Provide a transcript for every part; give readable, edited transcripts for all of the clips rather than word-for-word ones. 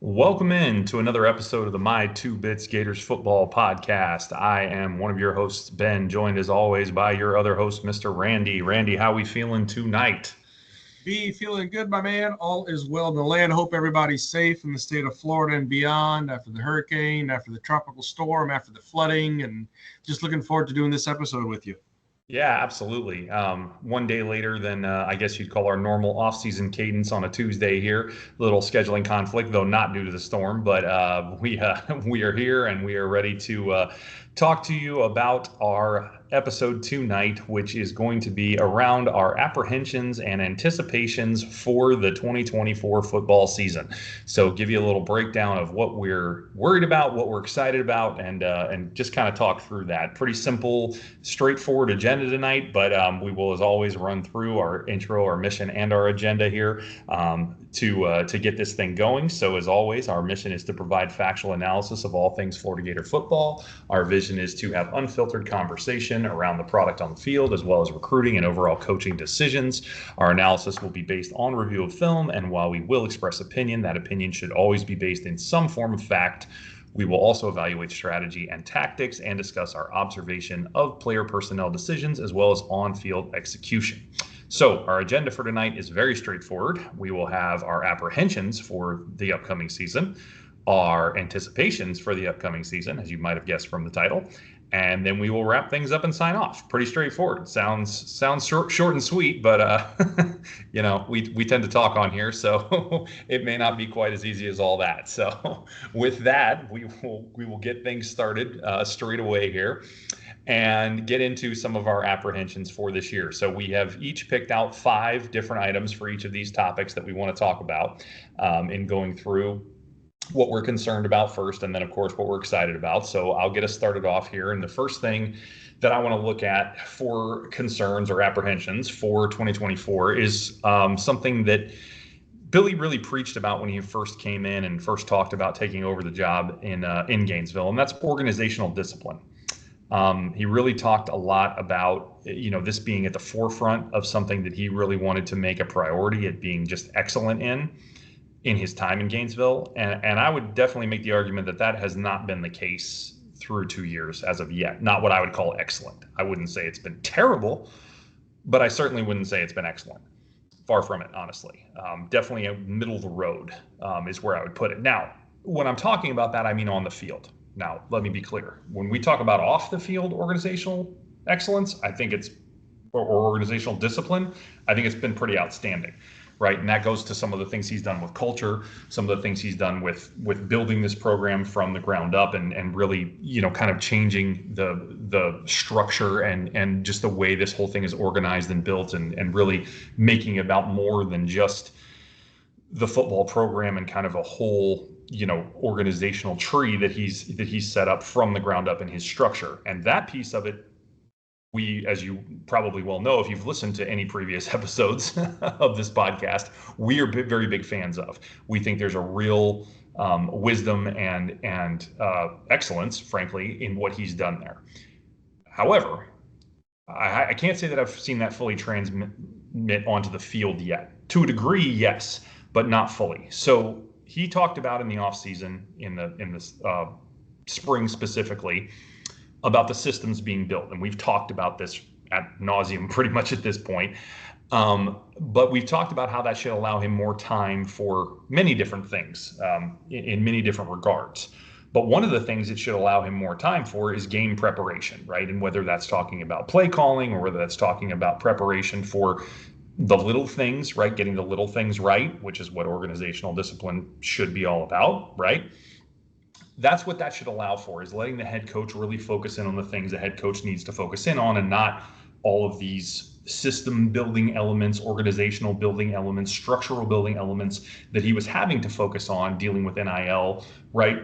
Welcome in to another episode of the My Two Bits Gators Football Podcast. I am one of your hosts, Ben, joined as always by your other host, Mr. Randy. Randy, how we feeling tonight? Be feeling good, my man. All is well in the land. Hope everybody's safe in the state of Florida and beyond after the hurricane, after the tropical storm, after the flooding, and just looking forward to doing this episode with you. Yeah, absolutely. One day later than I guess you'd call our normal off-season cadence on a Tuesday here. Little scheduling conflict, though not due to the storm, but we are here and we are ready to talk to you about our episode tonight, which is going to be around our apprehensions and anticipations for the 2024 football season. So give you a little breakdown of what we're worried about, what we're excited about, and just kind of talk through that. Pretty simple, straightforward agenda tonight, but we will, as always, run through our intro, our mission, and our agenda here to get this thing going. So as always, our mission is to provide factual analysis of all things Florida Gator football. Our vision is to have unfiltered conversation around the product on the field, as well as recruiting and overall coaching decisions. Our analysis will be based on review of film, and while we will express opinion, that opinion should always be based in some form of fact. We will also evaluate strategy and tactics and discuss our observation of player personnel decisions as well as on-field execution. So our agenda for tonight is very straightforward. We will have our apprehensions for the upcoming season, our anticipations for the upcoming season, as you might have guessed from the title, and then we will wrap things up and sign off. Pretty straightforward. Sounds short and sweet, but we tend to talk on here, so it may not be quite as easy as all that. So with that, we will get things started straight away here and get into some of our apprehensions for this year. So we have each picked out 5 different items for each of these topics that we want to talk about in going through what we're concerned about first, and then of course what we're excited about. So I'll get us started off here. And the first thing that I want to look at for concerns or apprehensions for 2024 is something that Billy really preached about when he first came in and first talked about taking over the job in Gainesville, and that's organizational discipline. He really talked a lot about, this being at the forefront of something that he really wanted to make a priority at being just excellent in his time in Gainesville. And I would definitely make the argument that that has not been the case through 2 years as of yet. Not what I would call excellent. I wouldn't say it's been terrible, but I certainly wouldn't say it's been excellent. Far from it, honestly. Definitely a middle of the road is where I would put it. Now, when I'm talking about that, I mean on the field. Now, let me be clear. When we talk about off the field organizational excellence, I think or organizational discipline, I think it's been pretty outstanding. Right. And that goes to some of the things he's done with culture, some of the things he's done with building this program from the ground up and really, kind of changing the structure and just the way this whole thing is organized and built and really making about more than just the football program and kind of a whole, organizational tree that he's set up from the ground up in his structure. And that piece of it, we, as you probably well know, if you've listened to any previous episodes of this podcast, we are very big fans of. We think there's a real wisdom and excellence, frankly, in what he's done there. However, I can't say that I've seen that fully transmit onto the field yet. To a degree, yes, but not fully. So he talked about in the offseason, in the spring specifically, about the systems being built. And we've talked about this ad nauseum pretty much at this point. But we've talked about how that should allow him more time for many different things in many different regards. But one of the things it should allow him more time for is game preparation, right? And whether that's talking about play calling or whether that's talking about preparation for the little things, right? Getting the little things right, which is what organizational discipline should be all about, right? That's what that should allow for, is letting the head coach really focus in on the things the head coach needs to focus in on and not all of these system building elements, organizational building elements, structural building elements that he was having to focus on dealing with NIL, right?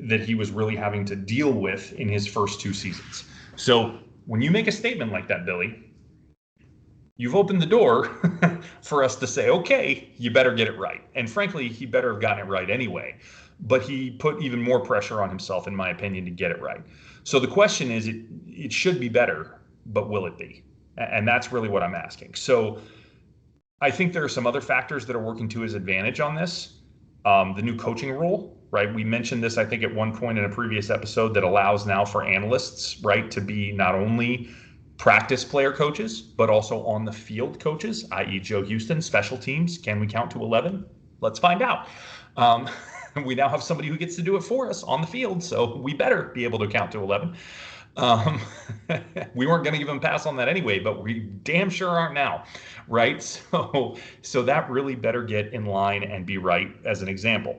That he was really having to deal with in his first 2 seasons. So when you make a statement like that, Billy, you've opened the door for us to say, okay, you better get it right. And frankly, he better have gotten it right anyway. But he put even more pressure on himself, in my opinion, to get it right. So the question is, it should be better, but will it be? And that's really what I'm asking. So I think there are some other factors that are working to his advantage on this. The new coaching rule, right? We mentioned this, I think, at one point in a previous episode that allows now for analysts, right, to be not only practice player coaches, but also on the field coaches, i.e., Joe Houston, special teams. Can we count to 11? Let's find out. Um, we now have somebody who gets to do it for us on the field, so we better be able to count to 11. Um, we weren't going to give him a pass on that anyway, but we damn sure aren't now, right? So that really better get in line and be right as an example.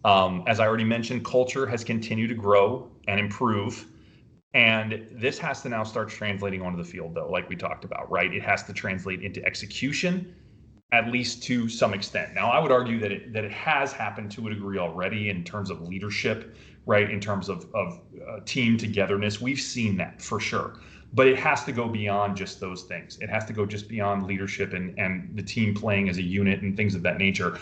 As I already mentioned, culture has continued to grow and improve. And this has to now start translating onto the field, though, like we talked about, right? It has to translate into execution, at least to some extent. Now, I would argue that it has happened to a degree already in terms of leadership, right? In terms of team togetherness, we've seen that for sure. But it has to go beyond just those things. It has to go just beyond leadership and the team playing as a unit and things of that nature.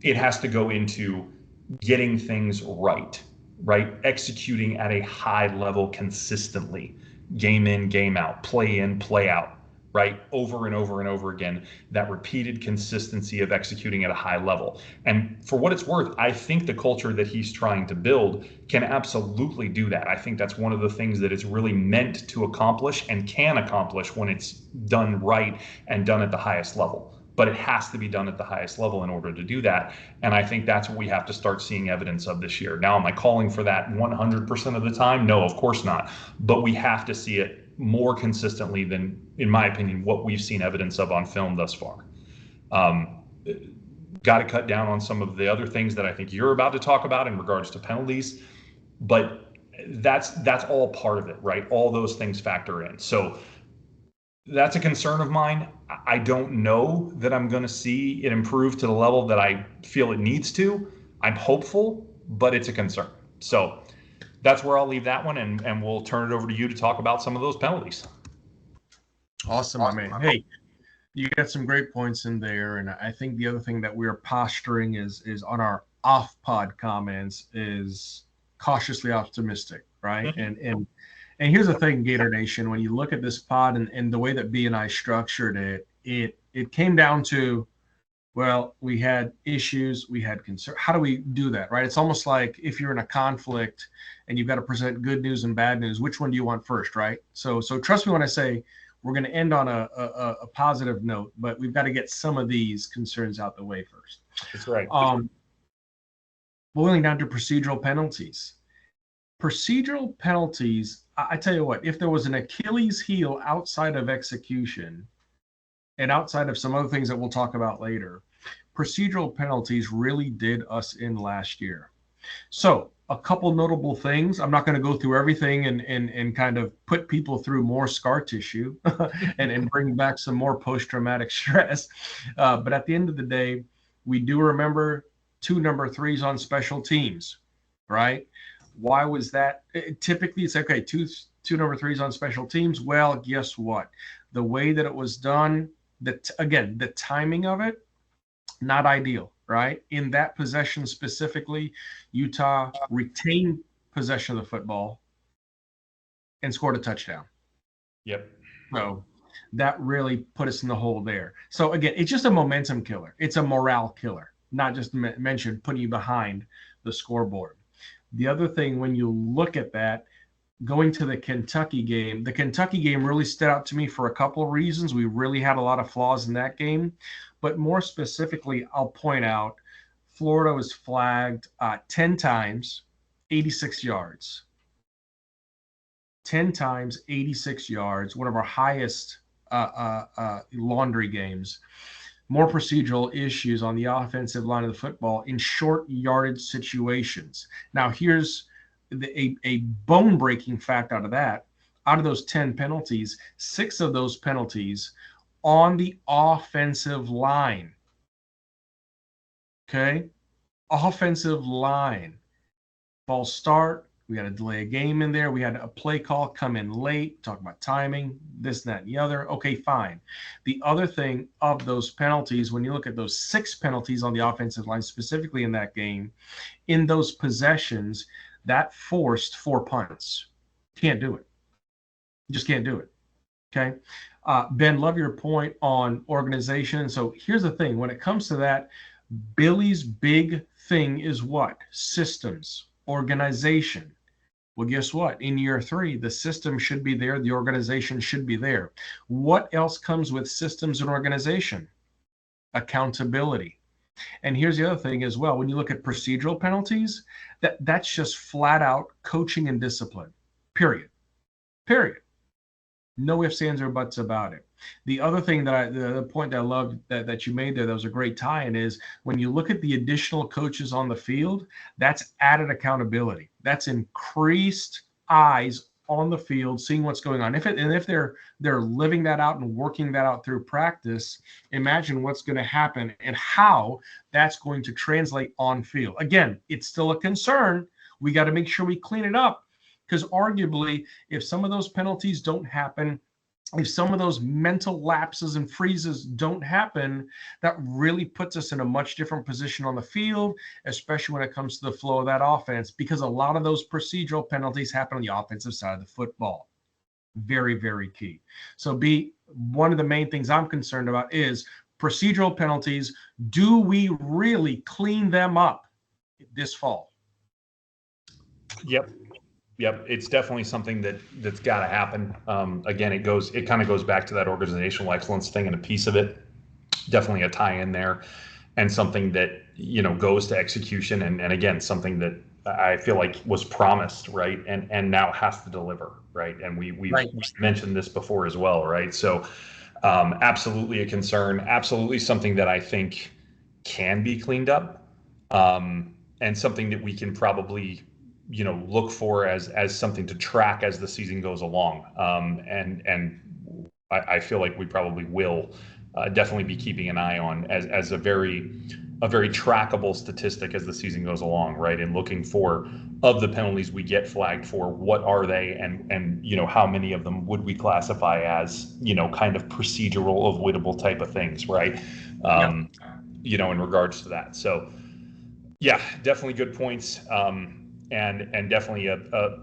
It has to go into getting things right, right? Executing at a high level consistently, game in, game out, play in, play out, right? Over and over and over again, that repeated consistency of executing at a high level. And for what it's worth, I think the culture that he's trying to build can absolutely do that. I think that's one of the things that it's really meant to accomplish and can accomplish when it's done right and done at the highest level. But it has to be done at the highest level in order to do that. And I think that's what we have to start seeing evidence of this year. Now, am I calling for that 100% of the time? No, of course not. But we have to see it more consistently than, in my opinion, what we've seen evidence of on film thus far. Got to cut down on some of the other things that I think you're about to talk about in regards to penalties. But that's all part of it, right? All those things factor in. So that's a concern of mine. I don't know that I'm going to see it improve to the level that I feel it needs to. I'm hopeful, but it's a concern. So that's where I'll leave that one, and we'll turn it over to you to talk about some of those penalties. Awesome, my man. Hey, you got some great points in there, and I think the other thing that we're posturing is on our off-pod comments is cautiously optimistic, right? Mm-hmm. And here's the thing, Gator Nation, when you look at this pod and the way that B and I structured it came down to, well, we had issues, we had concern. How do we do that, right? It's almost like if you're in a conflict and you've got to present good news and bad news, which one do you want first, right? So trust me when I say we're going to end on a positive note, but we've got to get some of these concerns out the way first. That's right. Boiling down to procedural penalties. Procedural penalties, I tell you what, if there was an Achilles heel outside of execution and outside of some other things that we'll talk about later, procedural penalties really did us in last year. So a couple notable things. I'm not going to go through everything and kind of put people through more scar tissue and bring back some more post-traumatic stress. But at the end of the day, we do remember 2 number 3s on special teams, right? Why was that? Typically, it's okay, two number 3s on special teams. Well, guess what? The way that it was done, again, the timing of it, not ideal, right? In that possession specifically, Utah retained possession of the football and scored a touchdown. Yep. So that really put us in the hole there. So again, it's just a momentum killer. It's a morale killer, not just mentioned putting you behind the scoreboard. The other thing, when you look at that, going to the Kentucky game really stood out to me for a couple of reasons. We really had a lot of flaws in that game. But more specifically, I'll point out Florida was flagged 10 times, 86 yards. 10 times, 86 yards, one of our highest laundry games. More procedural issues on the offensive line of the football in short yardage situations. Now, here's a bone-breaking fact out of that. Out of those 10 penalties, 6 of those penalties on the offensive line. Okay? Offensive line. False start. We had to delay a game in there. We had a play call come in late, talk about timing, this, that, and the other. Okay, fine. The other thing of those penalties, when you look at those 6 penalties on the offensive line, specifically in that game, in those possessions, that forced 4 punts. Can't do it. You just can't do it. Okay? Ben, love your point on organization. So here's the thing. When it comes to that, Billy's big thing is what? Systems, organization. Well, guess what? In year 3, the system should be there. The organization should be there. What else comes with systems and organization? Accountability. And here's the other thing as well. When you look at procedural penalties, that's just flat out coaching and discipline. Period. Period. No ifs, ands, or buts about it. The other thing the point that I love that you made there, that was a great tie-in, is when you look at the additional coaches on the field, that's added accountability. That's increased eyes on the field, seeing what's going on. If they're living that out and working that out through practice, imagine what's going to happen and how that's going to translate on field. Again, it's still a concern. We got to make sure we clean it up. Because arguably, if some of those penalties don't happen, if some of those mental lapses and freezes don't happen, that really puts us in a much different position on the field, especially when it comes to the flow of that offense, because a lot of those procedural penalties happen on the offensive side of the football. Very, very key. So one of the main things I'm concerned about is procedural penalties. Do we really clean them up this fall? Yep. It's definitely something that's got to happen. Again, it kind of goes back to that organizational excellence thing, and a piece of it, definitely a tie in there, and something that, goes to execution. And again, something that I feel like was promised, right. And now has to deliver. Right. And we've mentioned this before as well. Right. So absolutely a concern, absolutely something that I think can be cleaned up, and something that we can probably look for as something to track as the season goes along. And I feel like we probably will definitely be keeping an eye on as a very trackable statistic as the season goes along, right? And looking for, of the penalties we get flagged for, what are they, and how many of them would we classify as kind of procedural, avoidable type of things, right? In regards to that. So yeah, definitely good points. And definitely a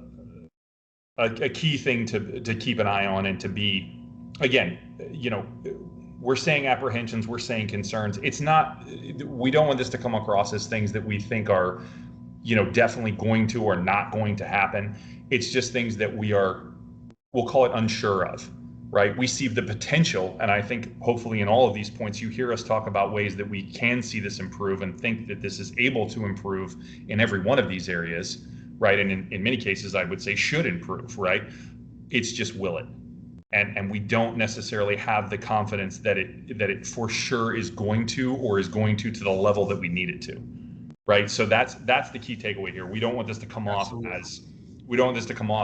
key thing to keep an eye on, and to be, again, we're saying apprehensions, we're saying concerns. It's not, we don't want this to come across as things that we think are, definitely going to or not going to happen. It's just things that we'll call it unsure of, right? We see the potential, and I think hopefully in all of these points you hear us talk about ways that we can see this improve and think that this is able to improve in every one of these areas, right? And in many cases, I would say should improve, right? It's just, will it? And we don't necessarily have the confidence that it for sure is going to, or is going to the level that we need it to, right? So that's the key takeaway here. We don't want this to come off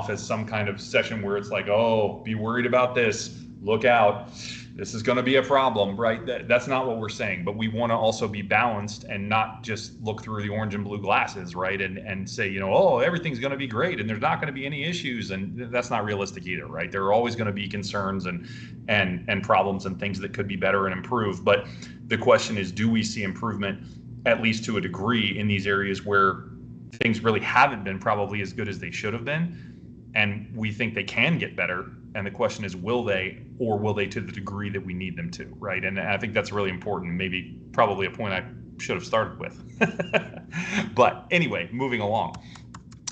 as some kind of session where it's like, oh, be worried about this, look out, this is going to be a problem, right? That's not what we're saying. But we want to also be balanced and not just look through the orange and blue glasses, right? And say, oh, everything's going to be great and there's not going to be any issues. And that's not realistic either, right? There are always going to be concerns and problems and things that could be better and improve. But the question is, do we see improvement, at least to a degree, in these areas where things really haven't been probably as good as they should have been, and we think they can get better? And the question is, will they, or will they to the degree that we need them to, right? And I think that's really important, maybe probably a point I should have started with. But anyway, moving along.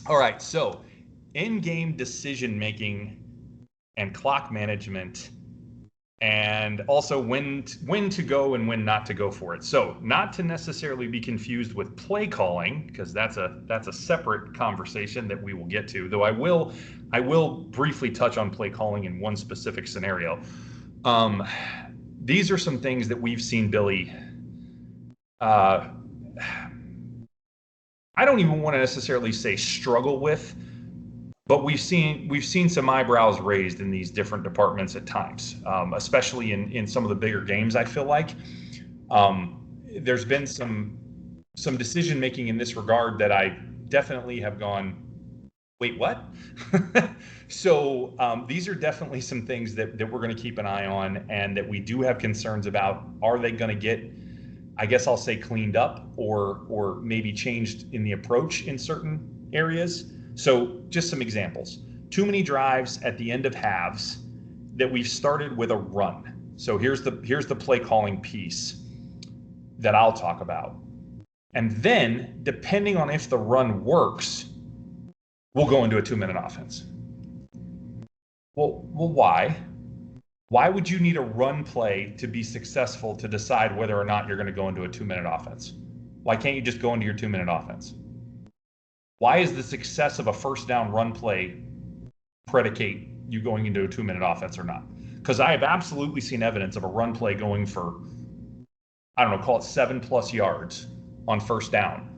All right, so in-game decision making and clock management, and also when to go and when not to go for it. So not to necessarily be confused with play calling, because that's a separate conversation that we will get to, though I will briefly touch on play calling in one specific scenario. These are some things that we've seen Billy, I don't even want to necessarily say struggle with, but we've seen some eyebrows raised in these different departments at times, especially in some of the bigger games. I feel like there's been some decision making in this regard that I definitely have gone, wait, what? So these are definitely some things that we're going to keep an eye on, and that we do have concerns about. Are they going to get, I guess I'll say, cleaned up or maybe changed in the approach in certain areas? So just some examples. Too many drives at the end of halves that we've started with a run. So here's the play calling piece. that I'll talk about. And then, depending on if the run works, we'll go into a 2-minute offense. Well, why? Why would you need a run play to be successful to decide whether or not you're going to go into a 2-minute offense? Why can't you just go into your 2-minute offense? Why is the success of a first down run play predicate you going into a 2-minute offense or not? Because I have absolutely seen evidence of a run play going for, I don't know, call it 7+ yards on first down,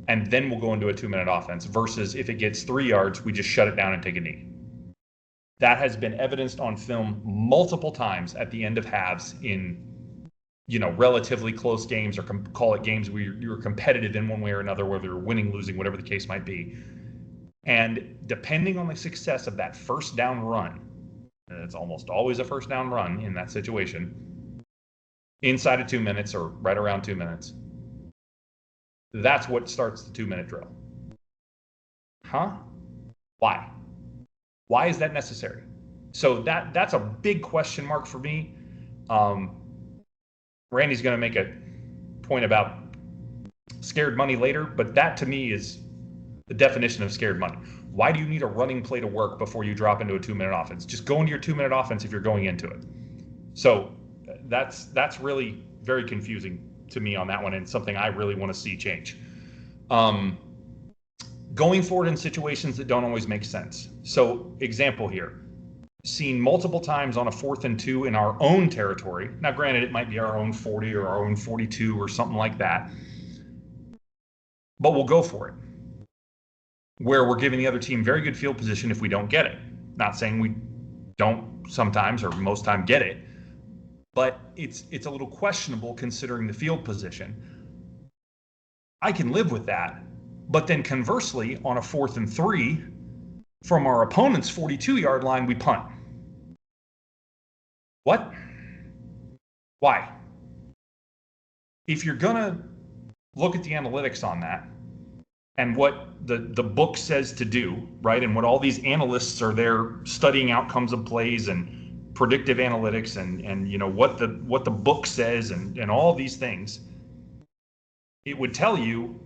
and then we'll go into a 2-minute offense versus if it gets 3 yards, we just shut it down and take a knee. That has been evidenced on film multiple times at the end of halves in, relatively close games, or call it games where you're competitive in one way or another, whether you're winning, losing, whatever the case might be. And depending on the success of that first down run, and it's almost always a first down run in that situation, inside of 2 minutes or right around 2 minutes, that's what starts the 2-minute drill. Huh? Why? Why is that necessary? So that's a big question mark for me. Randy's going to make a point about scared money later, but that to me is the definition of scared money. Why do you need a running play to work before you drop into a 2-minute offense? Just go into your 2-minute offense if you're going into it. So that's really very confusing to me on that one, and something I really want to see change. Going forward in situations that don't always make sense. So example here, seen multiple times on a 4th and 2 in our own territory. Now granted, it might be our own 40 or our own 42 or something like that, but we'll go for it, where we're giving the other team very good field position if we don't get it. Not saying we don't sometimes or most time get it, but it's a little questionable considering the field position. I can live with that, but then conversely, on a 4th and 3, from our opponent's 42-yard line, we punt. What? Why? If you're gonna look at the analytics on that and what the book says to do, right, and what all these analysts are there studying outcomes of plays and predictive analytics and what the book says and all these things, it would tell you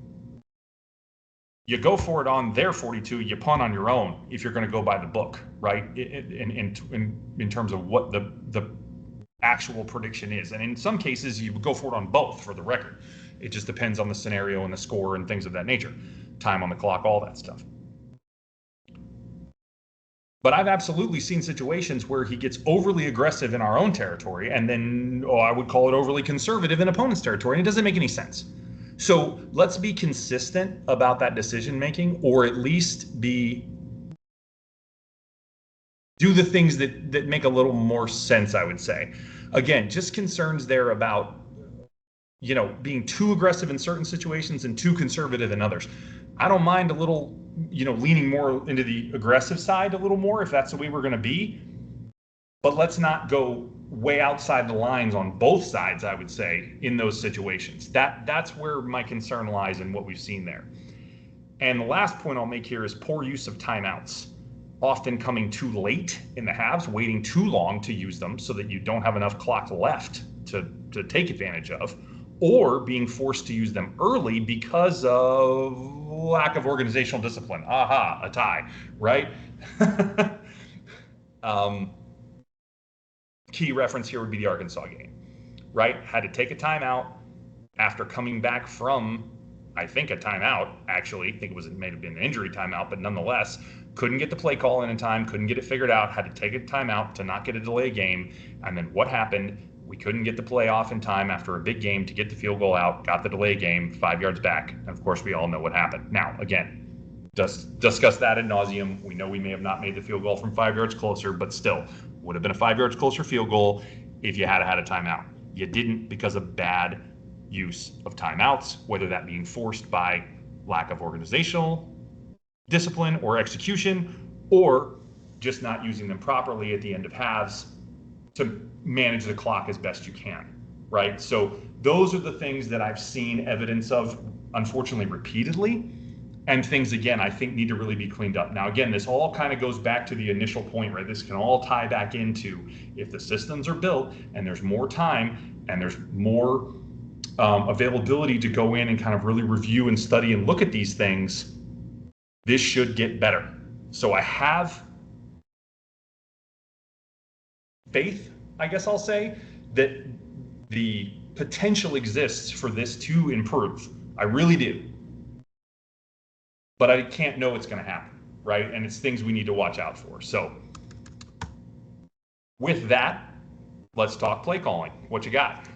go for it on their 42, you punt on your own if you're going to go by the book, right? In terms of what the actual prediction is. And in some cases, you go for it on both, for the record. It just depends on the scenario and the score and things of that nature. Time on the clock, all that stuff. But I've absolutely seen situations where he gets overly aggressive in our own territory, and then, I would call it overly conservative in opponent's territory, and it doesn't make any sense. So let's be consistent about that decision making, or at least do the things that make a little more sense, I would say. Again, just concerns there about, being too aggressive in certain situations and too conservative in others. I don't mind a little, leaning more into the aggressive side a little more if that's the way we're going to be. But let's not go way outside the lines on both sides, I would say, in those situations. That's where my concern lies in what we've seen there. And the last point I'll make here is poor use of timeouts, often coming too late in the halves, waiting too long to use them so that you don't have enough clock left to take advantage of, or being forced to use them early because of lack of organizational discipline. Aha, a tie, right? Key reference here would be the Arkansas game, right? Had to take a timeout after coming back from, I think, a timeout, actually. I think it may have been an injury timeout, but nonetheless, couldn't get the play call in time, couldn't get it figured out, had to take a timeout to not get a delay game. And then what happened? We couldn't get the play off in time after a big game to get the field goal out, got the delay game 5 yards back. And of course, we all know what happened. Now, again, just discuss that ad nauseum. We know we may have not made the field goal from 5 yards closer, but still would have been a 5 yards closer field goal if you had a timeout. You didn't because of bad use of timeouts, whether that being forced by lack of organizational discipline or execution, or just not using them properly at the end of halves to manage the clock as best you can, right? So those are the things that I've seen evidence of, unfortunately, repeatedly. And things, again, I think need to really be cleaned up. Now, again, this all kind of goes back to the initial point, right? This can all tie back into if the systems are built and there's more time and there's more availability to go in and kind of really review and study and look at these things, this should get better. So I have faith, I guess I'll say, that the potential exists for this to improve. I really do. But I can't know it's going to happen, right? And it's things we need to watch out for. So with that, let's talk play calling. What you got?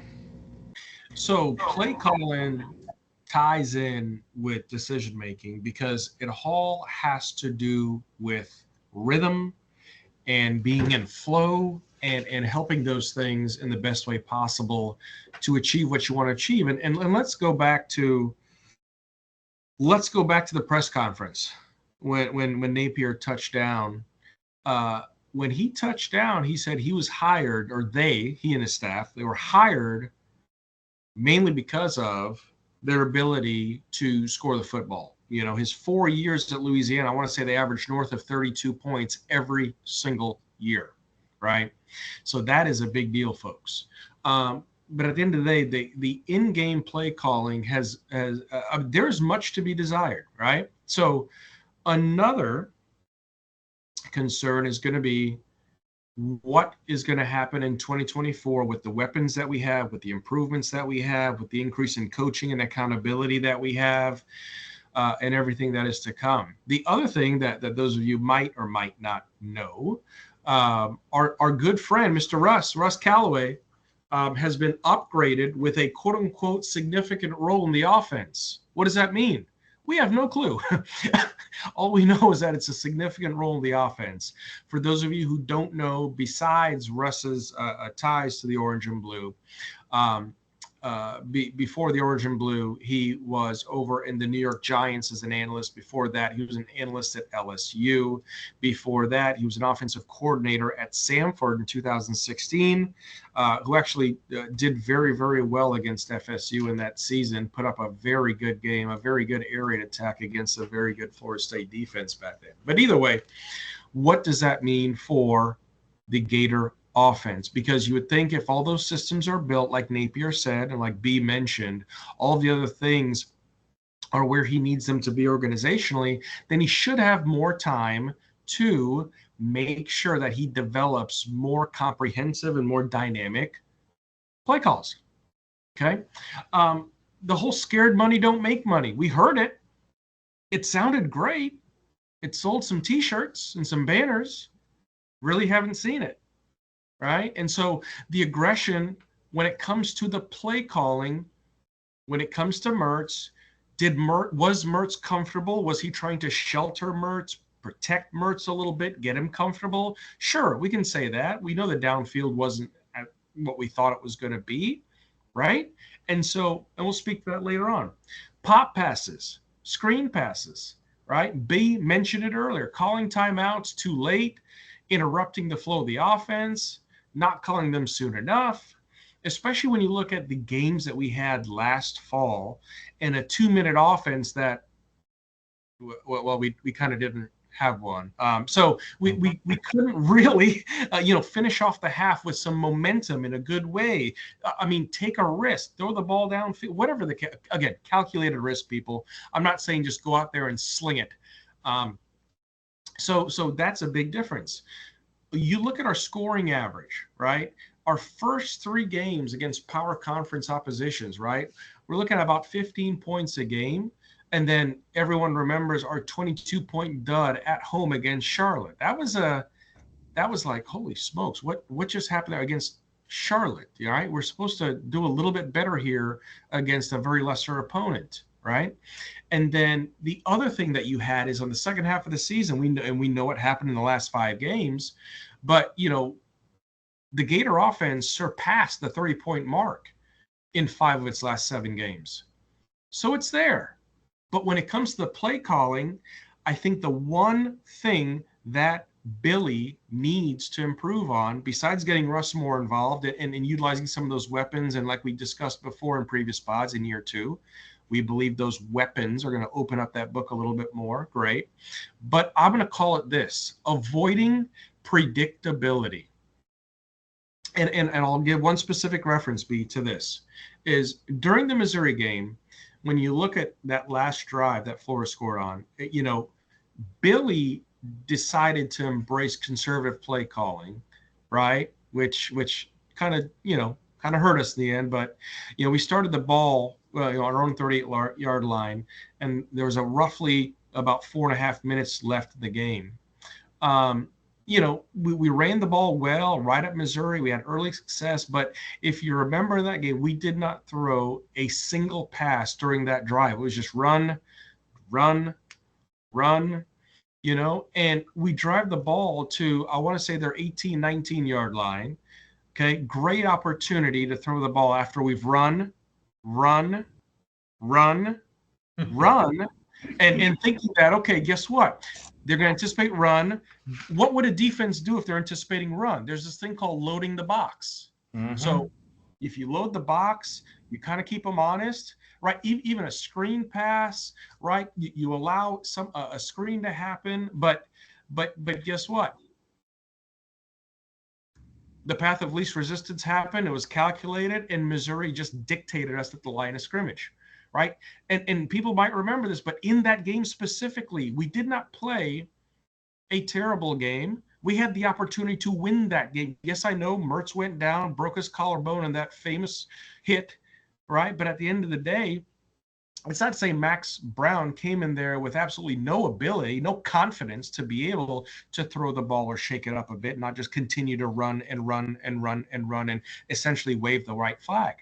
So play calling ties in with decision making because it all has to do with rhythm and being in flow and helping those things in the best way possible to achieve what you want to achieve. And let's go back to the press conference when Napier touched down. When he touched down, he said he was hired, or he and his staff, they were hired mainly because of their ability to score the football. You know, his 4 years at Louisiana, I want to say they averaged north of 32 points every single year, right? So that is a big deal, folks. But at the end of the day, the in-game play calling has there's much to be desired, right? So another concern is going to be what is going to happen in 2024 with the weapons that we have, with the improvements that we have, with the increase in coaching and accountability that we have, and everything that is to come. The other thing that those of you might or might not know, our good friend, Mr. Russ Callaway, has been upgraded with a quote-unquote significant role in the offense. What does that mean? We have no clue. All we know is that it's a significant role in the offense. For those of you who don't know, besides Russ's ties to the orange and blue, before the orange and blue, he was over in the New York Giants as an analyst. Before that, he was an analyst at LSU. Before that, he was an offensive coordinator at Samford in 2016, who actually did very, very well against FSU in that season, put up a very good game, a very good air raid attack against a very good Florida State defense back then. But either way, what does that mean for the Gator offense? Because you would think if all those systems are built, like Napier said, and like B mentioned, all the other things are where he needs them to be organizationally, then he should have more time to make sure that he develops more comprehensive and more dynamic play calls. Okay. The whole scared money don't make money. We heard it. It sounded great. It sold some t-shirts and some banners. Really haven't seen it. Right. And so the aggression, when it comes to the play calling, when it comes to Mertz, was Mertz comfortable? Was he trying to shelter Mertz, protect Mertz a little bit, get him comfortable? Sure, we can say that. We know the downfield wasn't at what we thought it was going to be. Right. And we'll speak to that later on. Pop passes, screen passes. Right. B mentioned it earlier, calling timeouts too late, interrupting the flow of the offense, not calling them soon enough, especially when you look at the games that we had last fall and a 2-minute offense that, well, we kind of didn't have one. So we couldn't really, finish off the half with some momentum in a good way. I mean, take a risk, throw the ball downfield, whatever again, calculated risk, people. I'm not saying just go out there and sling it. So that's a big difference. You look at our scoring average, right? Our first 3 games against power conference oppositions, right? We're looking at about 15 points a game. And then everyone remembers our 22-point dud at home against Charlotte. That was like, holy smokes, what just happened there against Charlotte? All right. We're supposed to do a little bit better here against a very lesser opponent. Right. And then the other thing that you had is on the second half of the season, we know what happened in the last 5 games, but the Gator offense surpassed the 30-point mark in 5 of its last 7 games. So it's there. But when it comes to the play calling, I think the one thing that Billy needs to improve on, besides getting Russ more involved and utilizing some of those weapons, and like we discussed before in previous pods in year 2, we believe those weapons are going to open up that book a little bit more. Great. But I'm going to call it this: avoiding predictability. and I'll give one specific reference, B, to this, is during the Missouri game, when you look at that last drive that Florida scored on, Billy decided to embrace conservative play calling, right? Which kind of, kind of hurt us in the end. But, we started the ball, our own 38-yard line, and there was a roughly about 4.5 minutes left in the game. We ran the ball well right at Missouri. We had early success, but if you remember that game, we did not throw a single pass during that drive. It was just run, run, run, and we drive the ball to, I want to say, their 18, 19-yard line. Okay, great opportunity to throw the ball after we've run, run, run, run, and thinking that, okay, guess what? They're going to anticipate run. What would a defense do if they're anticipating run? There's this thing called loading the box. Mm-hmm. So if you load the box, you kind of keep them honest, right? Even a screen pass, right? You allow a screen to happen, but guess what? The path of least resistance happened. It was calculated, and Missouri just dictated us at the line of scrimmage. Right. And people might remember this, but in that game specifically, we did not play a terrible game. We had the opportunity to win that game. Yes, I know Mertz went down, broke his collarbone in that famous hit. Right. But at the end of the day, it's not to say Max Brown came in there with absolutely no ability, no confidence to be able to throw the ball or shake it up a bit, not just continue to run and run and run and run and essentially wave the right flag.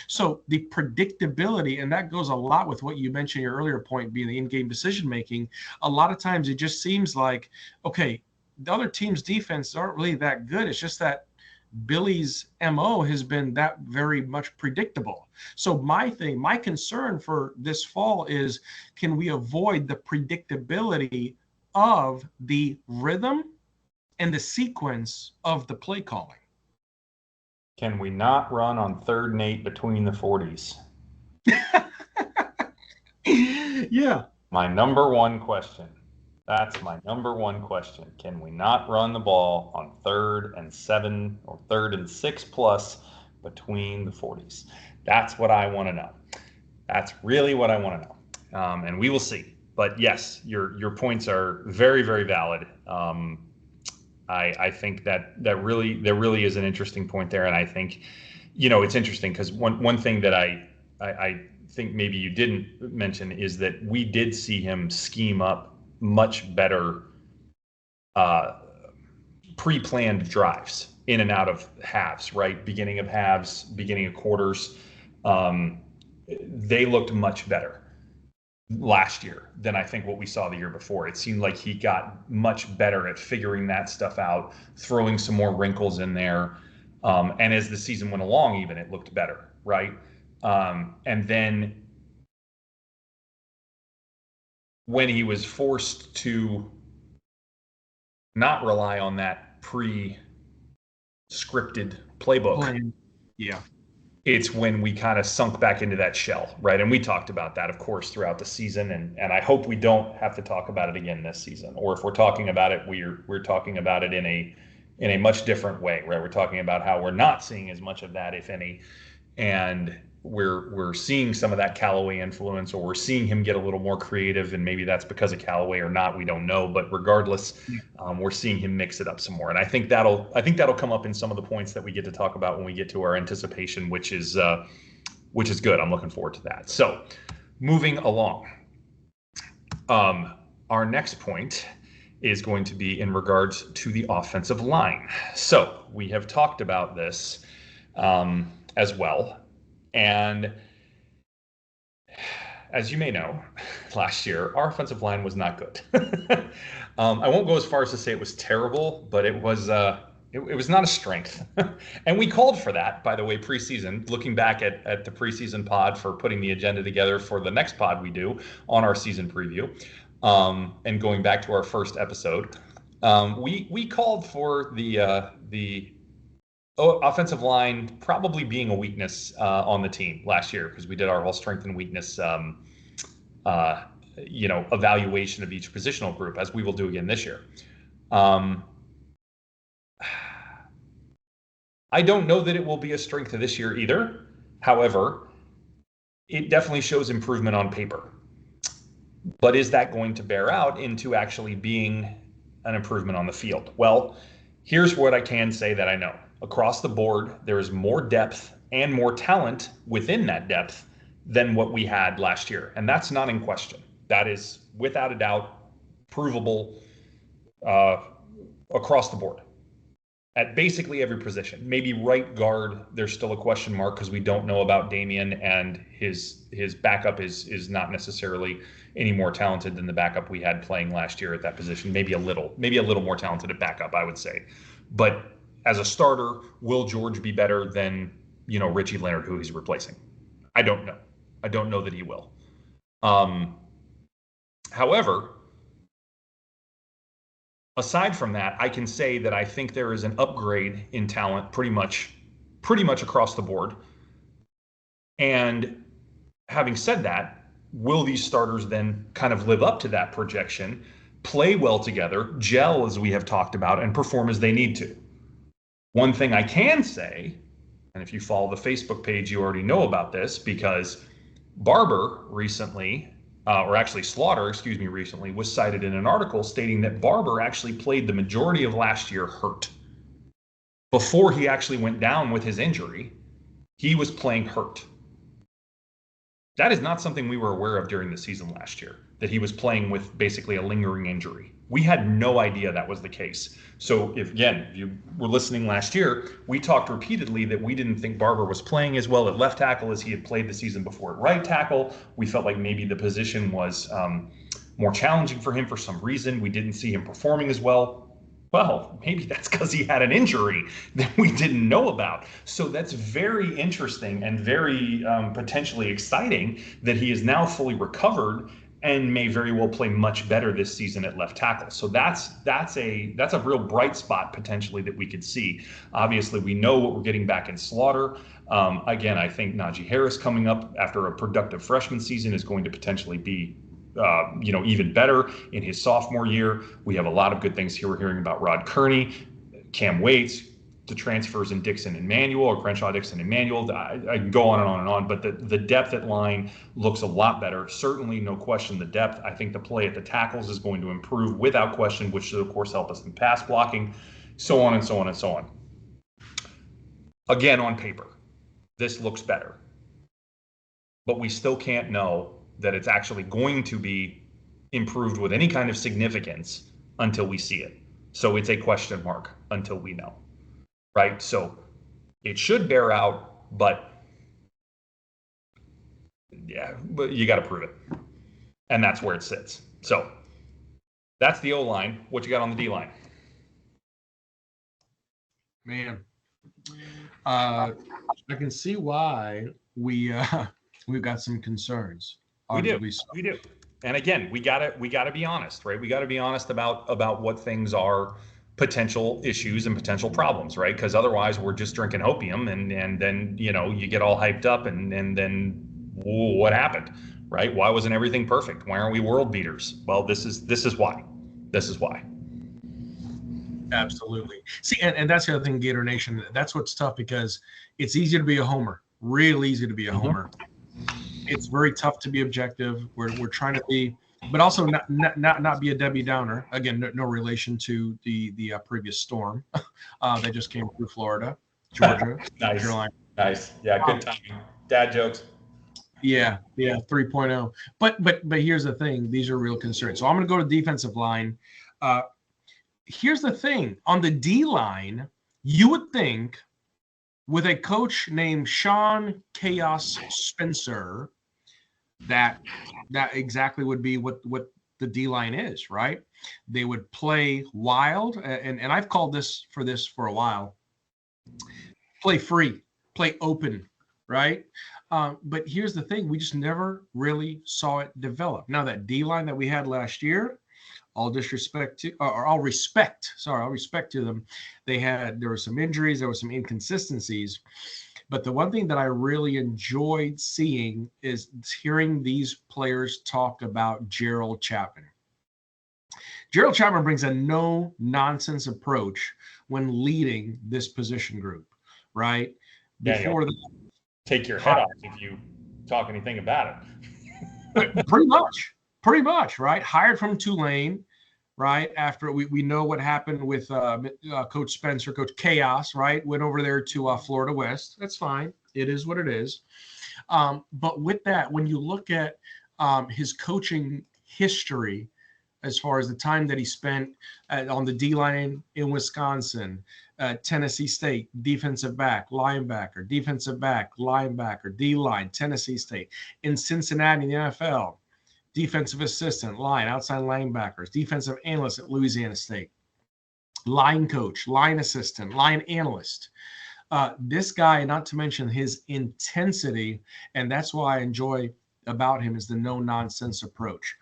So the predictability, and that goes a lot with what you mentioned your earlier point, being the in-game decision-making. A lot of times it just seems like, okay, the other team's defense aren't really that good. It's just that Billy's MO has been that very much predictable. So my concern for this fall is, can we avoid the predictability of the rhythm and the sequence of the play calling? Can we not run on 3rd and 8 between the 40s? Yeah. My number one question. That's my number one question. Can we not run the ball on 3rd and 7 or 3rd and 6 plus between the 40s? That's what I want to know. That's really what I want to know. And we will see. But yes, your points are very, very valid. I think that there really is an interesting point there, and I think, it's interesting because one thing that I think maybe you didn't mention is that we did see him scheme up much better pre-planned drives in and out of halves, right? Beginning of halves, beginning of quarters, they looked much better last year than I think what we saw the year before. It seemed like he got much better at figuring that stuff out, throwing some more wrinkles in there. And as the season went along, even it looked better, right? And then when he was forced to not rely on that pre-scripted playbook, yeah, it's when we kind of sunk back into that shell, right? And we talked about that, of course, throughout the season, and I hope we don't have to talk about it again this season. Or if we're talking about it, we're talking about it in a much different way, right? We're talking about how we're not seeing as much of that, if any, and we're seeing some of that Callaway influence, or we're seeing him get a little more creative, and maybe that's because of Callaway or not, we don't know. But regardless, we're seeing him mix it up some more, and I think that'll come up in some of the points that we get to talk about when we get to our anticipation, which is good. I'm looking forward to that. So, moving along, our next point is going to be in regards to the offensive line. So we have talked about this as well. And as you may know, last year, our offensive line was not good. I won't go as far as to say it was terrible, but it was not a strength. And we called for that, by the way, preseason, looking back at the preseason pod for putting the agenda together for the next pod we do on our season preview, and going back to our first episode. We called for the offensive line probably being a weakness on the team last year, because we did our whole strength and weakness evaluation of each positional group, as we will do again this year. I don't know that it will be a strength of this year either. However, it definitely shows improvement on paper. But is that going to bear out into actually being an improvement on the field? Well, here's what I can say that I know. Across the board, there is more depth and more talent within that depth than what we had last year. And that's not in question. That is, without a doubt, provable uh, across the board at basically every position. Maybe right guard, there's still a question mark because we don't know about Damian, and his backup is not necessarily any more talented than the backup we had playing last year at that position. Maybe a little more talented at backup, I would say. But as a starter, will George be better than Richie Leonard, who he's replacing? I don't know. I don't know that he will. However, aside from that, I can say that I think there is an upgrade in talent pretty much across the board. And having said that, will these starters then kind of live up to that projection, play well together, gel as we have talked about, and perform as they need to? One thing I can say, and if you follow the Facebook page, you already know about this, because Barber recently, or actually Slaughter, recently was cited in an article stating that Barber actually played the majority of last year hurt. Before he actually went down with his injury, he was playing hurt. That is not something we were aware of during the season last year, that he was playing with basically a lingering injury. We had no idea that was the case. So if you were listening last year, we talked repeatedly that we didn't think Barber was playing as well at left tackle as he had played the season before at right tackle. We felt like maybe the position was more challenging for him for some reason. We didn't see him performing as well. Well, maybe that's because he had an injury that we didn't know about. So that's very interesting and very potentially exciting that he is now fully recovered and may very well play much better this season at left tackle. So that's a real bright spot potentially that we could see. Obviously, we know what we're getting back in Slaughter. Again, I think Najee Harris coming up after a productive freshman season is going to potentially be even better in his sophomore year. We have a lot of good things here. We're hearing about Rod Kearney, Cam Waits, the transfers in Dixon and Manuel, or Crenshaw, Dixon, and Manuel. I can go on and on and on, but the depth at line looks a lot better. Certainly, no question, the depth. I think the play at the tackles is going to improve without question, which should, of course, help us in pass blocking, so on and so on and so on. Again, on paper, this looks better, but we still can't know that it's actually going to be improved with any kind of significance until we see it. So it's a question mark until we know, right? So it should bear out, but you got to prove it. And that's where it sits. So that's the O-line. What you got on the D-line? Man, I can see why we've got some concerns. We do. And again, we gotta be honest, right? We gotta be honest about what things are potential issues and potential problems, right? Because otherwise we're just drinking opium and then you get all hyped up and then what happened, right? Why wasn't everything perfect? Why aren't we world beaters? Well, this is why. This is why. Absolutely. See, and that's the other thing, Gator Nation. That's what's tough, because it's easy to be a homer. Real easy to be a homer. It's very tough to be objective. We're trying to be, but also not be a Debbie Downer. Again, no relation to the previous storm that just came through Florida, Georgia, Nice. Carolina. Nice. Yeah, good timing. Dad jokes. Yeah, 3.0. But here's the thing. These are real concerns. So I'm going to go to defensive line. Here's the thing. On the D line, you would think with a coach named Sean Chaos Spencer, that exactly would be what the D line is, right? They would play wild, and I've called this for a while. Play free, play open, right? But here's the thing: we just never really saw it develop. Now that D line that we had last year, all respect to them. There were some injuries, there were some inconsistencies. But the one thing that I really enjoyed seeing is hearing these players talk about Gerald Chapman. Gerald Chapman brings a no-nonsense approach when leading this position group. right? Yeah, Before that, take your head off if you talk anything about it. pretty much, right? Hired from Tulane, right? After we know what happened with Coach Spencer, Coach Chaos, right? Went over there to Florida West. That's fine. It is what it is. But with that, when you look at his coaching history, as far as the time that he spent on the D line in Wisconsin, Tennessee State, defensive back, linebacker, defensive back, linebacker, D line, Tennessee State, in Cincinnati, in the NFL, defensive assistant, line, outside linebackers, defensive analyst at Louisiana State, line coach, line assistant, line analyst. This guy, not to mention his intensity, and that's why I enjoy about him, is the no nonsense approach.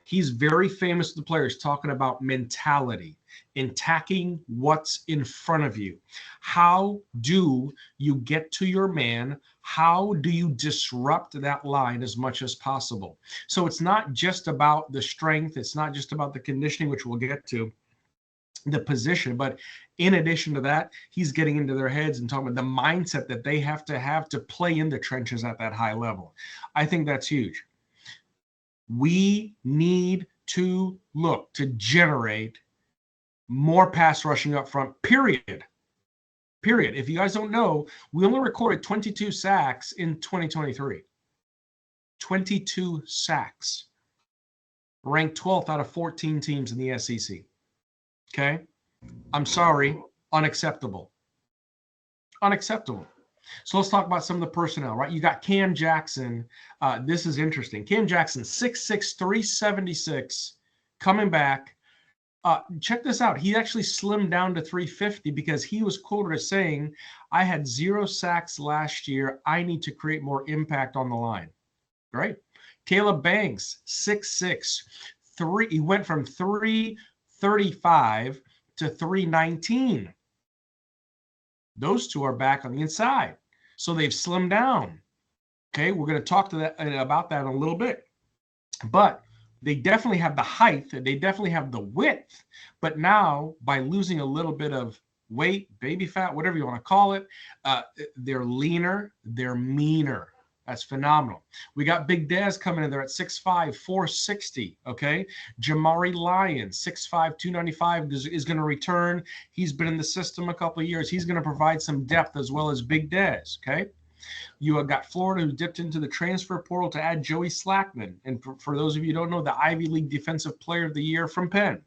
He's very famous with the players talking about mentality, attacking what's in front of you. How do you get to your man? How do you disrupt that line as much as possible? So it's not just about the strength. It's not just about the conditioning, which we'll get to, the position, but in addition to that, he's getting into their heads and talking about the mindset that they have to play in the trenches at that high level. I think that's huge. We need to look to generate more pass rushing up front, period. If you guys don't know, we only recorded 22 sacks in 2023. 22 sacks. Ranked 12th out of 14 teams in the SEC. Okay? I'm sorry, unacceptable. Unacceptable. So let's talk about some of the personnel, right? You got Cam Jackson. This is interesting. Cam Jackson, 6'6", 376, coming back. Check this out. He actually slimmed down to 350 because he was quoted as saying, I had 0 sacks last year. I need to create more impact on the line. Right? Caleb Banks, 6'6", 3. He went from 335 to 319. Those two are back on the inside. So they've slimmed down. Okay, we're going to talk to that about that in a little bit. But they definitely have the height. They definitely have the width. But now, by losing a little bit of weight, baby fat, whatever you want to call it, they're leaner, they're meaner. That's phenomenal. We got Big Daz coming in there at 6'5", 460, okay? Jamari Lyons, 6'5", 295 is going to return. He's been in the system a couple of years. He's going to provide some depth as well as Big Daz, okay? You have got Florida, who dipped into the transfer portal to add Joey Slackman. And for those of you who don't know, the Ivy League Defensive Player of the Year from Penn.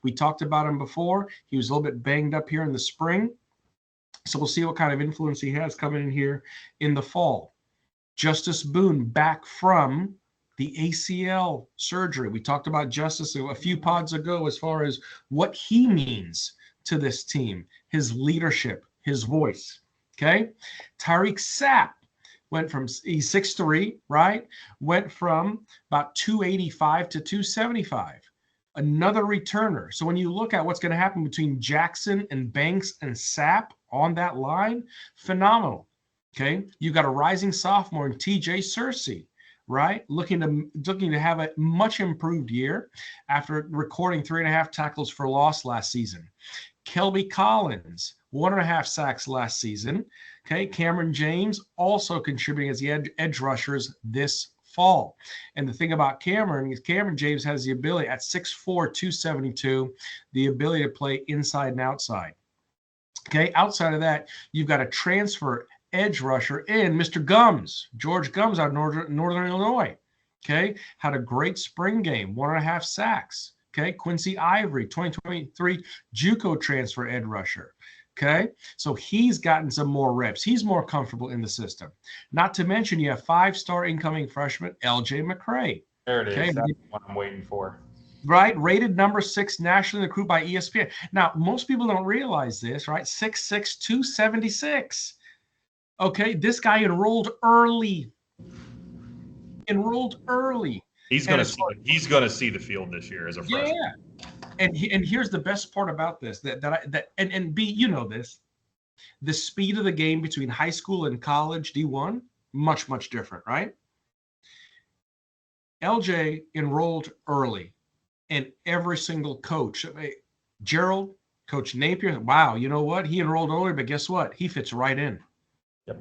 We talked about him before. He was a little bit banged up here in the spring. So we'll see what kind of influence he has coming in here in the fall. Justice Boone back from the ACL surgery. We talked about Justice a few pods ago as far as what he means to this team, his leadership, his voice. Okay. Tyreek Sapp went from, he's 6'3", right? Went from about 285 to 275. Another returner. So when you look at what's going to happen between Jackson and Banks and Sapp on that line, phenomenal. Okay, you got a rising sophomore in TJ Searcy, right? Looking to have a much improved year after recording 3.5 tackles for loss last season. Kelby Collins, 1.5 sacks last season. Okay, Cameron James also contributing as the edge rushers this fall. And the thing about Cameron is Cameron James has the ability at 6'4", 272, the ability to play inside and outside. Okay, outside of that, you've got a transfer edge rusher in Mr. Gums, George Gums out of Northern Illinois. Okay, had a great spring game, 1.5 sacks. Okay, Quincy Ivory, 2023 JUCO transfer edge rusher. Okay, so he's gotten some more reps. He's more comfortable in the system. Not to mention, you have 5-star incoming freshman LJ McCray. There it is. Okay. That's what I'm waiting for. Right, rated number 6 nationally recruited by ESPN. Now, most people don't realize this, right? 6'6", 276. Okay, this guy enrolled early. He's going to see the field this year as a freshman. Yeah, and here's the best part about this and B, you know this, the speed of the game between high school and college D1 much different, right? LJ enrolled early, and every single coach, Gerald, Coach Napier, wow, you know what? He enrolled earlier, but guess what? He fits right in. Yep.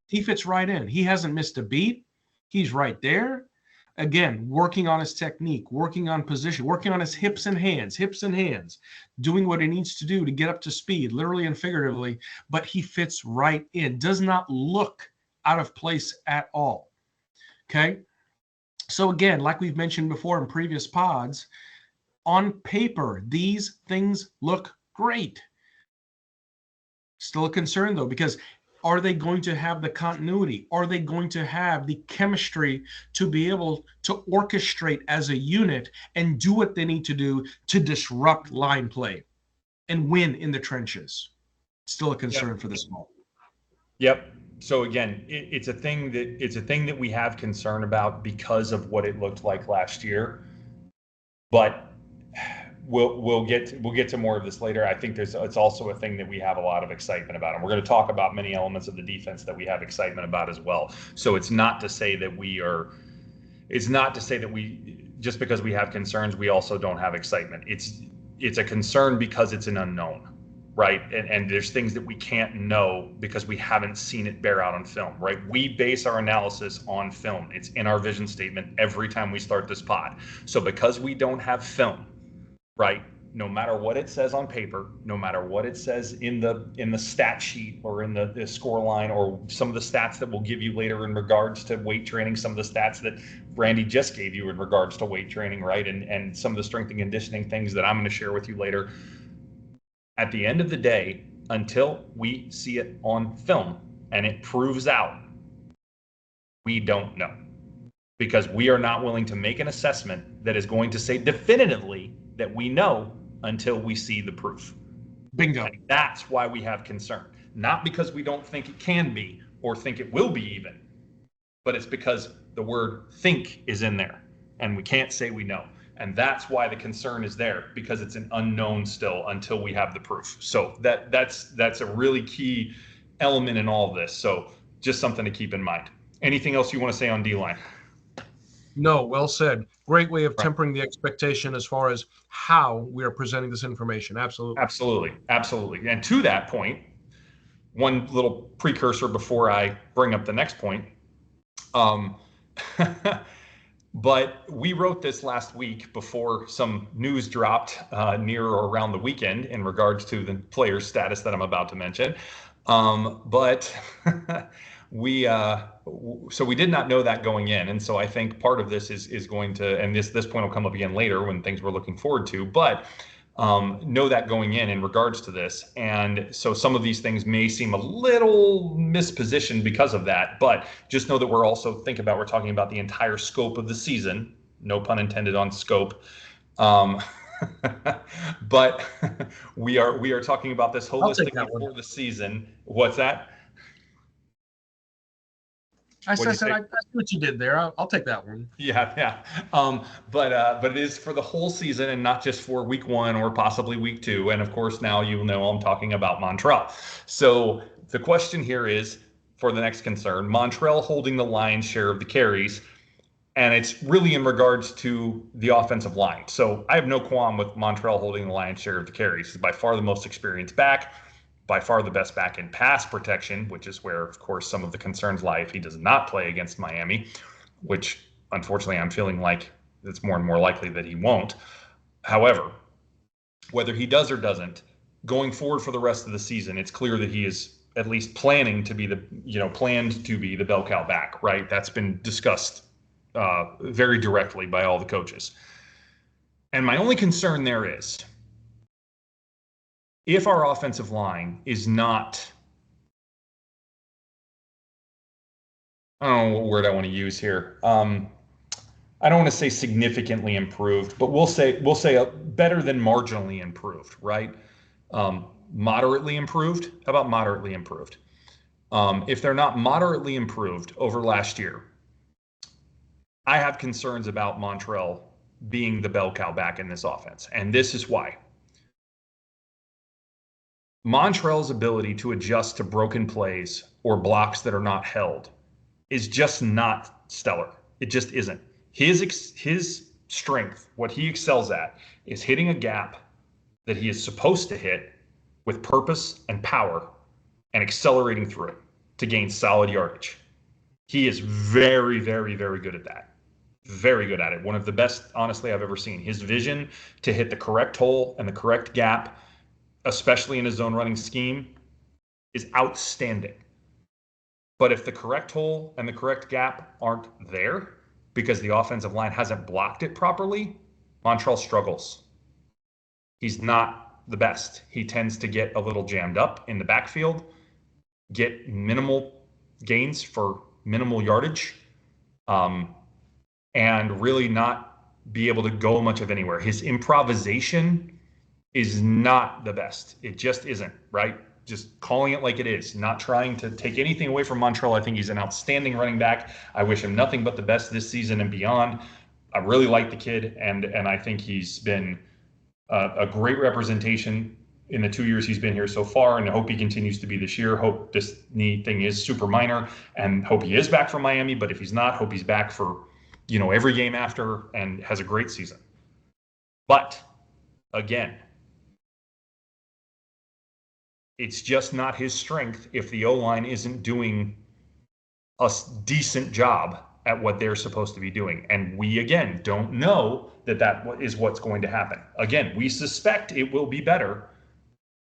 He fits right in. He hasn't missed a beat. He's right there. Again, working on his technique, working on position, working on his hips and hands, doing what he needs to do to get up to speed, literally and figuratively. But he fits right in, does not look out of place at all. Okay. So, again, like we've mentioned before in previous pods, on paper, these things look great. Still a concern, though, because are they going to have the continuity? Are they going to have the chemistry to be able to orchestrate as a unit and do what they need to do to disrupt line play and win in the trenches? Still a concern for this ball. Yep. So again, it's a thing that we have concern about because of what it looked like last year. But we'll get to more of this later. I think it's also a thing that we have a lot of excitement about, and we're going to talk about many elements of the defense that we have excitement about as well. So it's not to say that we just because we have concerns, we also don't have excitement. It's a concern because it's an unknown, right? And there's things that we can't know because we haven't seen it bear out on film, right? We base our analysis on film. It's in our vision statement every time we start this pod. So because we don't have film, right, no matter what it says on paper, no matter what it says in the stat sheet or in the score line, or some of the stats that we'll give you later in regards to weight training, some of the stats that Randy just gave you in regards to weight training, right, and some of the strength and conditioning things that I'm going to share with you later. At the end of the day, until we see it on film and it proves out, we don't know, because we are not willing to make an assessment that is going to say definitively that we know until we see the proof. Bingo. And that's why we have concern. Not because we don't think it can be or think it will be even, but it's because the word think is in there and we can't say we know. And that's why the concern is there, because it's an unknown still until we have the proof. So that's a really key element in all of this. So just something to keep in mind. Anything else you want to say on D-line? No, well said. Great way of tempering the expectation as far as how we are presenting this information. Absolutely. Absolutely. And to that point, one little precursor before I bring up the next point. But we wrote this last week before some news dropped near or around the weekend in regards to the player's status that I'm about to mention. But so we did not know that going in, and so I think part of this is going to, and this point will come up again later when things we're looking forward to, but know that going in regards to this. And so some of these things may seem a little mispositioned because of that, but just know that we're talking about the entire scope of the season, no pun intended on scope. But we are talking about this holistically for the season. What's that? I see what you did there. I'll take that one. Yeah. But it is for the whole season and not just for week 1 or possibly week 2. And of course, now you know I'm talking about Montrell. So the question here is, for the next concern, Montrell holding the lion's share of the carries, and it's really in regards to the offensive line. So I have no qualm with Montrell holding the lion's share of the carries. He's by far the most experienced back, by far the best back in pass protection, which is where, of course, some of the concerns lie if he does not play against Miami, which unfortunately I'm feeling like it's more and more likely that he won't. However, whether he does or doesn't, going forward for the rest of the season, it's clear that he is at least planned to be the bell cow back, right? That's been discussed very directly by all the coaches. And my only concern there is, if our offensive line is not, I don't know what word I want to use here. I don't want to say significantly improved, but we'll say better than marginally improved, right? Moderately improved. How about moderately improved? If they're not moderately improved over last year, I have concerns about Montrell being the bell cow back in this offense, and this is why. Montrell's ability to adjust to broken plays or blocks that are not held is just not stellar. It just isn't. His strength, what he excels at, is hitting a gap that he is supposed to hit with purpose and power and accelerating through it to gain solid yardage. He is very, very, very good at that. Very good at it. One of the best, honestly, I've ever seen. His vision to hit the correct hole and the correct gap, especially in a zone running scheme, is outstanding. But if the correct hole and the correct gap aren't there because the offensive line hasn't blocked it properly, Montrell struggles. He's not the best. He tends to get a little jammed up in the backfield, get minimal gains for minimal yardage, and really not be able to go much of anywhere. His improvisation is not the best. It just isn't, right? Just calling it like it is, not trying to take anything away from Montrell. I think he's an outstanding running back. I wish him nothing but the best this season and beyond. I really like the kid, and I think he's been a great representation in the 2 years he's been here so far, and I hope he continues to be this year. Hope this knee thing is super minor, and hope he is back from Miami. But if he's not, hope he's back for, every game after and has a great season. But again, it's just not his strength if the O-line isn't doing a decent job at what they're supposed to be doing. And we, again, don't know that is what's going to happen. Again, we suspect it will be better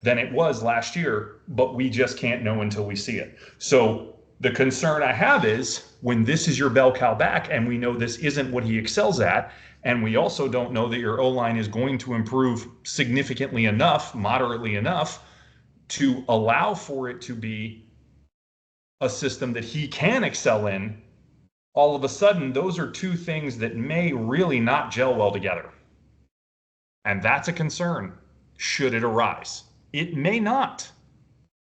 than it was last year, but we just can't know until we see it. So the concern I have is when this is your bell cow back and we know this isn't what he excels at, and we also don't know that your O-line is going to improve significantly enough, moderately enough, to allow for it to be a system that he can excel in, all of a sudden, those are two things that may really not gel well together. And that's a concern, should it arise. It may not.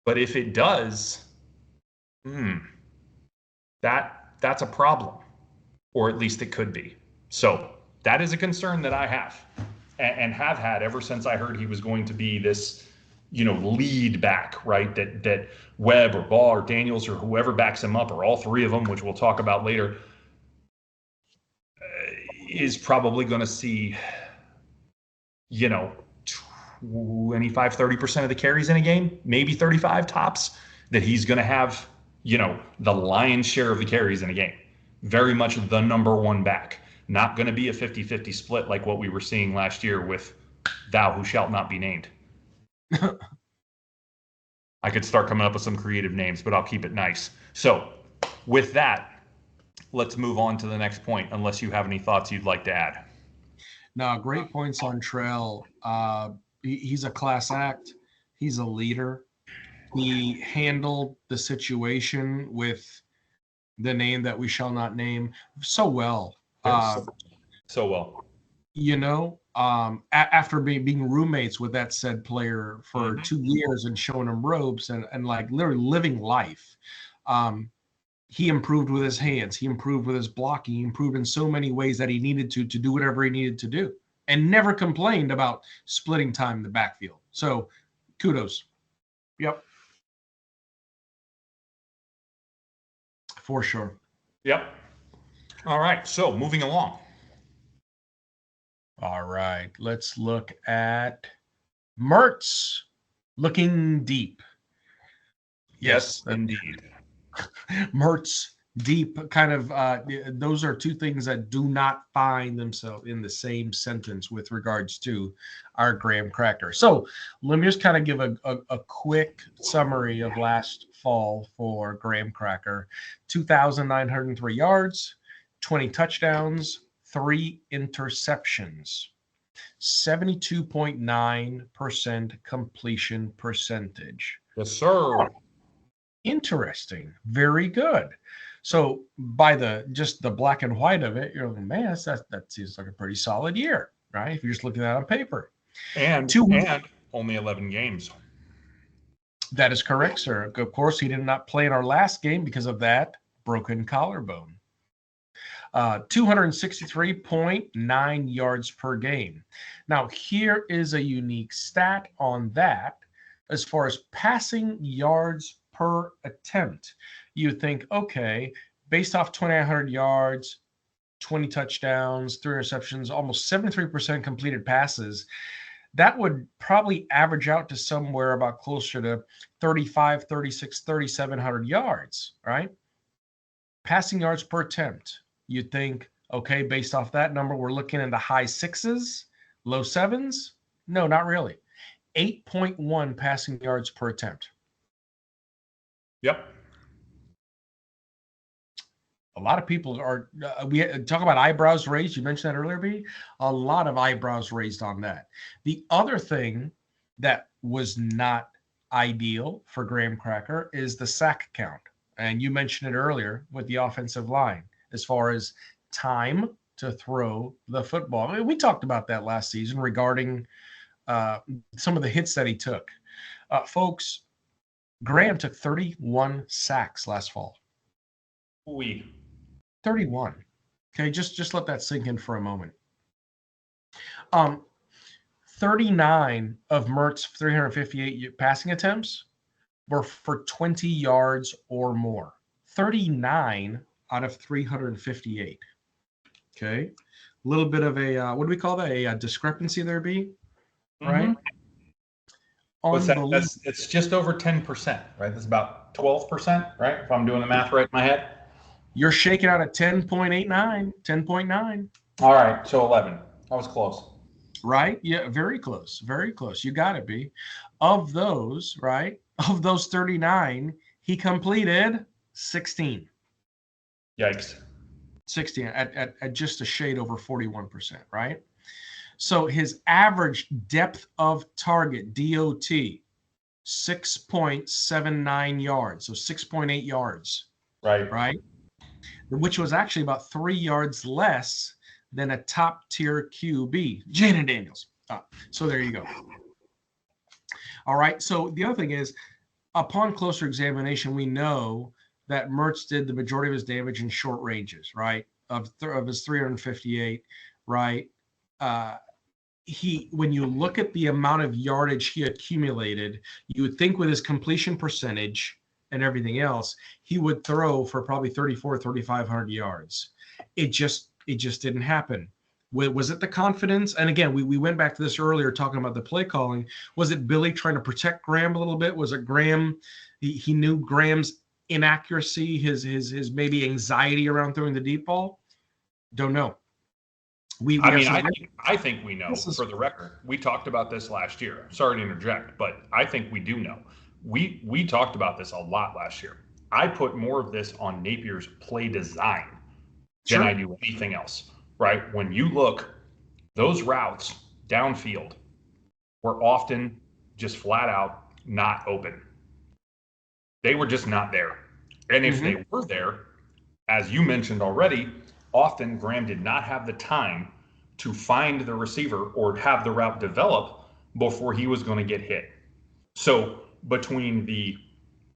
But if it does, that's a problem. Or at least it could be. So that is a concern that I have and have had ever since I heard he was going to be this, lead back, right? That Webb or Ball or Daniels or whoever backs him up, or all three of them, which we'll talk about later, is probably going to see, 25, 30% of the carries in a game, maybe 35 tops, that he's going to have, the lion's share of the carries in a game. Very much the number one back. Not going to be a 50-50 split like what we were seeing last year with thou who shalt not be named. I could start coming up with some creative names, but I'll keep it nice. So with that, let's move on to the next point, unless you have any thoughts you'd like to add. No, great points on Trell. He's a class act. He's a leader. He handled the situation with the name that we shall not name so well. So well. After being roommates with that said player for 2 years and showing him ropes and like literally living life, he improved with his hands. He improved with his blocking. He improved in so many ways that he needed to do whatever he needed to do, and never complained about splitting time in the backfield. So kudos. Yep. For sure. Yep. All right. So moving along. All right. Let's look at Mertz looking deep. Yes, indeed. Mertz deep, kind of those are two things that do not find themselves in the same sentence with regards to our Graham Cracker. So let me just kind of give a quick summary of last fall for Graham Cracker. 2,903 yards, 20 touchdowns, 3 interceptions, 72.9% completion percentage. Yes, sir. Interesting. Very good. So by just the black and white of it, you're like, man, that seems like a pretty solid year, right? If you're just looking at it on paper. And only 11 games. That is correct, sir. Of course, he did not play in our last game because of that broken collarbone. 263.9 yards per game. Now, here is a unique stat on that. As far as passing yards per attempt, you think, okay, based off 2,900 yards, 20 touchdowns, 3 interceptions, almost 73% completed passes, that would probably average out to somewhere about closer to 35, 36, 3,700 yards, right? Passing yards per attempt. You'd think, okay, based off that number, we're looking in the high sixes, low sevens. No, not really. 8.1 passing yards per attempt. Yep. A lot of people are, we talk about eyebrows raised. You mentioned that earlier, B. A lot of eyebrows raised on that. The other thing that was not ideal for Graham Cracker is the sack count. And you mentioned it earlier with the offensive line as far as time to throw the football. I mean, we talked about that last season regarding some of the hits that he took. Folks, Graham took 31 sacks last fall. 31. Okay, just let that sink in for a moment. 39 of Mertz's 358 passing attempts were for 20 yards or more. 39 out of 358. Okay, a little bit of a what do we call that? A discrepancy there, B. Right. Mm-hmm. What's that? It's just over 10%, right? That's about 12%, right? If I'm doing the math right in my head. You're shaking out at 10.89, 10.9. All right, so 11. I was close. Right? Yeah, very close. Very close. You got it, B. Of those, right? Of those 39, he completed 16. Yikes. 16 at just a shade over 41%, right? So his average depth of target, DOT, 6.79 yards. So 6.8 yards. Right? Which was actually about 3 yards less than a top tier QB, Jaden Daniels. So there you go. All right. So the other thing is, upon closer examination, we know that Mertz did the majority of his damage in short ranges, right? Of his 358, right? When you look at the amount of yardage he accumulated, you would think with his completion percentage and everything else, he would throw for probably 3,500 yards. It just didn't happen. Was it the confidence? And again, we went back to this earlier talking about the play calling. Was it Billy trying to protect Graham a little bit? Was it Graham? He knew Graham's inaccuracy, his maybe anxiety around throwing the deep ball. Don't know. I think we know, for the record. We talked about this last year. Sorry to interject, but I think we do know. We talked about this a lot last year. I put more of this on Napier's play design than I do anything else, right? When you look, those routes downfield were often just flat out not open. They were just not there. And if they were there, as you mentioned already, often Graham did not have the time to find the receiver or have the route develop before he was going to get hit. So between the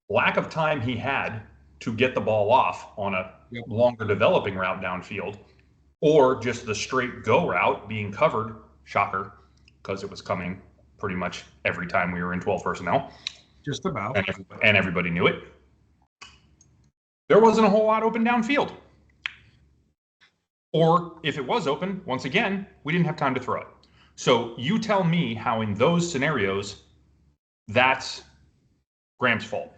lack of time he had to get the ball off on a longer developing route downfield, or just the straight go route being covered, shocker, because it was coming pretty much every time we were in 12 personnel. Just about. And everybody knew it. There wasn't a whole lot open downfield. Or if it was open, once again, we didn't have time to throw it. So you tell me how in those scenarios that's Graham's fault.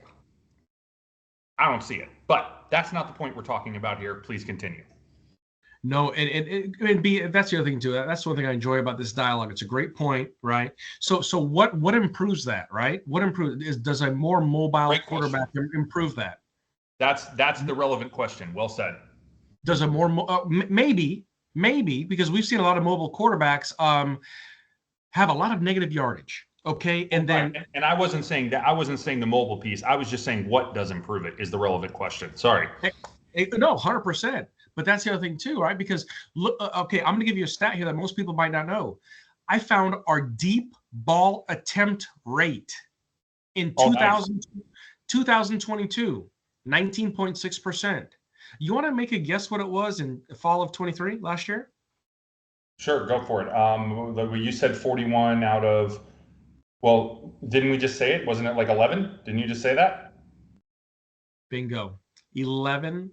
I don't see it. But that's not the point we're talking about here. Please continue. No, and B, that's the other thing too. That's one thing I enjoy about this dialogue. It's a great point, right? So what improves that, right? What improves does a more mobile quarterback improve that? That's the relevant question. Well said. Does a more maybe because we've seen a lot of mobile quarterbacks have a lot of negative yardage. Okay, and then and I wasn't saying that. I wasn't saying the mobile piece. I was just saying what does improve it is the relevant question. Sorry. No, 100%. But that's the other thing too, right? Because look, okay, I'm going to give you a stat here that most people might not know. I found our deep ball attempt rate in 2022, 19.6%. You want to make a guess what it was in the fall of 23 last year? Sure, go for it. You said 41 out of, well, didn't we just say it? Wasn't it like 11? Didn't you just say that? Bingo. 11%.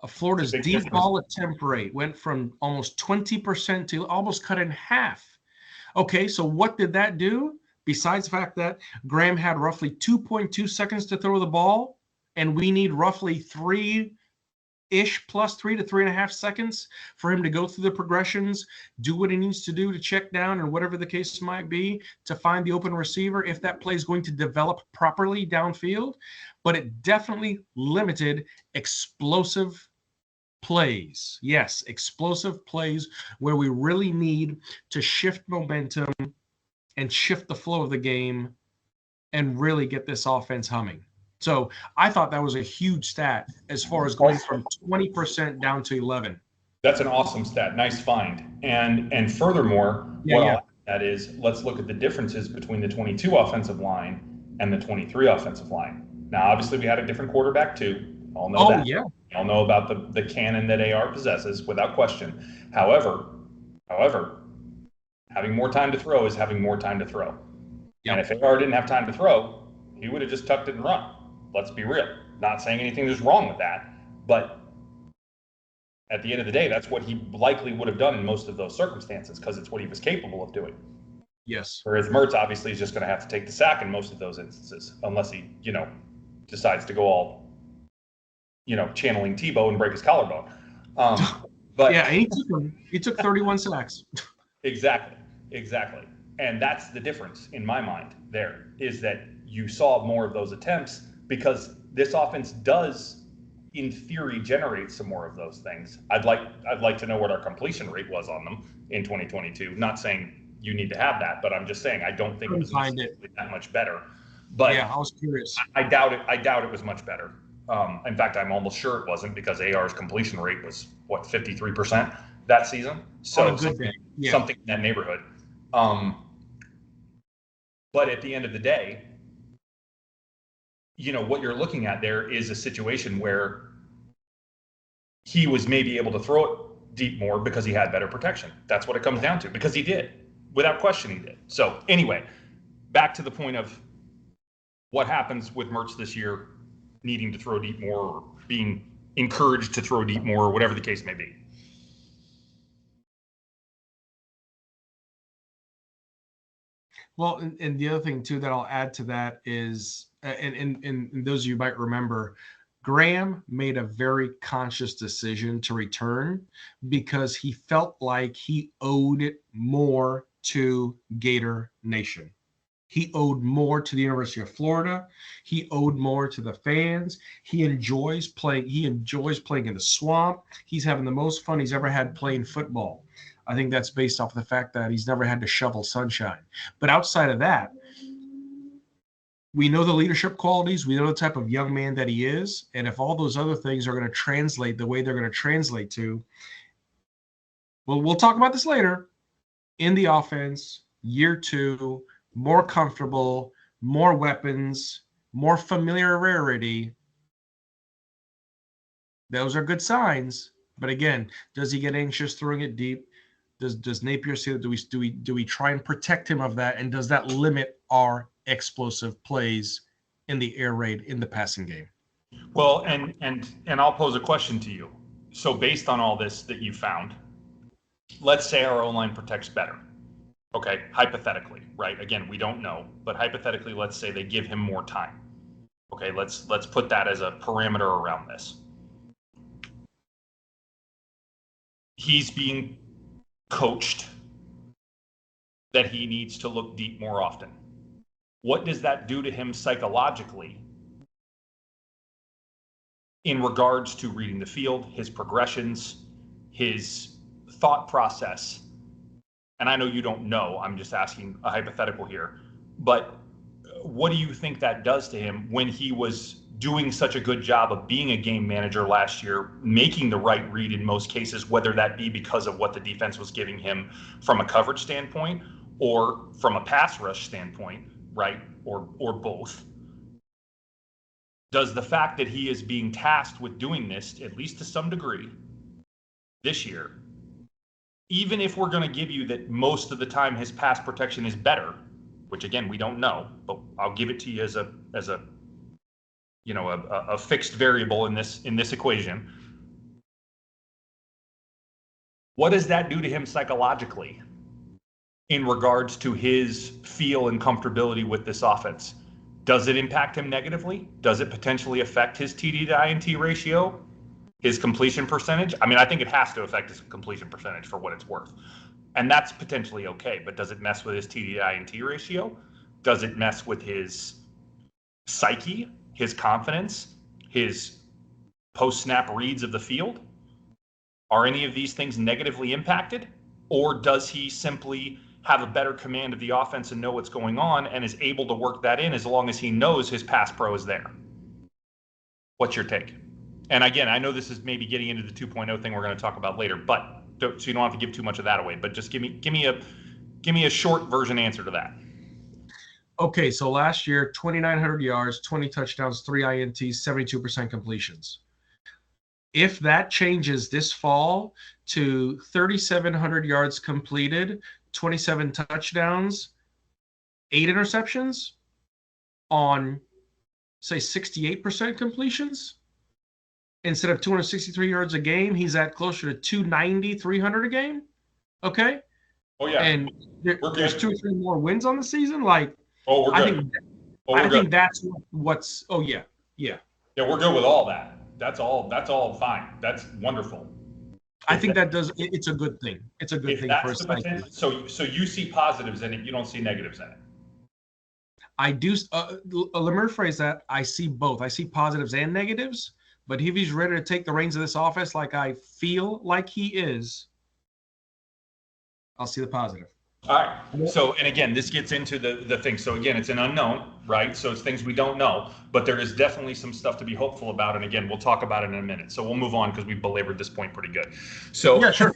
Florida's big deep difference. ball attempt rate went from almost 20% to almost cut in half. Okay, so what did that do? Besides the fact that Graham had roughly 2.2 seconds to throw the ball, and we need roughly plus 3 to 3.5 seconds for him to go through the progressions, do what he needs to do to check down, and whatever the case might be, to find the open receiver if that play is going to develop properly downfield. But it definitely limited explosive plays. Yes, explosive plays where we really need to shift momentum and shift the flow of the game and really get this offense humming. So I thought that was a huge stat as far as going from 20% down to 11. That's an awesome stat. Nice find. And furthermore, what I'll add is let's look at the differences between the 22 offensive line and the 23 offensive line. Now, obviously, we had a different quarterback too. All know that. Yeah. We all know about the cannon that AR possesses, without question. However, having more time to throw is having more time to throw. Yep. And if AR didn't have time to throw, he would have just tucked it and run. Let's be real. Not saying anything is wrong with that, but at the end of the day, that's what he likely would have done in most of those circumstances because it's what he was capable of doing. Yes. Whereas Mertz obviously is just going to have to take the sack in most of those instances, unless he, decides to go all, channeling Tebow and break his collarbone. But yeah, he took 31 sacks. Exactly. And that's the difference in my mind there, is that you saw more of those attempts because this offense does, in theory, generate some more of those things. I'd like to know what our completion rate was on them in 2022. Not saying you need to have that, but I'm just saying I don't think it was that much better. But yeah, I was curious. I doubt it was much better. In fact, I'm almost sure it wasn't because AR's completion rate was 53% that season. So something in that neighborhood. But at the end of the day, what you're looking at there is a situation where he was maybe able to throw it deep more because he had better protection. That's what it comes down to, because he did. Without question, he did. So anyway, back to the point of what happens with Mertz this year, needing to throw deep more or being encouraged to throw deep more or whatever the case may be. Well, and the other thing too that I'll add to that is, and those of you might remember, Graham made a very conscious decision to return because he felt like he owed it more to Gator Nation. He owed more to the University of Florida. He owed more to the fans. He enjoys playing in the swamp. He's having the most fun he's ever had playing football. I think that's based off the fact that he's never had to shovel sunshine. But outside of that, we know the leadership qualities. We know the type of young man that he is. And if all those other things are going to translate the way they're going to translate to, well, we'll talk about this later, in the offense, year 2, more comfortable, more weapons, more familiarity. Those are good signs. But again, does he get anxious throwing it deep? Does Napier see that? Do we try and protect him of that? And does that limit our explosive plays in the air raid in the passing game? Well, and I'll pose a question to you. So based on all this that you found, let's say our O-line protects better. Okay, hypothetically, right? Again, we don't know, but hypothetically, let's say they give him more time. Okay, let's put that as a parameter around this. He's being coached that he needs to look deep more often. What does that do to him psychologically in regards to reading the field, his progressions, his thought process? And I know you don't know, I'm just asking a hypothetical here, but what do you think that does to him when he was doing such a good job of being a game manager last year, making the right read in most cases, whether that be because of what the defense was giving him from a coverage standpoint or from a pass rush standpoint, right? Or both. Does the fact that he is being tasked with doing this, at least to some degree, this year, even if we're going to give you that most of the time his pass protection is better, which again we don't know, but I'll give it to you as a fixed variable in this equation. What does that do to him psychologically in regards to his feel and comfortability with this offense? Does it impact him negatively? Does it potentially affect his TD to INT ratio, his completion percentage? I mean, I think it has to affect his completion percentage for what it's worth. And that's potentially okay, but does it mess with his TD to INT ratio? Does it mess with his psyche, his confidence, his post-snap reads of the field? Are any of these things negatively impacted? Or does he simply have a better command of the offense and know what's going on and is able to work that in as long as he knows his pass pro is there? What's your take? And again, I know this is maybe getting into the 2.0 thing we're going to talk about later, but so you don't have to give too much of that away, but just give me a short version answer to that. Okay, so last year, 2,900 yards, 20 touchdowns, 3 INTs, 72% completions. If that changes this fall to 3,700 yards completed, 27 touchdowns, 8 interceptions on, say, 68% completions, instead of 263 yards a game, he's at closer to 290, 300 a game. Okay? Oh, yeah. And there's 2 or 3 more wins on the season. Like, we're good. I think that's what's. Oh, yeah. Yeah, we're good with all that. That's all fine. That's wonderful. I think that does. It's a good thing. It's a good thing for us. So you see positives in it. You don't see negatives in it. I do. Let me rephrase that. I see both. I see positives and negatives. But if he's ready to take the reins of this offense, like I feel like he is, I'll see the positive. All right. So, and again, this gets into the thing. So again, it's an unknown, right? So it's things we don't know, but there is definitely some stuff to be hopeful about. And again, we'll talk about it in a minute. So we'll move on because we've belabored this point pretty good. So, yeah, sure.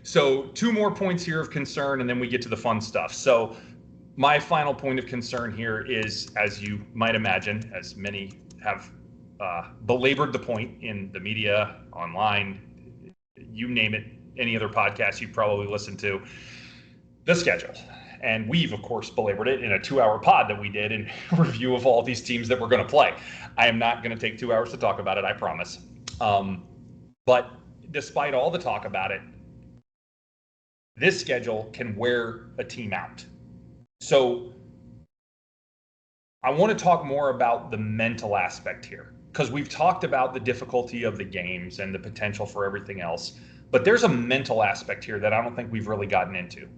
So 2 more points here of concern, and then we get to the fun stuff. So my final point of concern here is, as you might imagine, as many have belabored the point in the media, online, you name it, any other podcast you've probably listened to, the schedule. And we've, of course, belabored it in a 2-hour pod that we did in review of all these teams that we're going to play. I am not going to take 2 hours to talk about it, I promise. But despite all the talk about it, this schedule can wear a team out. So I want to talk more about the mental aspect here, because we've talked about the difficulty of the games and the potential for everything else. But there's a mental aspect here that I don't think we've really gotten into.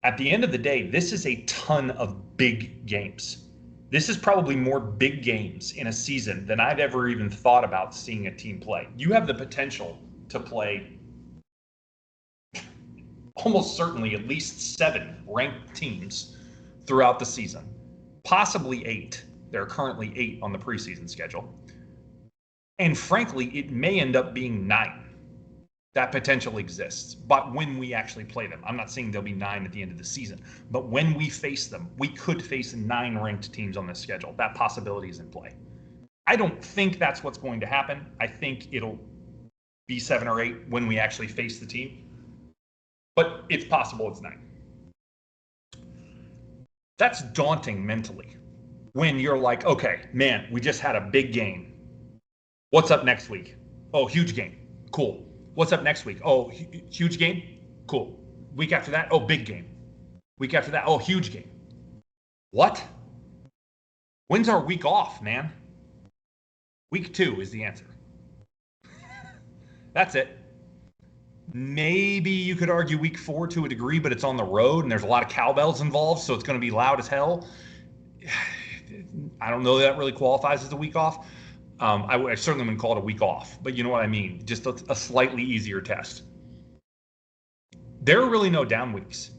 At the end of the day, this is a ton of big games. This is probably more big games in a season than I've ever even thought about seeing a team play. You have the potential to play almost certainly at least 7 ranked teams throughout the season, possibly 8. There are currently 8 on the preseason schedule. And frankly, it may end up being 9. That potential exists, but when we actually play them, I'm not saying there'll be 9 at the end of the season, but when we face them, we could face 9 ranked teams on this schedule. That possibility is in play. I don't think that's what's going to happen. I think it'll be 7 or 8 when we actually face the team, but it's possible it's 9. That's daunting mentally when you're like, okay, man, we just had a big game. What's up next week? Oh, huge game. Cool. What's up next week? Oh, huge game? Cool. Week after that? Oh, big game. Week after that? Oh, huge game. What? When's our week off, man? Week 2 is the answer. That's it. Maybe you could argue week 4 to a degree, but it's on the road and there's a lot of cowbells involved, so it's going to be loud as hell. I don't know that really qualifies as a week off. I certainly wouldn't call it a week off, but you know what I mean? Just a slightly easier test. There are really no down weeks.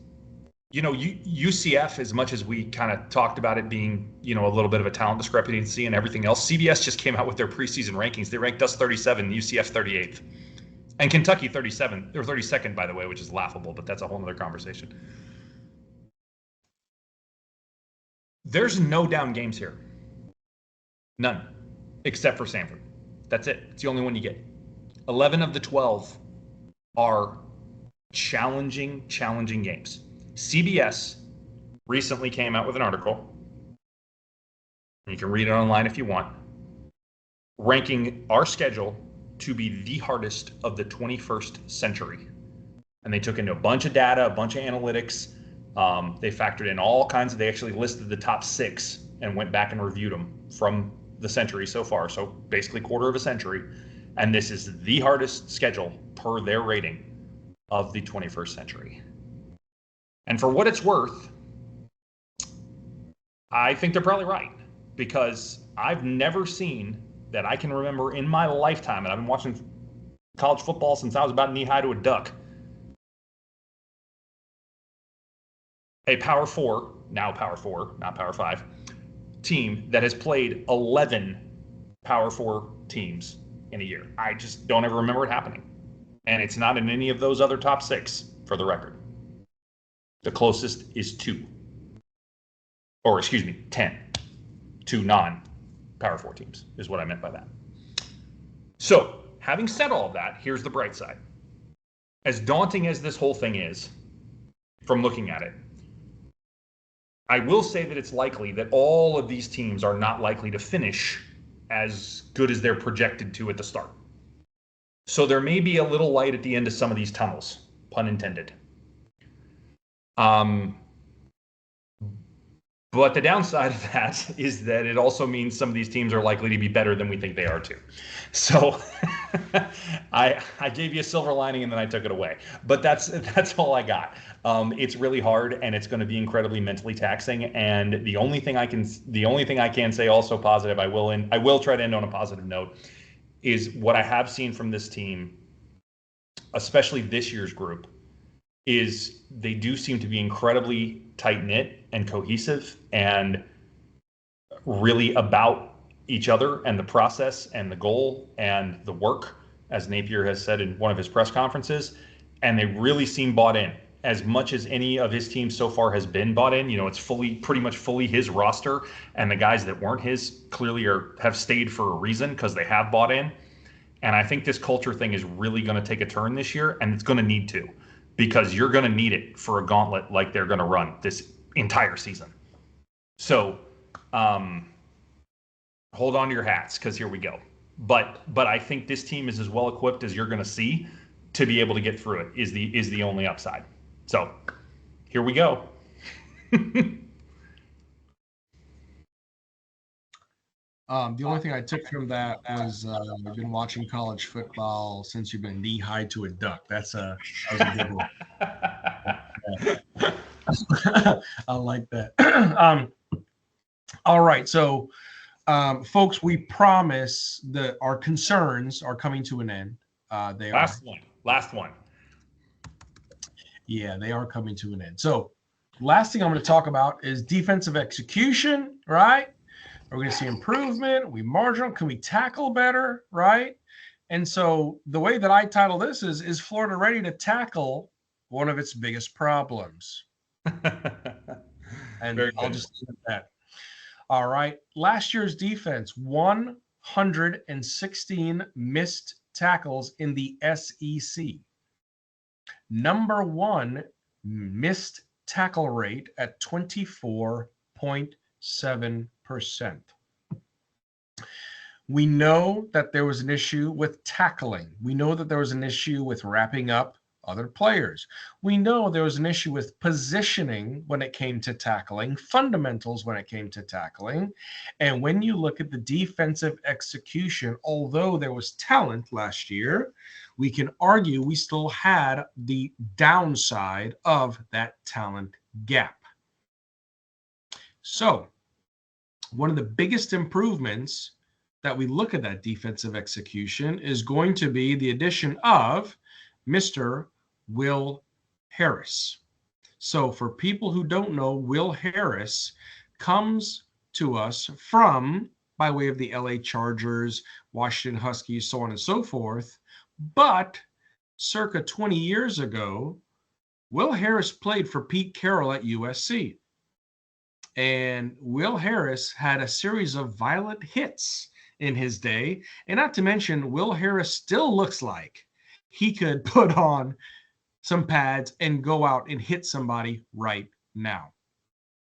You know, UCF, as much as we kind of talked about it being, you know, a little bit of a talent discrepancy and everything else, CBS just came out with their preseason rankings. They ranked us 37, UCF 38th. And Kentucky 37, or 32nd, by the way, which is laughable, but that's a whole other conversation. There's no down games here. None. Except for Sanford. That's it. It's the only one you get. 11 of the 12 are challenging games. CBS recently came out with an article. You can read it online if you want. Ranking our schedule to be the hardest of the 21st century. And they took into a bunch of data, a bunch of analytics. They factored in all kinds of, they actually listed the top 6 and went back and reviewed them from the century so far. So basically quarter of a century. And this is the hardest schedule per their rating of the 21st century. And for what it's worth, I think they're probably right, because I've never seen that I can remember in my lifetime, and I've been watching college football since I was about knee high to a duck, a Power 4, now Power 4, not Power 5, team that has played 11 Power 4 teams in a year. I just don't ever remember it happening. And it's not in any of those other top 6, for the record. The closest is 2. Or, excuse me, 10. 2 non-Power 4 teams is what I meant by that. So, having said all of that, here's the bright side. As daunting as this whole thing is, from looking at it, I will say that it's likely that all of these teams are not likely to finish as good as they're projected to at the start. So there may be a little light at the end of some of these tunnels, pun intended. But the downside of that is that it also means some of these teams are likely to be better than we think they are too. So I gave you a silver lining and then I took it away. But that's all I got. It's really hard and it's going to be incredibly mentally taxing. And the only thing I can say also positive, I will try to end on a positive note, is what I have seen from this team, especially this year's group, is they do seem to be incredibly tight-knit and cohesive and really about each other and the process and the goal and the work, as Napier has said in one of his press conferences. And they really seem bought in as much as any of his team so far has been bought in. It's pretty much fully his roster, and the guys that weren't his clearly have stayed for a reason because they have bought in. And I think this culture thing is really going to take a turn this year, and it's going to need to, because you're going to need it for a gauntlet like they're going to run this entire season. So hold on to your hats, because here we go. But I think this team is as well equipped as you're going to see to be able to get through it, is the only upside. So here we go. The only thing I took from that was I've been watching college football since you've been knee high to a duck. That was a good one. I like that. All right. So, folks, we promise that our concerns are coming to an end. Last one. Yeah, they are coming to an end. So, last thing I'm going to talk about is defensive execution, right? Are we going to see improvement? Are we marginal? Can we tackle better, right? And so the way that I title this is Florida ready to tackle one of its biggest problems? And I'll just leave it at that. All right. Last year's defense, 116 missed tackles in the SEC. Number 1 missed tackle rate at 24.7%. We know that there was an issue with tackling. We know that there was an issue with wrapping up other players. We know there was an issue with positioning when it came to tackling, fundamentals when it came to tackling. And when you look at the defensive execution, although there was talent last year, we can argue we still had the downside of that talent gap. So, one of the biggest improvements that we look at that defensive execution is going to be the addition of Mr. Will Harris. So for people who don't know, Will Harris comes to us from, by way of the LA Chargers, Washington Huskies, so on and so forth. But circa 20 years ago, Will Harris played for Pete Carroll at USC. And Will Harris had a series of violent hits in his day. And not to mention, Will Harris still looks like he could put on some pads and go out and hit somebody right now.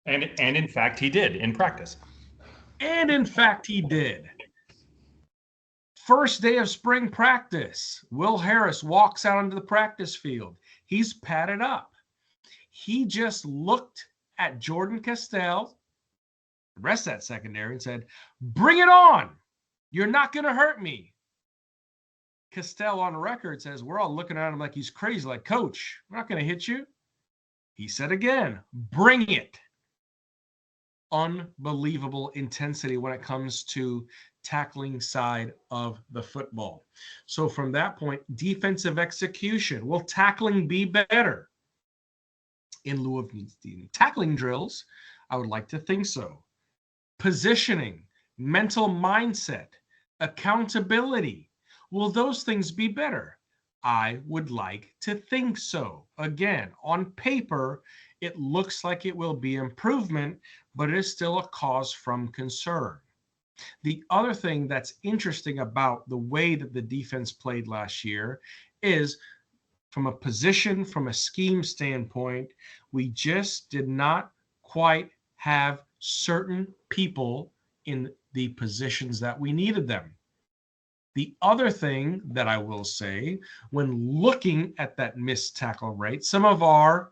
And in fact, he did in practice. And in fact, he did. First day of spring practice, Will Harris walks out onto the practice field. He's padded up. He just looked at Jordan Castell, the rest of that secondary, and said, "Bring it on. You're not going to hurt me." Castell on record says, we're all looking at him like he's crazy, like, "Coach, we're not going to hit you." He said again, "Bring it." Unbelievable intensity when it comes to tackling side of the football. So from that point, defensive execution. Will tackling be better in lieu of tackling drills? I would like to think so. Positioning, mental mindset, accountability. Will those things be better? I would like to think so. Again, on paper, it looks like it will be improvement, but it is still a cause from concern. The other thing that's interesting about the way that the defense played last year is from a position, from a scheme standpoint, we just did not quite have certain people in the positions that we needed them. The other thing that I will say, when looking at that missed tackle rate, some of our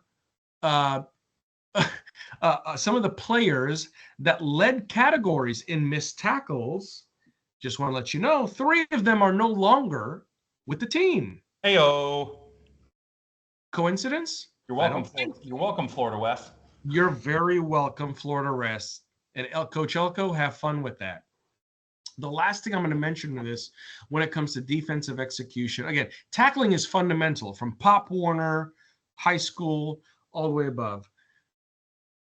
some of the players that led categories in missed tackles, just want to let you know, 3 of them are no longer with the team. Heyo. Coincidence? You're welcome. You're welcome, Florida West. You're very welcome, Florida West. And Coach Elko, have fun with that. The last thing I'm going to mention to this when it comes to defensive execution, again, tackling is fundamental from Pop Warner, high school, all the way above.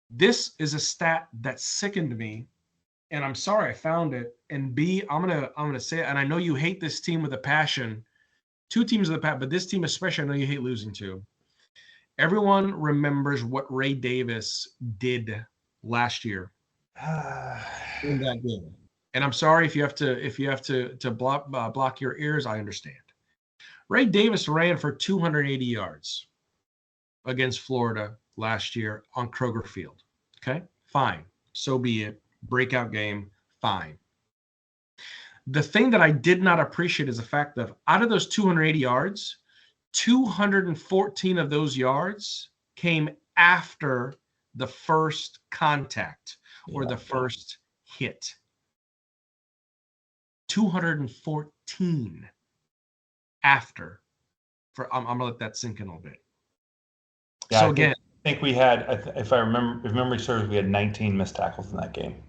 This is a stat that sickened me, and I'm sorry I found it. And B, I'm gonna say it, and I know you hate this team with a passion. 2 teams with a passion, but this team especially, I know you hate losing to. Everyone remembers what Ray Davis did last year in that game. And I'm sorry if you have to block your ears. I understand. Ray Davis ran for 280 yards against Florida last year on Kroger Field. Okay, fine. So be it. Breakout game, fine. The thing that I did not appreciate is the fact that out of those 280 yards, 214 of those yards came after the first contact or the first hit. 214 after. I'm gonna let that sink in a little bit. Yeah, so again, I think we had, if memory serves, we had 19 missed tackles in that game.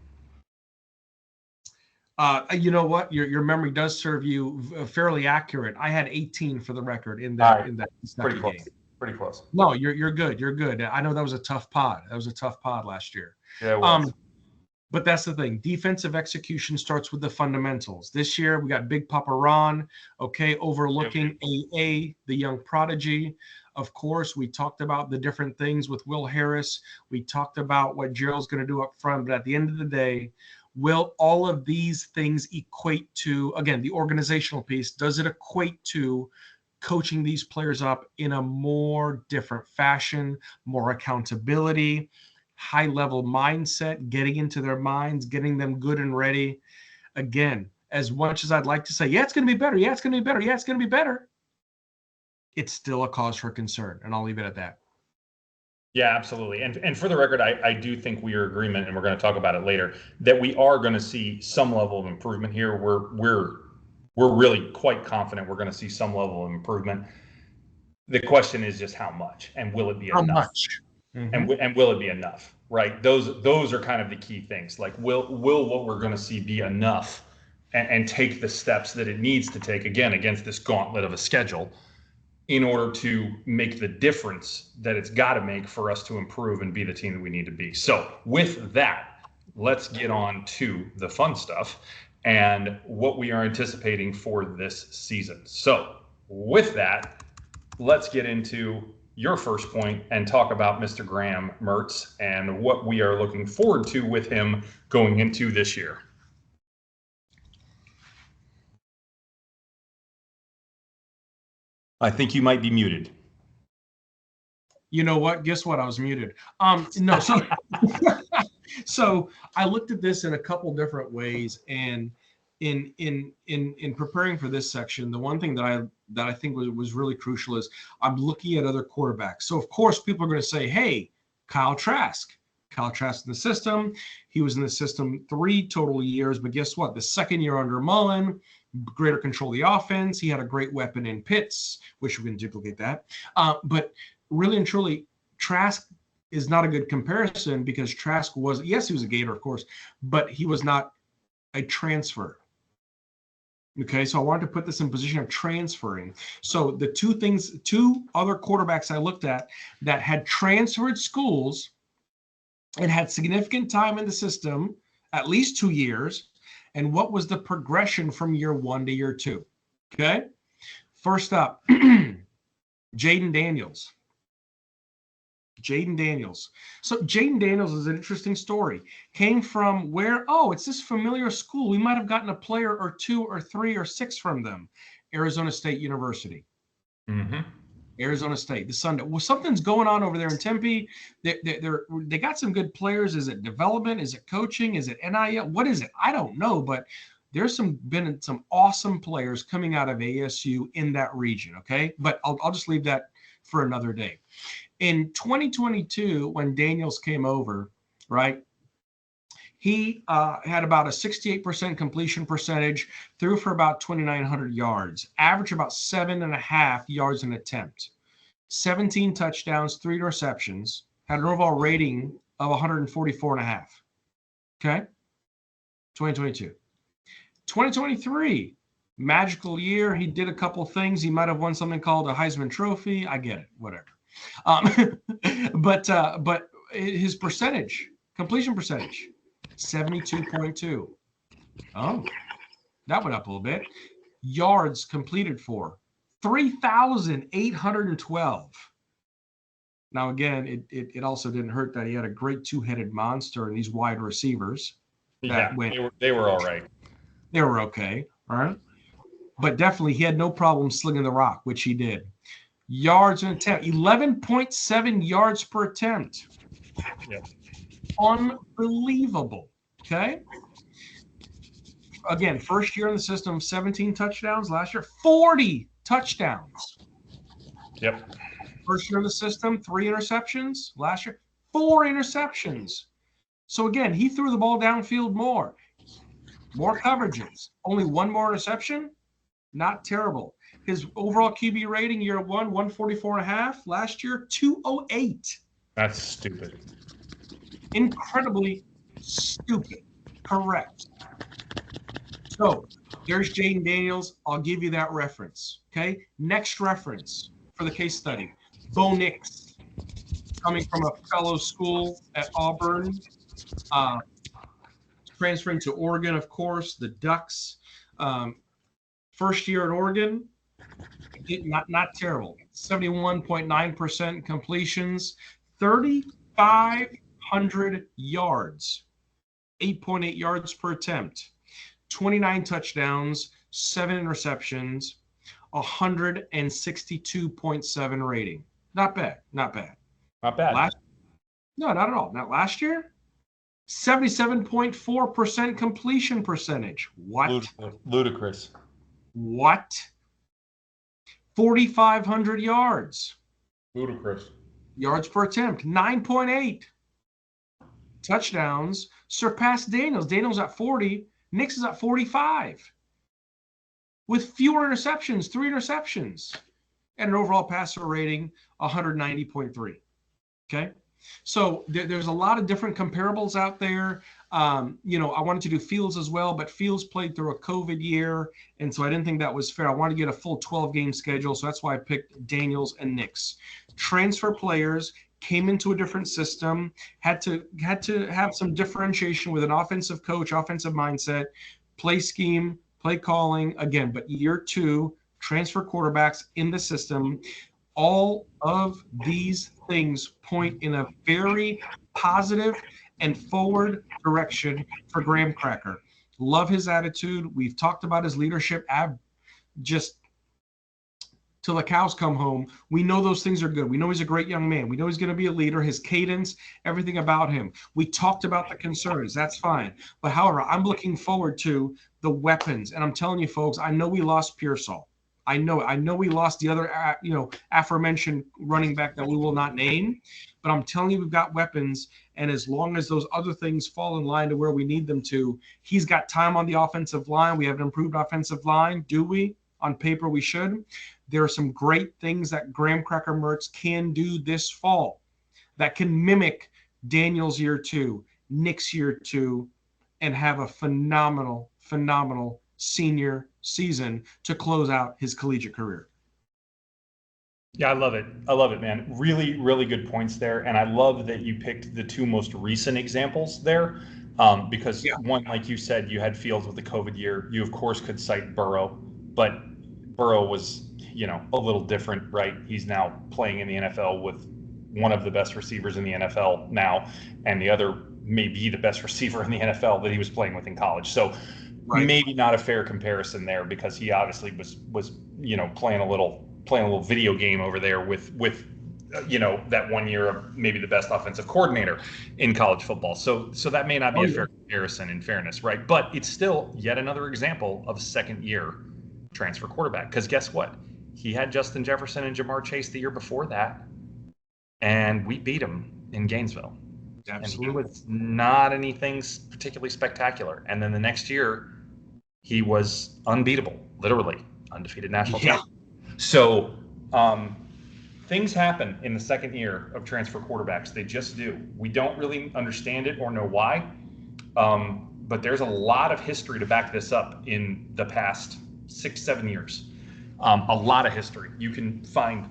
You know what? Your memory does serve you fairly accurate. I had 18 for the record in that pretty close. Game. Pretty close. No, you're good. You're good. I know that was a tough pod. That was a tough pod last year. Yeah, it was. But that's the thing. Defensive execution starts with the fundamentals. This year, we got Big Papa Ron, overlooking AA, the young prodigy. Of course, we talked about the different things with Will Harris. We talked about what Gerald's going to do up front. But at the end of the day, will all of these things equate to, again, the organizational piece, does it equate to coaching these players up in a more different fashion, more accountability, high-level mindset, getting into their minds, getting them good and ready? Again, as much as I'd like to say, yeah, it's going to be better. Yeah, it's going to be better. Yeah, it's going to be better. It's still a cause for concern, and I'll leave it at that. Yeah, absolutely. And for the record, I do think we are in agreement, and we're going to talk about it later, that we are going to see some level of improvement here. We're really quite confident we're going to see some level of improvement. The question is just how much, and will it be enough? How much? Mm-hmm. And will it be enough, right? Those are kind of the key things. Like, will what we're going to see be enough and take the steps that it needs to take, again, against this gauntlet of a schedule, in order to make the difference that it's got to make for us to improve and be the team that we need to be. So with that, let's get on to the fun stuff and what we are anticipating for this season. So with that, let's get into your first point and talk about Mr. Graham Mertz and what we are looking forward to with him going into this year. I think you might be muted. You know what? Guess what? I was muted. No, so I looked at this in a couple different ways, and in preparing for this section, the one thing that I think was really crucial is I'm looking at other quarterbacks. So of course people are going to say, hey, Kyle Trask in the system. He was in the system 3 total years, but guess what? The second year under Mullen, greater control of the offense. He had a great weapon in Pitts. Wish we can duplicate that. But really and truly, Trask is not a good comparison because Trask was, yes, he was a Gator, of course, but he was not a transfer. Okay, so I wanted to put this in position of transferring. So the two other quarterbacks I looked at that had transferred schools and had significant time in the system, at least 2 years, and what was the progression from year 1 to year 2. Okay, first up, Jaden Daniels. So Jaden Daniels is an interesting story. Came from where? Oh, it's this familiar school. We might have gotten a player or 2 or 3 or 6 from them. Arizona State University. Mm-hmm. Arizona State, the Sunday. Well, something's going on over there in Tempe. They got some good players. Is it development? Is it coaching? Is it NIL? What is it? I don't know, but there's been some awesome players coming out of ASU in that region. Okay, but I'll just leave that for another day. In 2022, when Daniels came over, right, he had about a 68% completion percentage, threw for about 2,900 yards, averaged about 7.5 yards an attempt, 17 touchdowns, 3 interceptions, had an overall rating of 144.5. Okay, 2022. 2023, magical year. He did a couple things. He might have won something called a Heisman Trophy. I get it, whatever. But his percentage, completion percentage, 72.2. Oh, that went up a little bit. Yards completed for 3,812. Now, again, it also didn't hurt that he had a great 2-headed monster in these wide receivers. Yeah, they were all right. They were okay, all right? But definitely he had no problem slinging the rock, which he did. Yards an attempt, 11.7 yards per attempt. Yep. Unbelievable. Okay. Again, first year in the system, 17 touchdowns. Last year, 40 touchdowns. Yep. First year in the system, 3 interceptions. Last year, 4 interceptions. So again, he threw the ball downfield more coverages. Only 1 more interception. Not terrible. His overall QB rating year 1, 144.5. Last year, 208. That's stupid. Incredibly stupid. Correct. So there's Jaden Daniels. I'll give you that reference. Okay. Next reference for the case study. Bo Nix, coming from a fellow school at Auburn, transferring to Oregon, of course, the Ducks. First year at Oregon, not terrible. 71.9% completions, 3,500 yards, 8.8 yards per attempt, 29 touchdowns, 7 interceptions, 162.7 rating. Not bad. Not bad. No, not at all. Not last year. 77.4% completion percentage. What? Ludicrous. What? 4,500 yards. Ludicrous. Yards per attempt, 9.8. Touchdowns surpassed Daniels. Daniels at 40. Nix is at 45. With fewer interceptions, 3 interceptions, and an overall passer rating 190.3. Okay. So there's a lot of different comparables out there. I wanted to do Fields as well, but Fields played through a COVID year, and so I didn't think that was fair. I wanted to get a full 12-game schedule, so that's why I picked Daniels and Nix. Transfer players came into a different system, had to have some differentiation with an offensive coach, offensive mindset, play scheme, play calling, again, but year 2, transfer quarterbacks in the system. All of these things point in a very positive and forward direction for Graham Cracker. Love his attitude. We've talked about his leadership. till the cows come home. We know those things are good. We know he's a great young man. We know he's going to be a leader. His cadence, everything about him. We talked about the concerns. That's fine. But however, I'm looking forward to the weapons. And I'm telling you, folks, I know we lost Pearsall. I know we lost the other, aforementioned running back that we will not name. But I'm telling you, we've got weapons. And as long as those other things fall in line to where we need them to, he's got time on the offensive line. We have an improved offensive line. Do we? On paper, we should. There are some great things that Graham Cracker Mertz can do this fall that can mimic Daniel's year 2, Nick's year 2, and have a phenomenal senior season to close out his collegiate career. Yeah, I love it, man. Really, really good points there. And I love that you picked the two most recent examples there. Because one, like you said, you had Fields with the COVID year. You, of course, could cite Burrow, but Burrow was, a little different, right? He's now playing in the NFL with one of the best receivers in the NFL now, and the other may be the best receiver in the NFL that he was playing with in college. So maybe not a fair comparison there, because he obviously was playing a little video game over there with that 1 year of maybe the best offensive coordinator in college football. So that may not be a fair comparison, in fairness, right? But it's still yet another example of a second year transfer quarterback. Because guess what? He had Justin Jefferson and Jamar Chase the year before that, and we beat him in Gainesville. Absolutely. And he was not anything particularly spectacular. And then the next year, he was unbeatable, literally undefeated national champion. So things happen in the second year of transfer quarterbacks. They just do. We don't really understand it or know why. But there's a lot of history to back this up in the past 6-7 years. A lot of history. You can find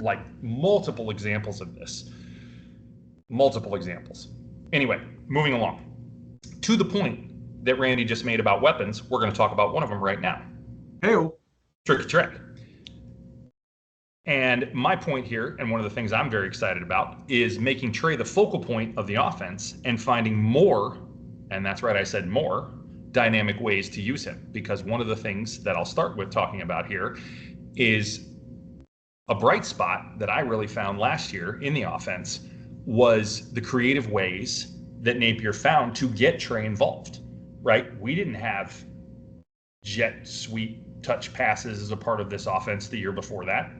like multiple examples of this. Multiple examples. Anyway, moving along. To the point that Randy just made about weapons, we're going to talk about one of them right now. Hey-o. Tricky Trey. And my point here, and one of the things I'm very excited about, is making Trey the focal point of the offense and finding more, and that's right, I said more, dynamic ways to use him. Because one of the things that I'll start with talking about here is a bright spot that I really found last year in the offense was the creative ways that Napier found to get Trey involved, right? We didn't have jet sweep touch passes as a part of this offense the year before that.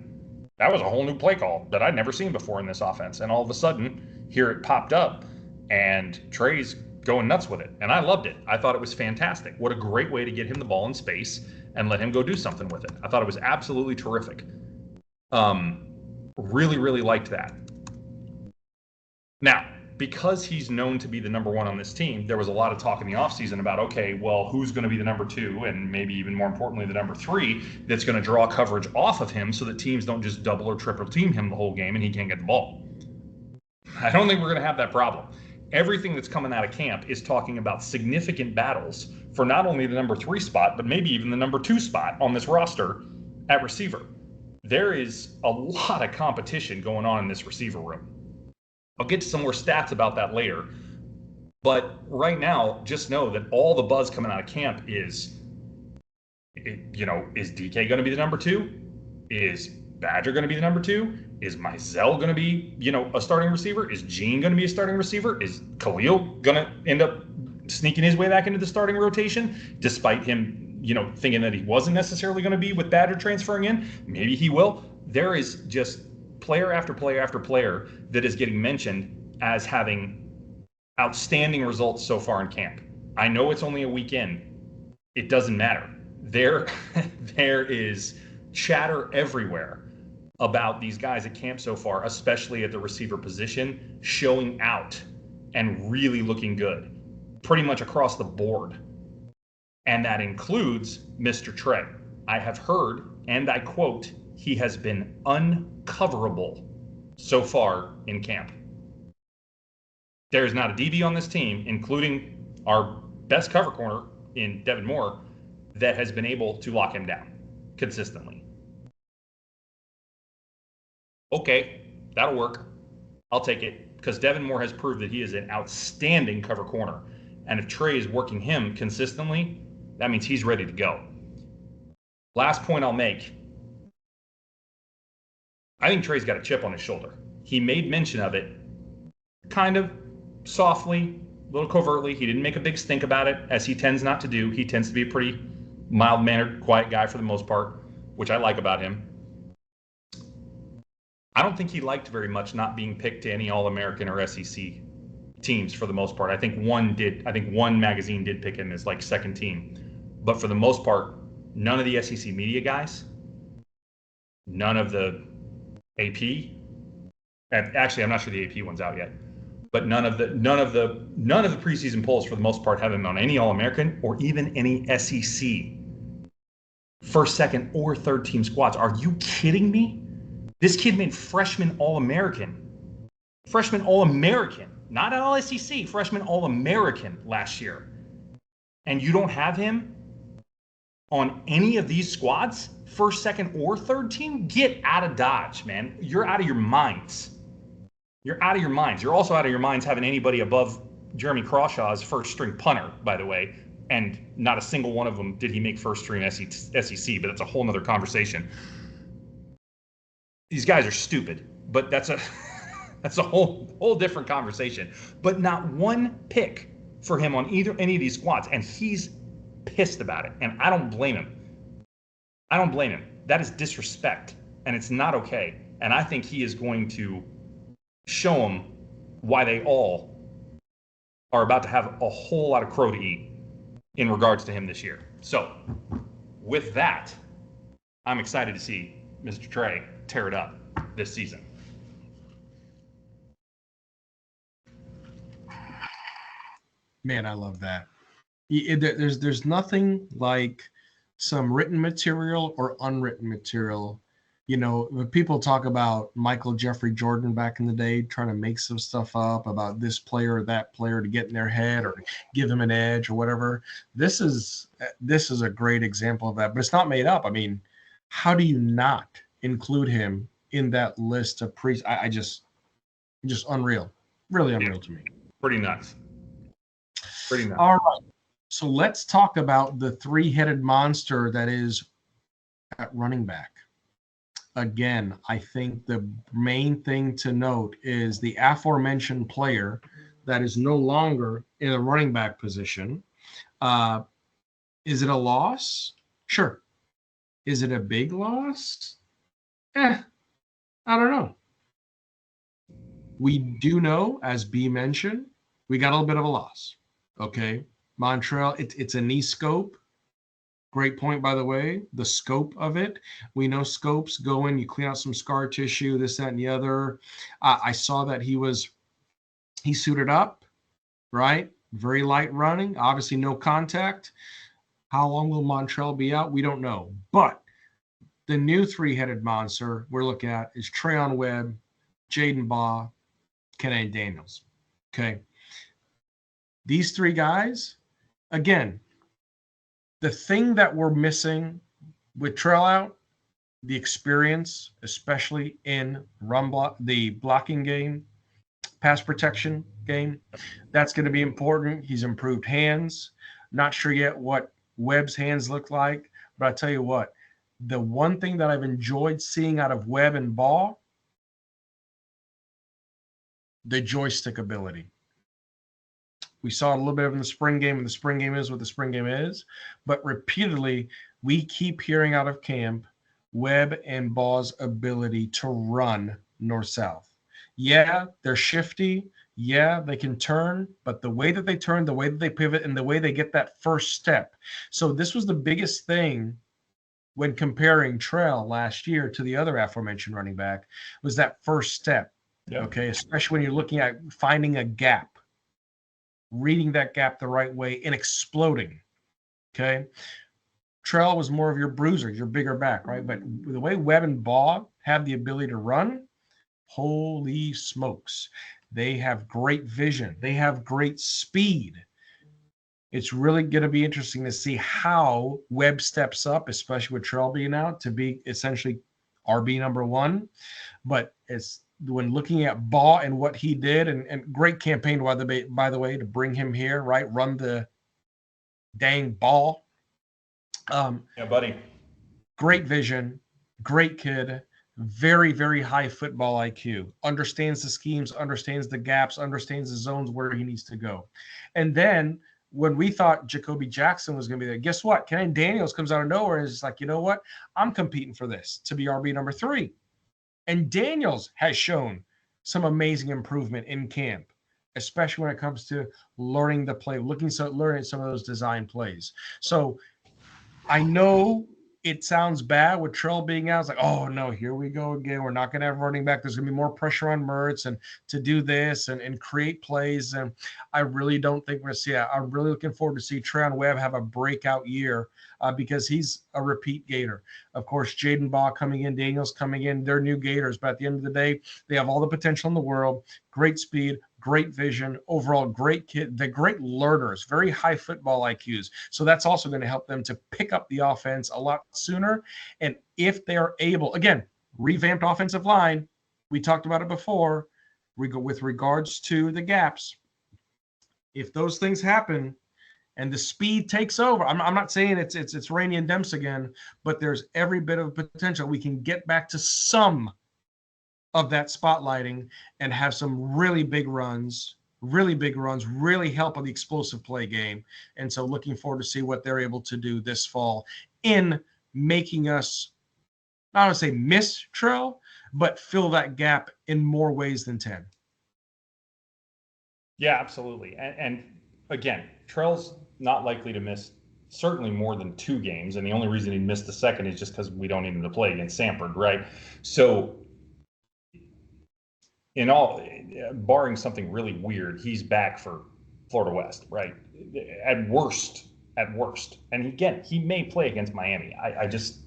That was a whole new play call that I'd never seen before in this offense. And all of a sudden, here it popped up, and Trey's going nuts with it. And I loved it. I thought it was fantastic. What a great way to get him the ball in space and let him go do something with it. I thought it was absolutely terrific. Really, really liked that. Now, because he's known to be the number one on this team, there was a lot of talk in the offseason about, okay, well, who's going to be the number 2 and maybe even more importantly, the number 3 that's going to draw coverage off of him so that teams don't just double or triple team him the whole game and he can't get the ball. I don't think we're going to have that problem. Everything that's coming out of camp is talking about significant battles for not only the number 3 spot, but maybe even the number 2 spot on this roster at receiver. There is a lot of competition going on in this receiver room. I'll get to some more stats about that later. But right now, just know that all the buzz coming out of camp is DK going to be the number 2? Is Badger going to be the number 2? Is Mizell going to be, a starting receiver? Is Gene going to be a starting receiver? Is Khalil going to end up sneaking his way back into the starting rotation, despite him, thinking that he wasn't necessarily going to be with Badger transferring in? Maybe he will. There is just player after player after player that is getting mentioned as having outstanding results so far in camp. I know it's only a weekend. It doesn't matter. There is chatter everywhere about these guys at camp so far, especially at the receiver position, showing out and really looking good pretty much across the board. And that includes Mr. Trey. I have heard, and I quote, he has been uncoverable so far in camp. There's not a DB on this team, including our best cover corner in Devin Moore, that has been able to lock him down consistently. Okay, that'll work. I'll take it, because Devin Moore has proved that he is an outstanding cover corner. And if Trey is working him consistently, that means he's ready to go. Last point I'll make. I think Trey's got a chip on his shoulder. He made mention of it kind of softly, a little covertly. He didn't make a big stink about it, as he tends not to do. He tends to be a pretty mild-mannered, quiet guy for the most part, which I like about him. I don't think he liked very much not being picked to any All-American or SEC teams for the most part. I think one magazine did pick him as like second team. But for the most part, none of the SEC media guys, none of the AP, actually I'm not sure the AP one's out yet, but none of the preseason polls for the most part have him on any All-American or even any SEC first, second, or third team squads. Are you kidding me? This kid made freshman All-American. Freshman All-American. Not all SEC, freshman All-American last year. And you don't have him on any of these squads, first, second, or third team? Get out of Dodge, man. You're out of your minds. You're out of your minds. You're also out of your minds having anybody above Jeremy Crawshaw as first string punter, by the way. And not a single one of them did he make first string SEC, but that's a whole nother conversation. These guys are stupid, but that's a whole different conversation. But not one pick for him on any of these squads, and he's pissed about it. And I don't blame him. I don't blame him. That is disrespect, and it's not okay. And I think he is going to show them why they all are about to have a whole lot of crow to eat in regards to him this year. So, with that, I'm excited to see Mr. Trey tear it up this season. Man, I love that. There's nothing like some written material or unwritten material. You know, when people talk about Michael Jeffrey Jordan back in the day, trying to make some stuff up about this player or that player to get in their head or give them an edge or whatever. This is a great example of that, but it's not made up. I mean, how do you not include him in that list of just unreal, really unreal to me. Pretty nuts. All right. So let's talk about the three-headed monster that is at running back. Again, I think the main thing to note is the aforementioned player that is no longer in a running back position. Is it a loss? Sure. Is it a big loss? I don't know. We do know, as B mentioned, we got a little bit of a loss. Okay. Montreal, it's a knee scope. Great point, by the way, the scope of it. We know scopes go in, you clean out some scar tissue, this, that, and the other. I saw that he suited up, right? Very light running, obviously no contact. How long will Montreal be out? We don't know. But the new three-headed monster we're looking at is Treyon Webb, Jaden Baugh, Kenny Daniels. Okay. These three guys, again, the thing that we're missing with trail out, the experience, especially in the blocking game, pass protection game, that's going to be important. He's improved hands. Not sure yet what Webb's hands look like, but I'll tell you what, the one thing that I've enjoyed seeing out of Webb and Baugh, the joystick ability. We saw it a little bit in the spring game, and the spring game is what the spring game is. But repeatedly, we keep hearing out of camp Webb and Baugh's ability to run north-south. Yeah, they're shifty. Yeah, they can turn. But the way that they turn, the way that they pivot, and the way they get that first step. So this was the biggest thing when comparing Trail last year to the other aforementioned running back, was that first step. Yeah. Okay, especially when you're looking at finding a gap. Reading that gap the right way and exploding. Okay. Trell was more of your bruiser, your bigger back, right? But the way Webb and Baugh have the ability to run, holy smokes. They have great vision. They have great speed. It's really going to be interesting to see how Webb steps up, especially with Trell being out, to be essentially RB number one. But it's when looking at Baugh and what he did, and great campaign, by the way, to bring him here, right? Run the dang ball. Yeah, buddy. Great vision, great kid, Very, very high football IQ, understands the schemes, understands the gaps, understands the zones where he needs to go. And then when we thought Jacoby Jackson was going to be there, guess what? Kenny Daniels comes out of nowhere and is like, you know what? I'm competing for this to be RB number 3. And Daniels has shown some amazing improvement in camp, especially when it comes to learning the play, learning some of those design plays. So I know it sounds bad with Trell being out. It's like, oh no, here we go again. We're not going to have running back. There's going to be more pressure on Mertz and to do this and create plays. And I really don't think we're going to see it. I'm really looking forward to see Treon Webb have a breakout year because he's a repeat Gator. Of course, Jaden Baugh coming in, Daniels coming in. They're new Gators, but at the end of the day, they have all the potential in the world. Great speed, great vision, overall great kid. They're great learners, very high football IQs. So that's also going to help them to pick up the offense a lot sooner. And if they are able, again, revamped offensive line, we talked about it before, with regards to the gaps. If those things happen and the speed takes over, I'm not saying it's Rainey and Demps again, but there's every bit of potential. We can get back to some of that spotlighting and have some really big runs, really help on the explosive play game. And so looking forward to see what they're able to do this fall in making us, not want to say miss Trell, but fill that gap in more ways than 10. Yeah, absolutely. And again, Trell's not likely to miss certainly more than 2 games. And the only reason he missed the second is just because we don't need him to play against Samford, right? So in all, barring something really weird, he's back for Florida West, right? At worst. And again, he may play against Miami. I just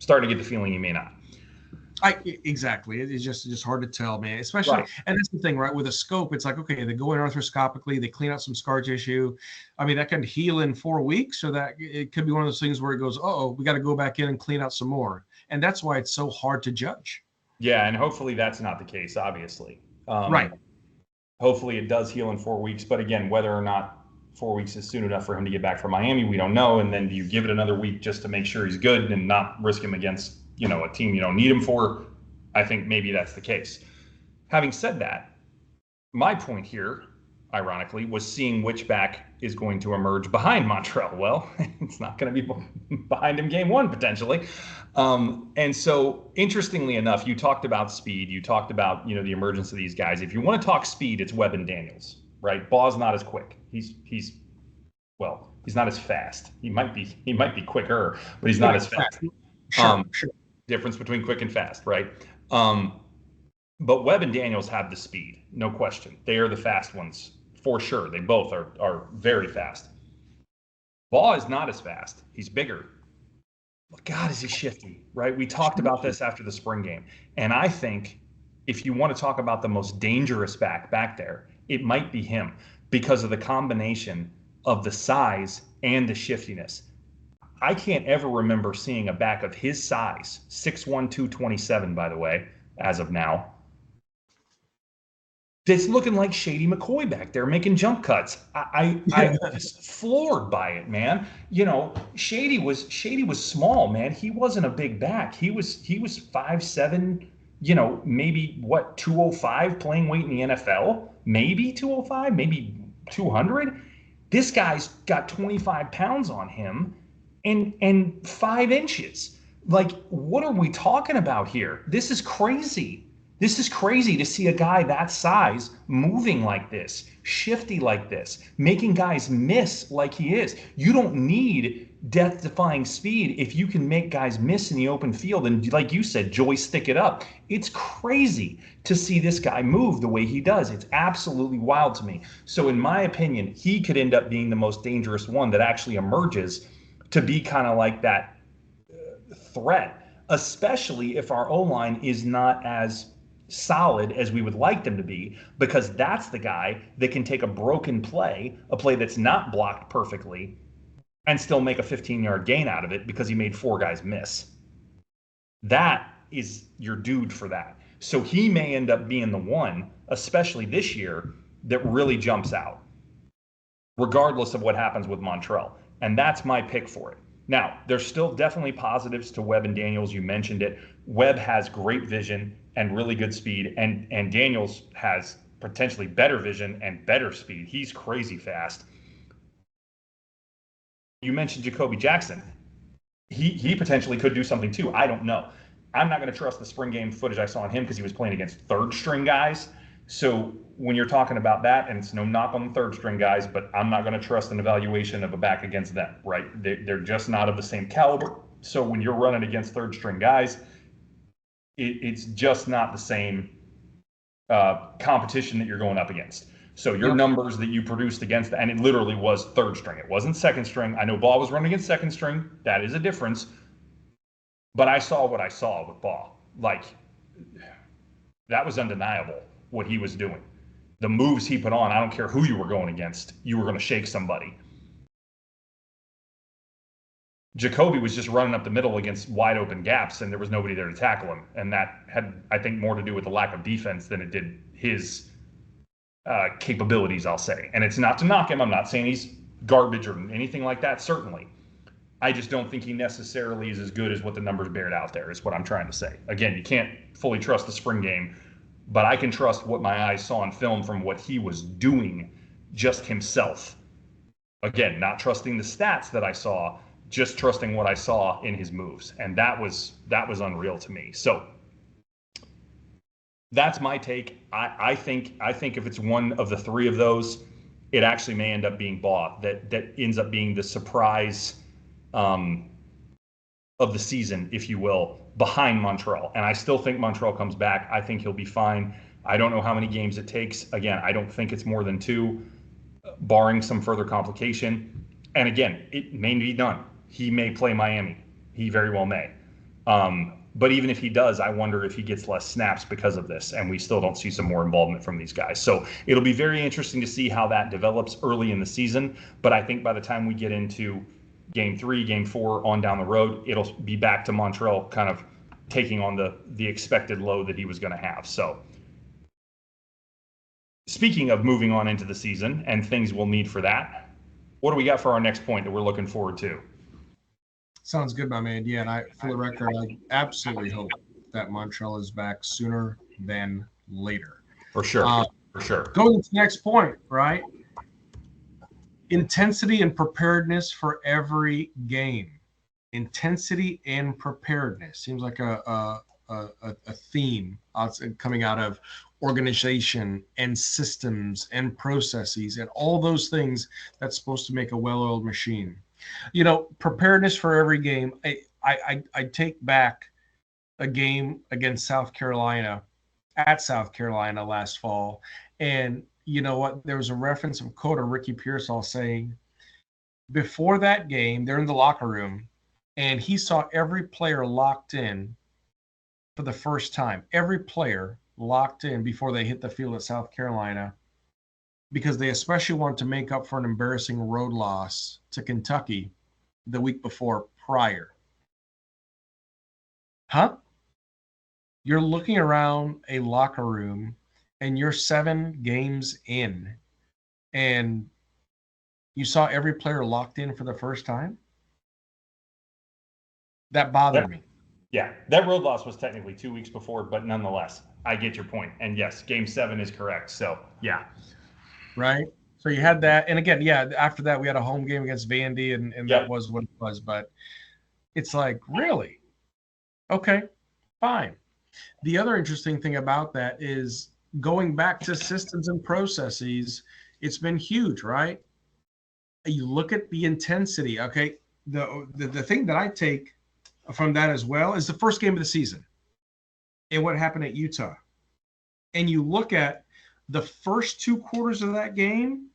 starting to get the feeling he may not. Exactly. It's just hard to tell, man. Especially, right. And that's the thing, right? With a scope, it's like, okay, they go in arthroscopically, they clean out some scar tissue. I mean, that can heal in 4 weeks, or that it could be one of those things where it goes, oh, we got to go back in and clean out some more. And that's why it's so hard to judge. Yeah, and hopefully that's not the case, obviously. Right. Hopefully it does heal in 4 weeks. But again, whether or not 4 weeks is soon enough for him to get back from Miami, we don't know. And then do you give it another week just to make sure he's good and not risk him against, a team you don't need him for? I think maybe that's the case. Having said that, my point here, ironically, was seeing which back is going to emerge behind Montrell. Well, it's not going to be behind him game 1, potentially. And so, interestingly enough, you talked about speed. You talked about, the emergence of these guys. If you want to talk speed, it's Webb and Daniels, right? Baugh's not as quick. He's not as fast. He might be quicker, but he's not as fast. Sure. Difference between quick and fast, right? But Webb and Daniels have the speed, no question. They are the fast ones, for sure. They both are very fast. Baugh is not as fast. He's bigger. But God, is he shifty, right? We talked about this after the spring game. And I think if you want to talk about the most dangerous back there, it might be him because of the combination of the size and the shiftiness. I can't ever remember seeing a back of his size, 6'1", 227, by the way, as of now, that's looking like Shady McCoy back there making jump cuts. I'm just floored by it, man. Shady was small, man. He wasn't a big back. He was 5'7", maybe 205 playing weight in the NFL, maybe 205, maybe 200. This guy's got 25 pounds on him and 5 inches. Like, what are we talking about here? This is crazy. This is crazy to see a guy that size moving like this, shifty like this, making guys miss like he is. You don't need death-defying speed if you can make guys miss in the open field and, like you said, joystick it up. It's crazy to see this guy move the way he does. It's absolutely wild to me. So in my opinion, he could end up being the most dangerous one that actually emerges to be kind of like that threat, especially if our O-line is not as solid as we would like them to be, because that's the guy that can take a broken play, a play that's not blocked perfectly, and still make a 15-yard gain out of it because he made 4 guys miss. That is your dude for that. So he may end up being the one, especially this year, that really jumps out, regardless of what happens with Montrell. And that's my pick for it. Now, there's still definitely positives to Webb and Daniels. You mentioned it. Webb has great vision and really good speed, and Daniels has potentially better vision and better speed. He's crazy fast. You mentioned Jacoby Jackson. He potentially could do something too. I don't know. I'm not going to trust the spring game footage I saw on him because he was playing against third string guys. So when you're talking about that, and it's no knock on the third string guys, but I'm not going to trust an evaluation of a back against them, right? They're just not of the same caliber. So when you're running against third string guys, it's just not the same competition that you're going up against. So your numbers that you produced against, and it literally was third string. It wasn't second string. I know Ball was running against second string. That is a difference. But I saw what I saw with Ball. Like, that was undeniable what he was doing. The moves he put on, I don't care who you were going against, you were going to shake somebody. Jacoby was just running up the middle against wide open gaps, and there was nobody there to tackle him. And that had, I think, more to do with the lack of defense than it did his capabilities, I'll say. And it's not to knock him. I'm not saying he's garbage or anything like that, certainly. I just don't think he necessarily is as good as what the numbers bear out there, is what I'm trying to say. Again, you can't fully trust the spring game, but I can trust what my eyes saw on film from what he was doing just himself. Again, not trusting the stats that I saw, just trusting what I saw in his moves. And that was unreal to me. So that's my take. I think if it's one of the three of those, it actually may end up being Baugh that ends up being the surprise of the season, if you will, behind Montreal. And I still think Montreal comes back. I think he'll be fine. I don't know how many games it takes. Again, I don't think it's more than 2, barring some further complication. And again, it may be done. He may play Miami. He very well may. But even if he does, I wonder if he gets less snaps because of this, and we still don't see some more involvement from these guys. So it'll be very interesting to see how that develops early in the season. But I think by the time we get into game 3, game 4, on down the road, it'll be back to Montreal kind of taking on the expected load that he was going to have. So speaking of moving on into the season and things we'll need for that, what do we got for our next point that we're looking forward to? Sounds good, my man. Yeah, and for the record, I absolutely hope that Montreal is back sooner than later. For sure. For sure. Going to the next point, right? Intensity and preparedness for every game. Intensity and preparedness seems like a theme coming out of organization and systems and processes and all those things that's supposed to make a well-oiled machine. You know, preparedness for every game. I take back a game against South Carolina at South Carolina last fall, and you know what? There was a reference of quote of Ricky Pearsall saying before that game, they're in the locker room, and he saw every player locked in for the first time. Every player locked in before they hit the field at South Carolina, because they especially wanted to make up for an embarrassing road loss to Kentucky the week before prior. Huh? You're looking around a locker room and you're 7 games in and you saw every player locked in for the first time? That bothered me. Yeah, that road loss was technically 2 weeks before, but nonetheless, I get your point. And yes, game 7 is correct. So, yeah. Right? So you had that. And again, yeah, after that, we had a home game against Vandy, and Yep. that was what it was. But it's like, really? Okay, fine. The other interesting thing about that is going back to systems and processes, it's been huge, right? You look at the intensity, okay? The thing that I take from that as well is the first game of the season and what happened at Utah. And you look at the first 2 quarters of that game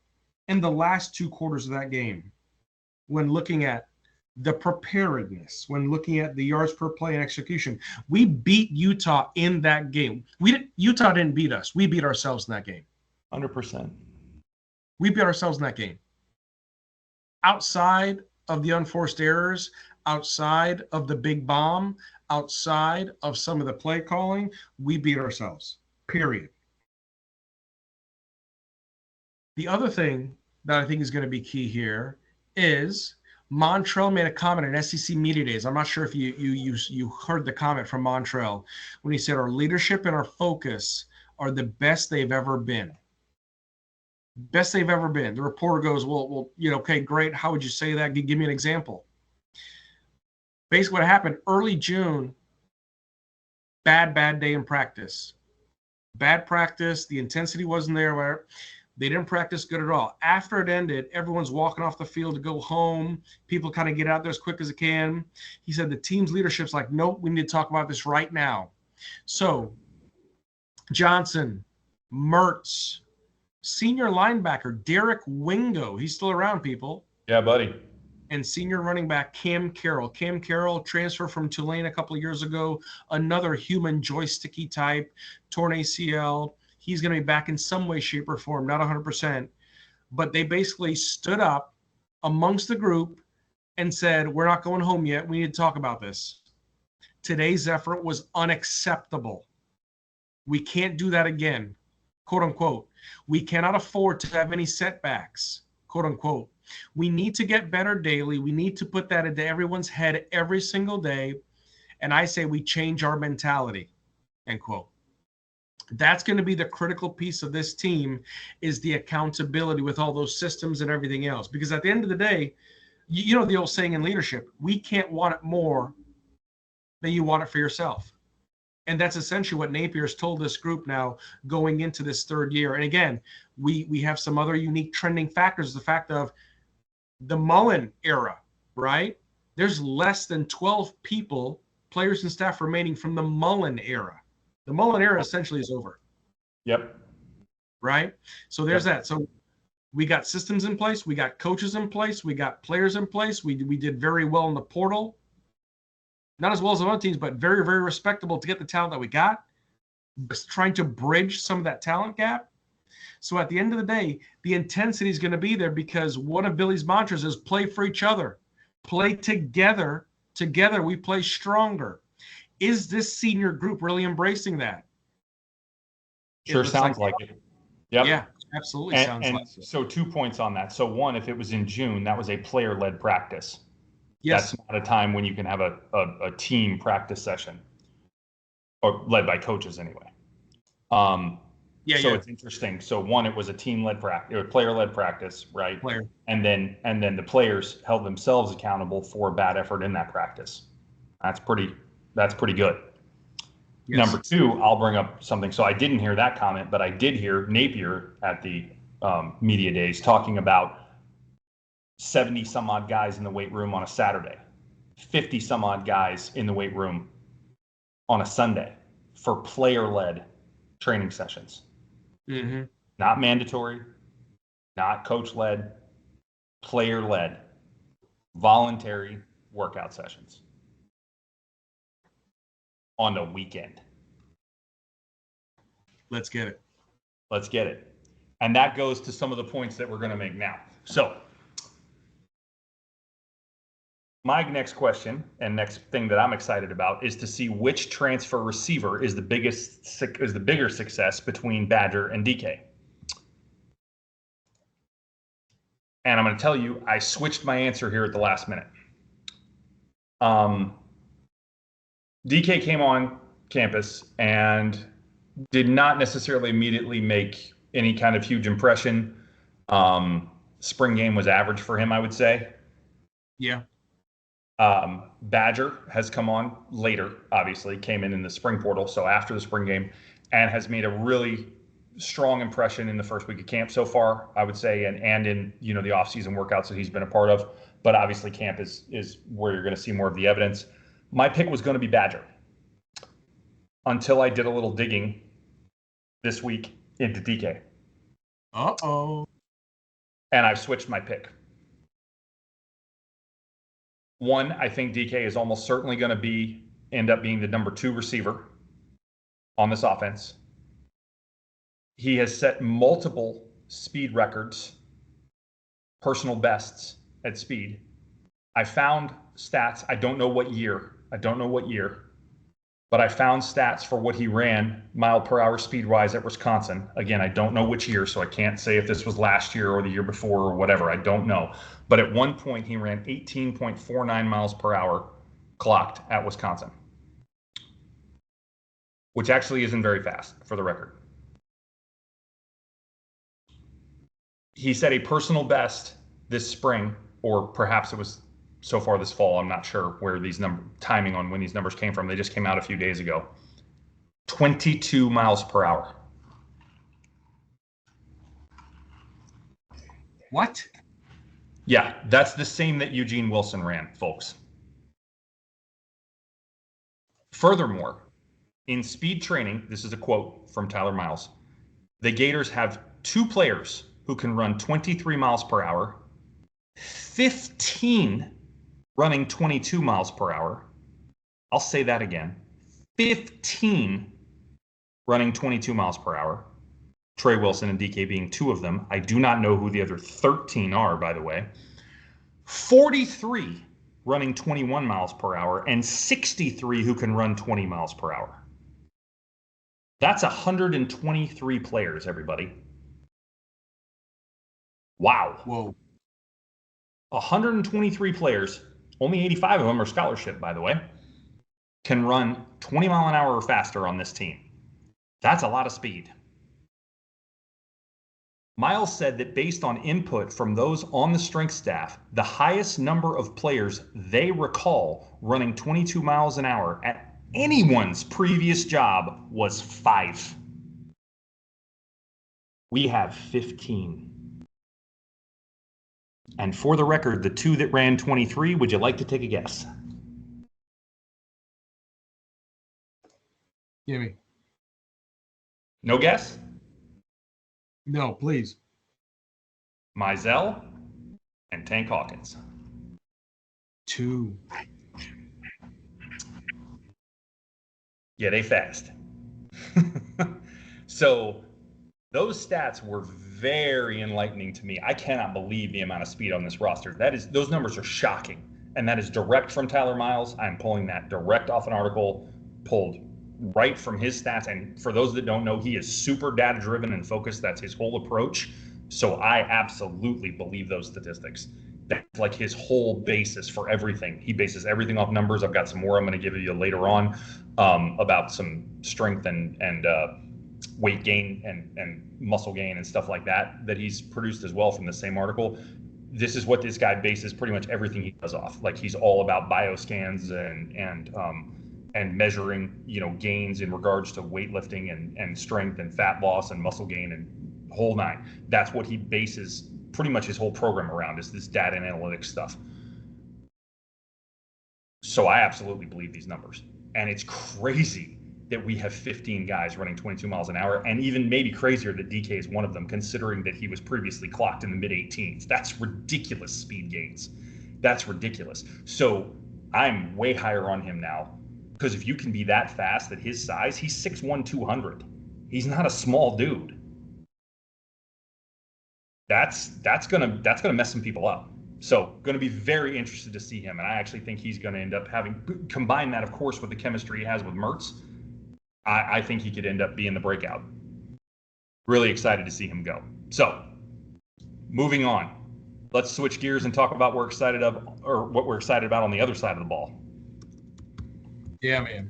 and the last 2 quarters of that game when looking at the preparedness, when looking at the yards per play and execution. We beat Utah in that game. Utah didn't beat us. We beat ourselves in that game. 100%. We beat ourselves in that game. Outside of the unforced errors, outside of the big bomb, outside of some of the play calling, we beat ourselves, period. The other thing that I think is going to be key here is Montrell made a comment in SEC Media Days. I'm not sure if you heard the comment from Montrell when he said our leadership and our focus are the best they've ever been. Best they've ever been. The reporter goes, well, okay, great. How would you say that? Give me an example. Basically, what happened early June, bad day in practice. Bad practice. The intensity wasn't there. They didn't practice good at all. After it ended, everyone's walking off the field to go home. People kind of get out there as quick as they can. He said the team's leadership's like, nope, we need to talk about this right now. So Johnson, Mertz, senior linebacker Derek Wingo, he's still around, people. Yeah, buddy. And senior running back Cam Carroll. Cam Carroll transferred from Tulane a couple of years ago, another human joysticky type, torn ACL. He's going to be back in some way, shape, or form, not 100%. But they basically stood up amongst the group and said, we're not going home yet. We need to talk about this. Today's effort was unacceptable. We can't do that again, quote unquote. We cannot afford to have any setbacks, quote unquote. We need to get better daily. We need to put that into everyone's head every single day. And I say we change our mentality, end quote. That's going to be the critical piece of this team, is the accountability with all those systems and everything else. Because at the end of the day, you know the old saying in leadership, we can't want it more than you want it for yourself. And that's essentially what Napier's told this group now going into this third year. And again, we have some other unique trending factors. The fact of the Mullen era, right? There's less than 12 people, players and staff remaining from the Mullen era. The Mullen era essentially is over. Yep. Right? So there's that. So we got systems in place. We got coaches in place. We got players in place. We did very well in the portal. Not as well as the other teams, but very, very respectable to get the talent that we got. Just trying to bridge some of that talent gap. So at the end of the day, the intensity is going to be there because one of Billy's mantras is play for each other. Play together. Together we play stronger. Is this senior group really embracing that? Sure sounds like it. Yep. Yeah, absolutely sounds like it. So 2 points on that. So one, if it was in June, that was a player-led practice. Yes. That's not a time when you can have a team practice session, or led by coaches anyway. It's interesting. So one, it was a team-led practice, or player-led practice, right? Player. And then the players held themselves accountable for bad effort in that practice. That's pretty good. Yes. Number two, I'll bring up something. So I didn't hear that comment, but I did hear Napier at the media days talking about 70 some odd guys in the weight room on a Saturday, 50 some odd guys in the weight room on a Sunday for player-led training sessions. Mm-hmm. Not mandatory, not coach-led, player-led, voluntary workout sessions on the weekend. Let's get it. And that goes to some of the points that we're going to make now. So my next question and next thing that I'm excited about is to see which transfer receiver is the bigger success between Badger and DK. And I'm going to tell you, I switched my answer here at the last minute. DK came on campus and did not necessarily immediately make any kind of huge impression. Spring game was average for him, I would say. Yeah. Badger has come on later, obviously, came in the spring portal, so after the spring game, and has made a really strong impression in the first week of camp so far, I would say, and in the off-season workouts that he's been a part of. But obviously camp is where you're going to see more of the evidence. My pick was going to be Badger until I did a little digging this week into DK. Uh-oh. And I've switched my pick. One, I think DK is almost certainly going to end up being the number 2 receiver on this offense. He has set multiple speed records, personal bests at speed. I found stats. I don't know what year, but I found stats for what he ran mile per hour speed wise at Wisconsin. Again, I don't know which year, so I can't say if this was last year or the year before or whatever. I don't know. But at one point, he ran 18.49 miles per hour clocked at Wisconsin, which actually isn't very fast for the record. He set a personal best this spring, or perhaps it was so far this fall. I'm not sure where these timing on when these numbers came from. They just came out a few days ago. 22 miles per hour. What? Yeah, that's the same that Eugene Wilson ran, folks. Furthermore, in speed training, this is a quote from Tyler Miles, the Gators have 2 players who can run 23 miles per hour, 15 running 22 miles per hour. I'll say that again. 15 running 22 miles per hour. Trey Wilson and DK being 2 of them. I do not know who the other 13 are, by the way. 43 running 21 miles per hour and 63 who can run 20 miles per hour. That's 123 players, everybody. Wow. Whoa. 123 players, only 85 of them are scholarship, by the way, can run 20 mile an hour or faster on this team. That's a lot of speed. Miles said that based on input from those on the strength staff, the highest number of players they recall running 22 miles an hour at anyone's previous job was 5. We have 15. And for the record, the 2 that ran 23, would you like to take a guess? Gimme. No guess? No, please. Mizell and Tank Hawkins. 2. Yeah, they fast. So those stats were very enlightening to me. I cannot believe the amount of speed on this roster. Those numbers are shocking. And that is direct from Tyler Miles. I'm pulling that direct off an article pulled right from his stats. And for those that don't know, he is super data driven and focused. That's his whole approach. So I absolutely believe those statistics. That's like his whole basis for everything. He bases everything off numbers. I've got some more I'm going to give you later on about some strength and weight gain and muscle gain and stuff like that he's produced as well from the same article. This is what this guy bases pretty much everything he does off. Like, he's all about bioscans and measuring, gains in regards to weightlifting and strength and fat loss and muscle gain and whole nine. That's what he bases pretty much his whole program around, is this data and analytics stuff. So I absolutely believe these numbers. And it's crazy that we have 15 guys running 22 miles an hour, and even maybe crazier that DK is one of them, considering that he was previously clocked in the mid-18s. That's ridiculous speed gains. That's ridiculous. So I'm way higher on him now, because if you can be that fast at his size, he's 6'1", 200. He's not a small dude. That's gonna mess some people up. So going to be very interested to see him, and I actually think he's going to end up combine that, of course, with the chemistry he has with Mertz. I think he could end up being the breakout. Really excited to see him go. So, moving on. Let's switch gears and talk about what we're excited about on the other side of the ball. Yeah, man.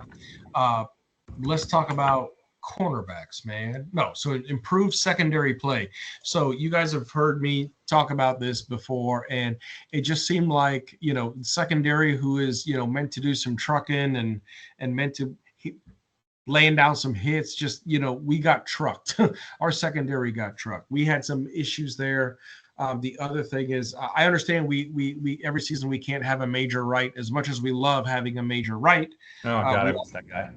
Let's talk about cornerbacks, man. No, so improved secondary play. So you guys have heard me talk about this before, and it just seemed like, secondary who is, meant to do some trucking and meant to laying down some hits, just, we got trucked. Our secondary got trucked. We had some issues there. The other thing is, I understand we every season we can't have a major right, as much as we love having a major right. Oh, God, I miss that guy.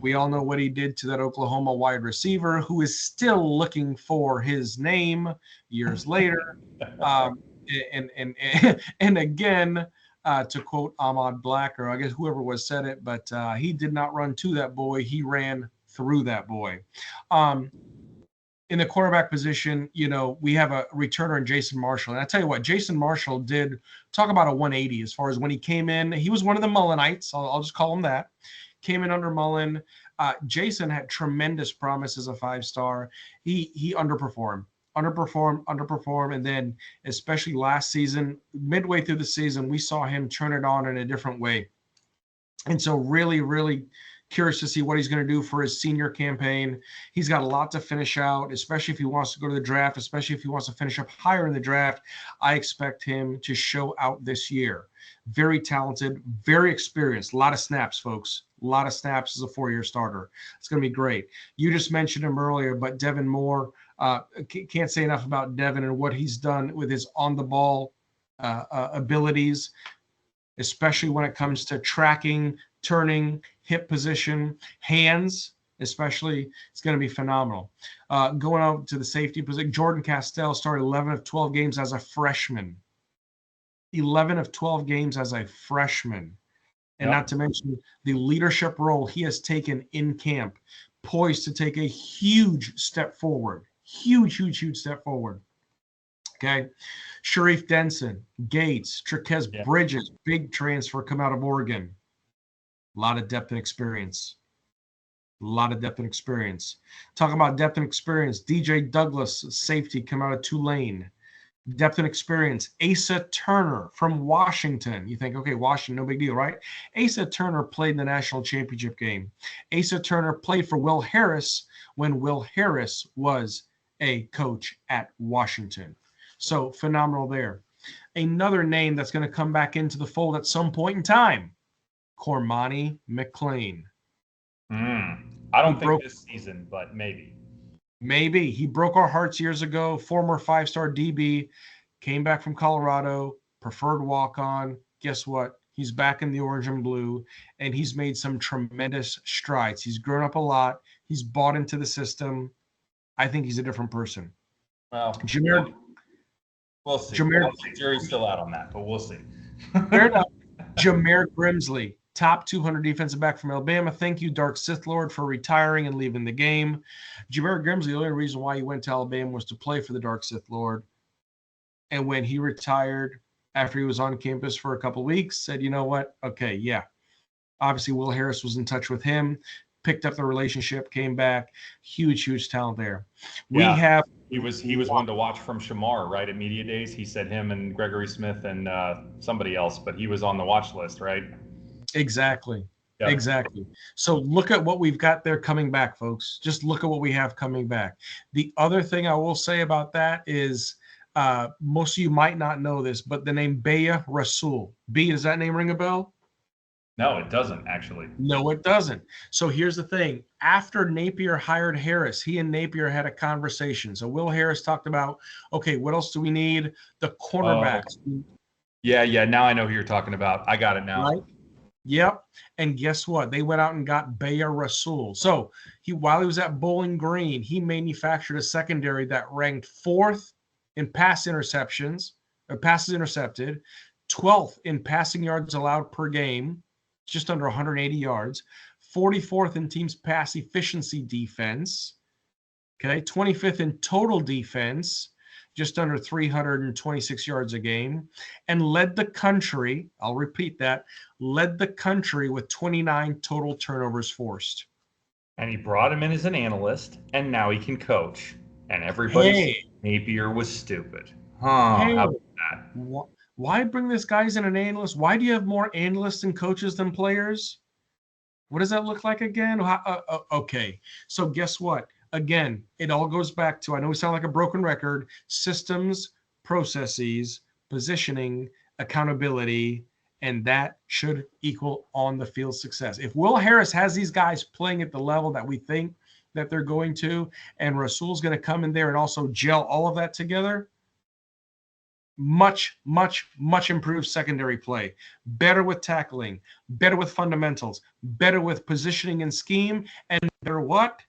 We all know what he did to that Oklahoma wide receiver, who is still looking for his name years later. And again, to quote Ahmad Black, or I guess whoever said it, but he did not run to that boy. He ran through that boy. In the quarterback position, we have a returner in Jason Marshall. And I tell you what, Jason Marshall did talk about a 180 as far as when he came in. He was one of the Mullinites. I'll just call him that. came in under Mullen. Jason had tremendous promise as a 5-star. He underperformed, and then especially last season, midway through the season, we saw him turn it on in a different way. And so really, really curious to see what he's going to do for his senior campaign. He's got a lot to finish out, especially if he wants to go to the draft, especially if he wants to finish up higher in the draft. I expect him to show out this year. Very talented, very experienced. A lot of snaps, folks. A lot of snaps as a 4-year starter. It's going to be great. You just mentioned him earlier, but Devin Moore, can't say enough about Devin and what he's done with his on-the-ball abilities, especially when it comes to tracking, turning, hip position, hands, especially. It's going to be phenomenal. Going out to the safety position, Jordan Castell started 11 of 12 games as a freshman. 11 of 12 games as a freshman. And not to mention the leadership role he has taken in camp, poised to take a huge step forward. Huge step forward. Okay. Sharif Denson, Gates, Trquez Bridges, big transfer come out of Oregon. A lot of depth and experience. Talking about depth and experience, DJ Douglas, safety, come out of Tulane. Depth and experience. Asa Turner from Washington. You think, okay, Washington, no big deal, right? Asa Turner played in the national championship game. Asa Turner played for Will Harris when Will Harris was a coach at Washington. So phenomenal there. Another name that's going to come back into the fold at some point in time, Cormani McClain. I don't think this season, but maybe. Maybe. He broke our hearts years ago. Former 5-star DB, came back from Colorado, preferred walk-on. Guess what? He's back in the orange and blue, and he's made some tremendous strides. He's grown up a lot. He's bought into the system. I think he's a different person. Well, Jameer, we'll see. The jury's still out on that, but we'll see. Fair enough. Jameer Grimsley, top 200 defensive back from Alabama. Thank you, Dark Sith Lord, for retiring and leaving the game. Jameer Grimsley, the only reason why he went to Alabama was to play for the Dark Sith Lord. And when he retired, after he was on campus for a couple of weeks, said, you know what? Okay, yeah. Obviously, Will Harris was in touch with him, picked up the relationship, came back. Huge talent there. He was one to watch from Shamar, right, at Media Days. He said him and Gregory Smith and somebody else, but he was on the watch list, right? Exactly. Yep. Exactly. So look at what we've got there coming back, folks. Just look at what we have coming back. The other thing I will say about that is most of you might not know this, but the name Baya Rasul. B, does that name ring a bell? No, it doesn't, actually. No, it doesn't. So here's the thing. After Napier hired Harris, he and Napier had a conversation. So Will Harris talked about, okay, what else do we need? The cornerbacks. Yeah. Now I know who you're talking about. I got it now. Right? Yep. And guess what? They went out and got Baya Rasul. So while he was at Bowling Green, he manufactured a secondary that ranked 4th in passes intercepted, 12th in passing yards allowed per game, just under 180 yards, 44th in teams pass efficiency defense, okay, 25th in total defense, just under 326 yards a game, and led the country, I'll repeat that, led the country with 29 total turnovers forced. And he brought him in as an analyst, and now he can coach. And everybody said Napier was stupid. How about that? Why bring this guy as an analyst? Why do you have more analysts and coaches than players? What does that look like again? Okay, so guess what? Again, it all goes back to, I know we sound like a broken record, systems, processes, positioning, accountability, and that should equal on the field success. If Will Harris has these guys playing at the level that we think that they're going to, and Rasul's going to come in there and also gel all of that together, much improved secondary play, better with tackling, better with fundamentals, better with positioning and scheme, and better what?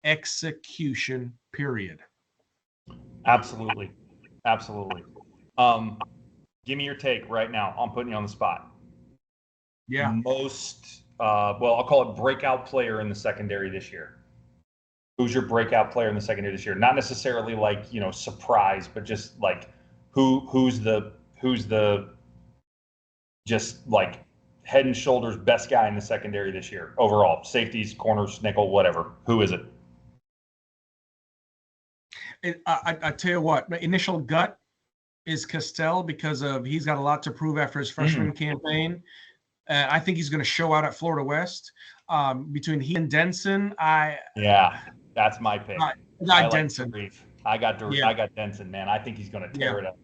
Execution, period. Absolutely. Give me your take right now. I'm putting you on the spot. Yeah. Most, I'll call it breakout player in the secondary this year. Who's your breakout player in the secondary this year? Not necessarily like, surprise, but just like who's the just like head and shoulders best guy in the secondary this year overall? Safeties, corners, nickel, whatever. Who is it? I tell you what, my initial gut is Castell because he's got a lot to prove after his freshman campaign. I think he's going to show out at Florida West. Between he and Denson, that's my pick. I like Denson. I got Denson, man. I think he's going to tear it up.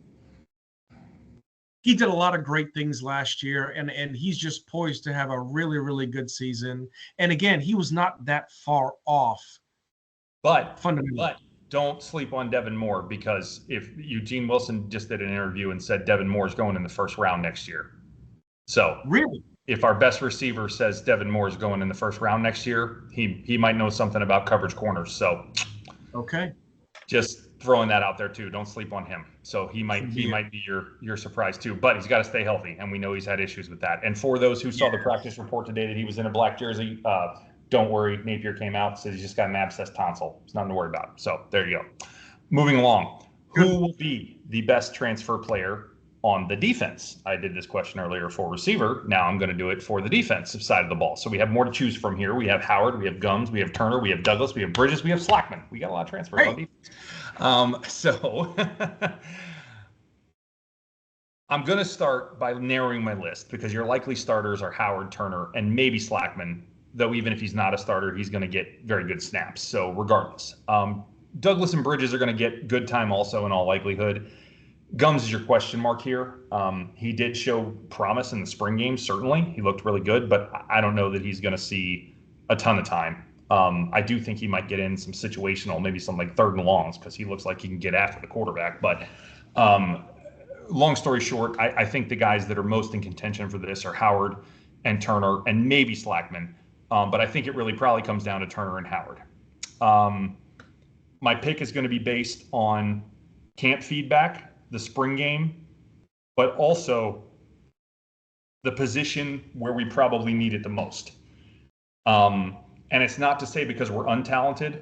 He did a lot of great things last year, and he's just poised to have a really, really good season. And again, he was not that far off. But don't sleep on Devin Moore, because if Eugene Wilson just did an interview and said Devin Moore is going in the first round next year. So really, if our best receiver says Devin Moore is going in the first round next year, he might know something about coverage corners. So okay, just throwing that out there too. Don't sleep on him. So he might be your surprise too, but he's got to stay healthy, and we know he's had issues with that. And for those who saw the practice report today that he was in a black jersey, don't worry. Napier came out, said he's just got an abscess tonsil. It's nothing to worry about. So there you go. Moving along, who will be the best transfer player on the defense? I did this question earlier for receiver. Now I'm going to do it for the defensive side of the ball. So we have more to choose from here. We have Howard, we have Gums, we have Turner, we have Douglas, we have Bridges, we have Slackman. We got a lot of transfers on defense. So I'm going to start by narrowing my list, because your likely starters are Howard, Turner, and maybe Slackman, though even if he's not a starter, he's going to get very good snaps. So regardless, Douglas and Bridges are going to get good time also in all likelihood. Gums is your question mark here. He did show promise in the spring game, certainly. He looked really good, but I don't know that he's going to see a ton of time. I do think he might get in some situational, maybe some like third and longs, because he looks like he can get after the quarterback. But long story short, I think the guys that are most in contention for this are Howard and Turner and maybe Slackman. But I think it really probably comes down to Turner and Howard. My pick is going to be based on camp feedback, the spring game, but also the position where we probably need it the most. And it's not to say because we're untalented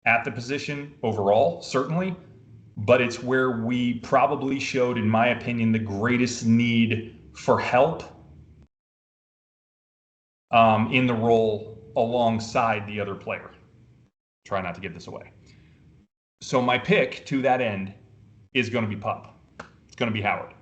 at the position overall, certainly, but it's where we probably showed, in my opinion, the greatest need for help in the role alongside the other player. Try not to give this away. So my pick to that end is going to be Pup. It's going to be Howard.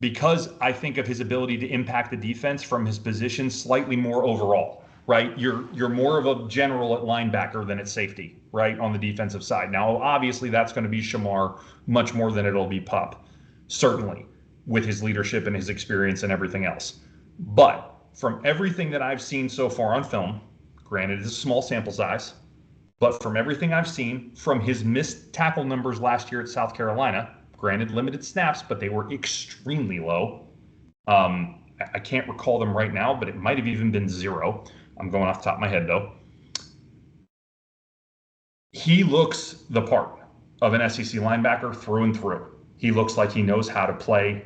Because I think of his ability to impact the defense from his position slightly more overall, right? You're more of a general at linebacker than at safety, right, on the defensive side. Now, obviously, that's going to be Shamar much more than it'll be Pup, certainly, with his leadership and his experience and everything else. But from everything that I've seen so far on film, granted it's a small sample size, but from everything I've seen, from his missed tackle numbers last year at South Carolina, granted limited snaps, but they were extremely low. I can't recall them right now, but it might have even been 0. I'm going off the top of my head, though. He looks the part of an SEC linebacker through and through. He looks like he knows how to play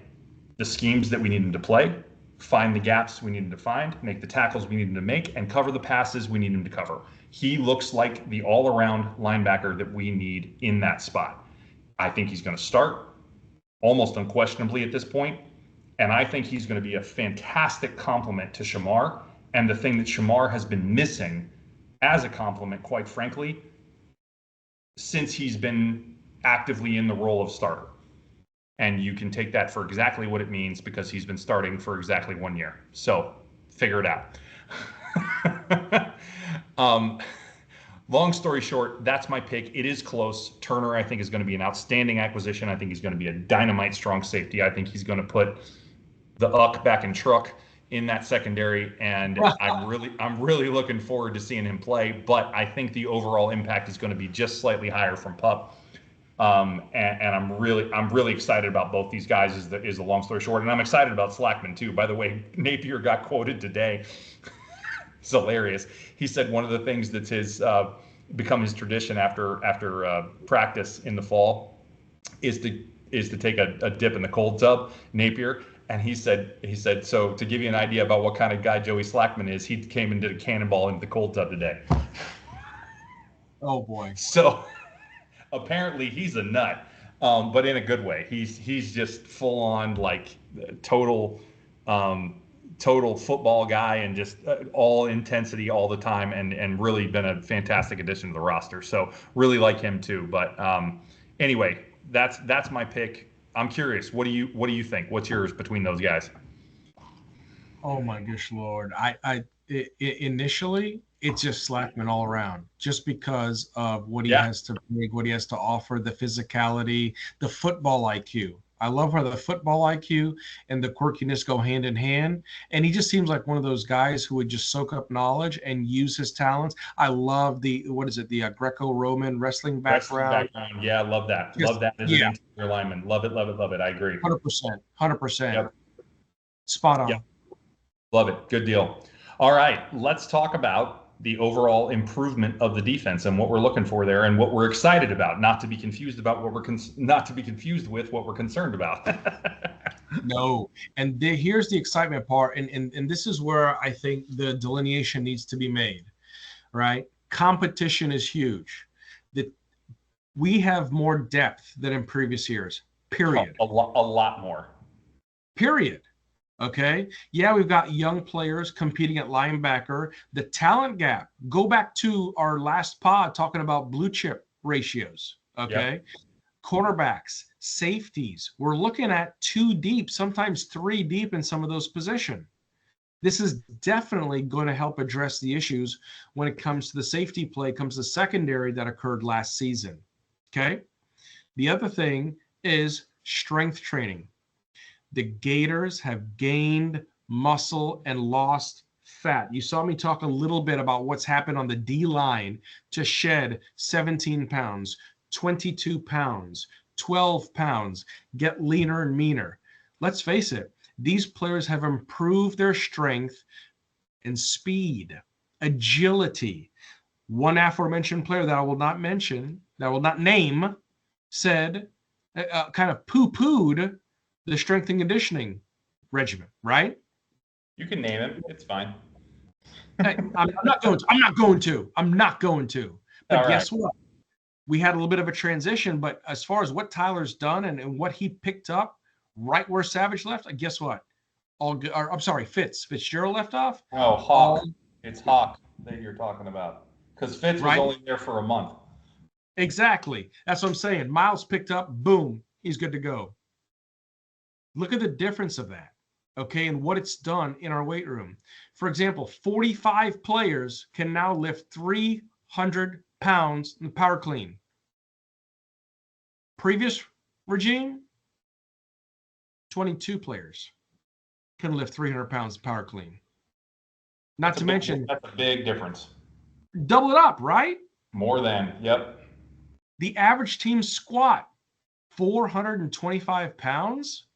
the schemes that we need him to play, find the gaps we need him to find, make the tackles we need him to make, and cover the passes we need him to cover. He looks like the all-around linebacker that we need in that spot. I think he's going to start almost unquestionably at this point, and I think he's going to be a fantastic complement to Shamar, and the thing that Shamar has been missing as a complement, quite frankly, since he's been actively in the role of starter. And you can take that for exactly what it means, because he's been starting for exactly 1 year. So figure it out. Long story short, that's my pick. It is close. Turner, I think, is going to be an outstanding acquisition. I think he's going to be a dynamite strong safety. I think he's going to put the Uck back in truck in that secondary, and I'm really looking forward to seeing him play. But I think the overall impact is going to be just slightly higher from Pup. And I'm really excited about both these guys is the long story short. And I'm excited about Slackman too. By the way, Napier got quoted today. It's hilarious. He said one of the things that's become his tradition after practice in the fall is to take a dip in the cold tub, Napier. And he said, so to give you an idea about what kind of guy Joey Slackman is, he came and did a cannonball into the cold tub today. Oh boy. So apparently he's a nut, but in a good way. He's just full on like total total football guy and just all intensity all the time, and really been a fantastic addition to the roster. So really like him too. But anyway, that's my pick. I'm curious. What do you think? What's yours between those guys? Oh my gosh, Lord! Initially it's just Slackman all around, just because of what he has to bring, what he has to offer, the physicality, the football IQ. I love how the football IQ and the quirkiness go hand in hand. And he just seems like one of those guys who would just soak up knowledge and use his talents. I love the Greco-Roman wrestling background. Yeah, I love that. Love that as an interior lineman. Love it, love it, love it. I agree. 100%. Yep. Spot on. Yep. Love it. Good deal. All right, let's talk about the overall improvement of the defense and what we're looking for there and what we're excited about, not to be confused about what we're not to be confused with what we're concerned about. No. And here's the excitement part. And this is where I think the delineation needs to be made, right? Competition is huge. We have more depth than in previous years, period. A lot more. Period. Okay. Yeah, we've got young players competing at linebacker. The talent gap. Go back to our last pod talking about blue chip ratios. Okay. Yep. Cornerbacks, safeties. We're looking at 2 deep, sometimes 3 deep in some of those positions. This is definitely going to help address the issues when it comes to the safety play, comes to secondary that occurred last season. Okay. The other thing is strength training. The Gators have gained muscle and lost fat. You saw me talk a little bit about what's happened on the D line to shed 17 pounds, 22 pounds, 12 pounds, get leaner and meaner. Let's face it, these players have improved their strength and speed, agility. One aforementioned player that I will not mention, that I will not name, said, kind of poo-pooed the strength and conditioning regimen, right? You can name him. It's fine. I'm not going to. But all guess what? We had a little bit of a transition, but as far as what Tyler's done and what he picked up right where Savage left, guess what? Fitzgerald left off. Oh, Hawk. It's Hawk that you're talking about. Because Fitz was only there for a month. Exactly. That's what I'm saying. Miles picked up, boom, he's good to go. Look at the difference of that, okay, and what it's done in our weight room. For example, 45 players can now lift 300 pounds in the power clean. Previous regime, 22 players can lift 300 pounds in power clean. Not to mention, that's a big difference. Double it up, right? More than, yep. The average team squat, 425 pounds.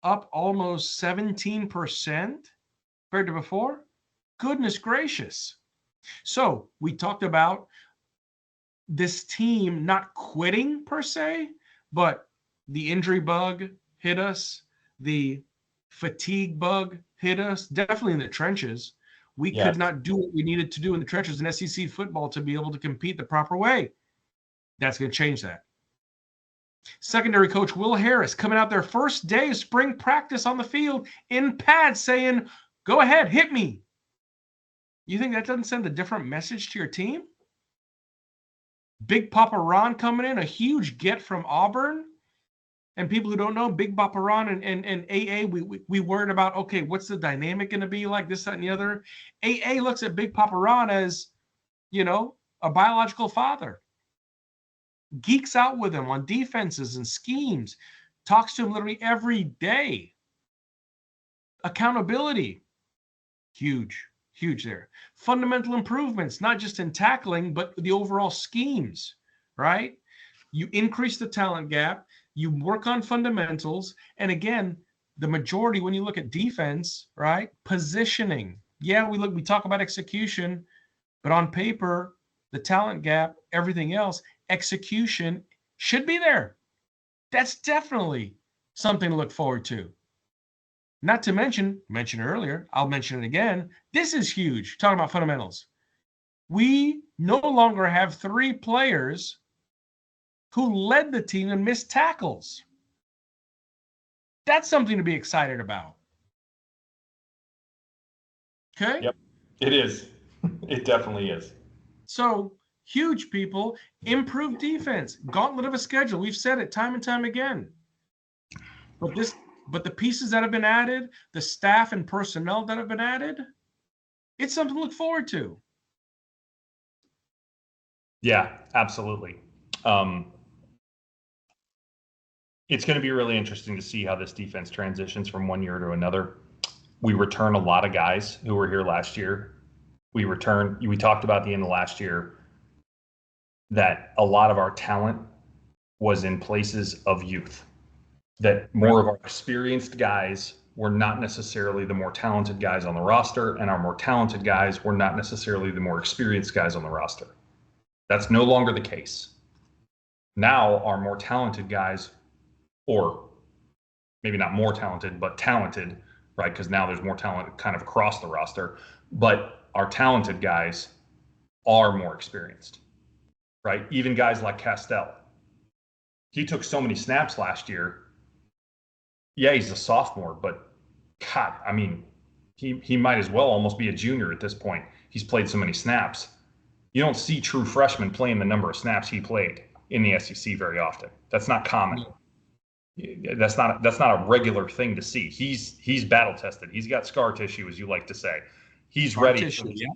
Up almost 17% compared to before. Goodness gracious. So we talked about this team not quitting per se, but the injury bug hit us. The fatigue bug hit us, definitely in the trenches. We could not do what we needed to do in the trenches in SEC football to be able to compete the proper way. That's going to change that. Secondary coach Will Harris coming out their first day of spring practice on the field in pads saying, go ahead, hit me. You think that doesn't send a different message to your team? Big Papa Ron coming in, a huge get from Auburn. And people who don't know, Big Papa Ron and AA, we worried about, okay, what's the dynamic going to be like, this, that, and the other. AA looks at Big Papa Ron as, a biological father. Geeks out with him on defenses and schemes, talks to him literally every day. Accountability, huge there. Fundamental improvements, not just in tackling, but the overall schemes, right? You increase the talent gap, you work on fundamentals, and again, the majority, when you look at defense, right? Positioning. Yeah, we talk about execution, but on paper, the talent gap, everything else, execution should be there. That's definitely something to look forward to. Not to mention earlier, I'll mention it again. This is huge. Talking about fundamentals. We no longer have 3 players who led the team in missed tackles. That's something to be excited about. Okay. Yep. It is. It definitely is. So huge, people, improved defense, gauntlet of a schedule. We've said it time and time again. But the pieces that have been added, the staff and personnel that have been added, it's something to look forward to. Yeah, absolutely. It's going to be really interesting to see how this defense transitions from one year to another. We return a lot of guys who were here last year. We talked about the end of last year that a lot of our talent was in places of youth, that more of our experienced guys were not necessarily the more talented guys on the roster, and our more talented guys were not necessarily the more experienced guys on the roster. That's no longer the case. Now our more talented guys, or maybe not more talented, but talented, right? Because now there's more talent kind of across the roster, but our talented guys are more experienced, right? Even guys like Castell. He took so many snaps last year. Yeah, he's a sophomore, but God, I mean, he might as well almost be a junior at this point. He's played so many snaps. You don't see true freshmen playing the number of snaps he played in the SEC very often. That's not common. That's not a regular thing to see. He's battle tested. He's got scar tissue, as you like to say. He's ready.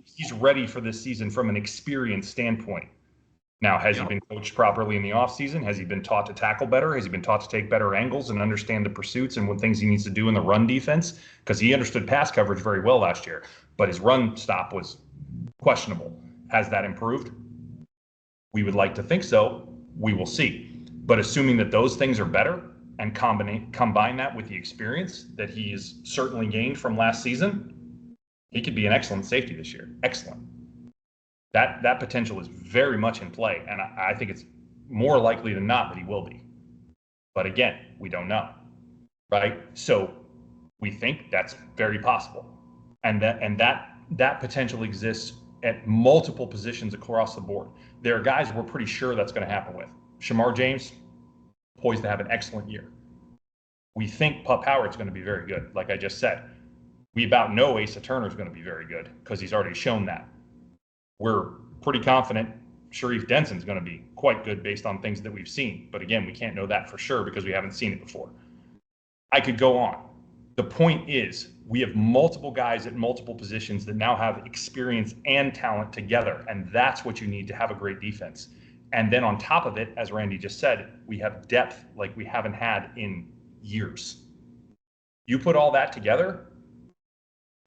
He's ready for this season from an experience standpoint. Now, has he been coached properly in the offseason? Has he been taught to tackle better? Has he been taught to take better angles and understand the pursuits and what things he needs to do in the run defense? Because he understood pass coverage very well last year, but his run stop was questionable. Has that improved? We would like to think so. We will see. But assuming that those things are better and combine that with the experience that he has certainly gained from last season, he could be an excellent safety this year. Excellent. That potential is very much in play, and I think it's more likely than not that he will be. But again, we don't know, right? So we think that's very possible, and that potential exists at multiple positions across the board. There are guys we're pretty sure that's going to happen with. Shamar James, poised to have an excellent year. We think Pup Howard's going to be very good, like I just said. We about know Asa Turner's going to be very good because he's already shown that. We're pretty confident Sharif Denson's going to be quite good based on things that we've seen. But again, we can't know that for sure because we haven't seen it before. I could go on. The point is, we have multiple guys at multiple positions that now have experience and talent together, and that's what you need to have a great defense. And then on top of it, as Randy just said, we have depth like we haven't had in years. You put all that together,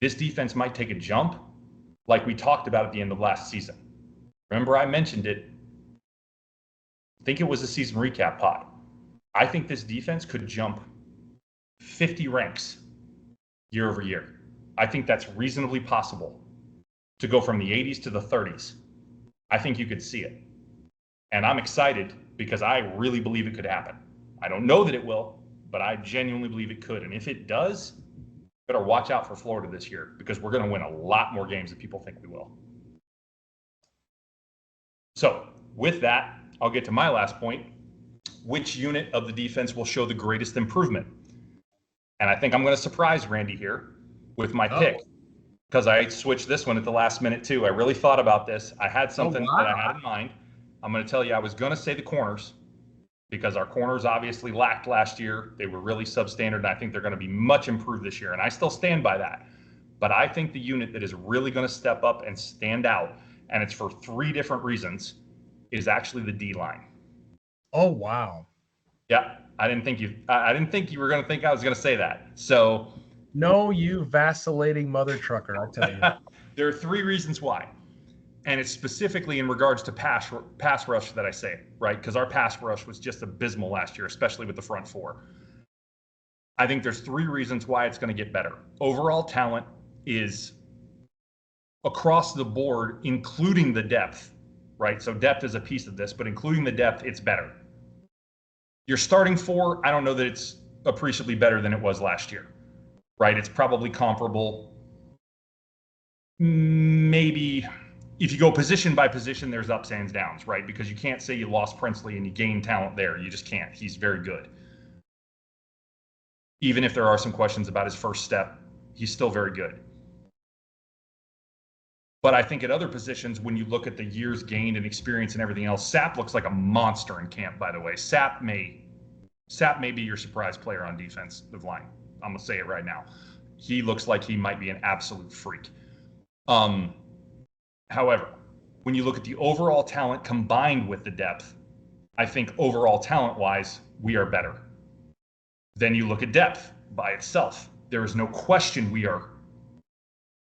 this defense might take a jump like we talked about at the end of last season. Remember, I mentioned it. I think it was a season recap pod. I think this defense could jump 50 ranks year over year. I think that's reasonably possible to go from the 80s to the 30s. I think you could see it. And I'm excited because I really believe it could happen. I don't know that it will, but I genuinely believe it could. And if it does, better watch out for Florida this year because we're going to win a lot more games than people think we will. So with that, I'll get to my last point. Which unit of the defense will show the greatest improvement? And I think I'm going to surprise Randy here with my pick because I switched this one at the last minute too. I really thought about this. I had something that I had in mind. I'm going to tell you, I was going to say the corners because our corners obviously lacked last year. They were really substandard, and I think they're going to be much improved this year, and I still stand by that. But I think the unit that is really going to step up and stand out, and it's for three different reasons, is actually the D-line. Oh, wow. Yeah, I didn't think you were going to think I was going to say that. So, no, you vacillating mother trucker, I tell you. There are three reasons why. And it's specifically in regards to pass rush that I say, right? Because our pass rush was just abysmal last year, especially with the front four. I think there's three reasons why it's going to get better. Overall talent is across the board, including the depth, right? So depth is a piece of this, but including the depth, it's better. Your starting four, I don't know that it's appreciably better than it was last year, right? It's probably comparable. Maybe if you go position by position, there's ups and downs, right? Because you can't say you lost Princely and you gained talent there. You just can't. He's very good. Even if there are some questions about his first step, he's still very good. But I think at other positions, when you look at the years gained and experience and everything else, Sapp looks like a monster in camp, by the way. Sapp may be your surprise player on defensive line. I'm going to say it right now. He looks like he might be an absolute freak. However, when you look at the overall talent combined with the depth, I think overall talent-wise, we are better. Then you look at depth by itself. There is no question we are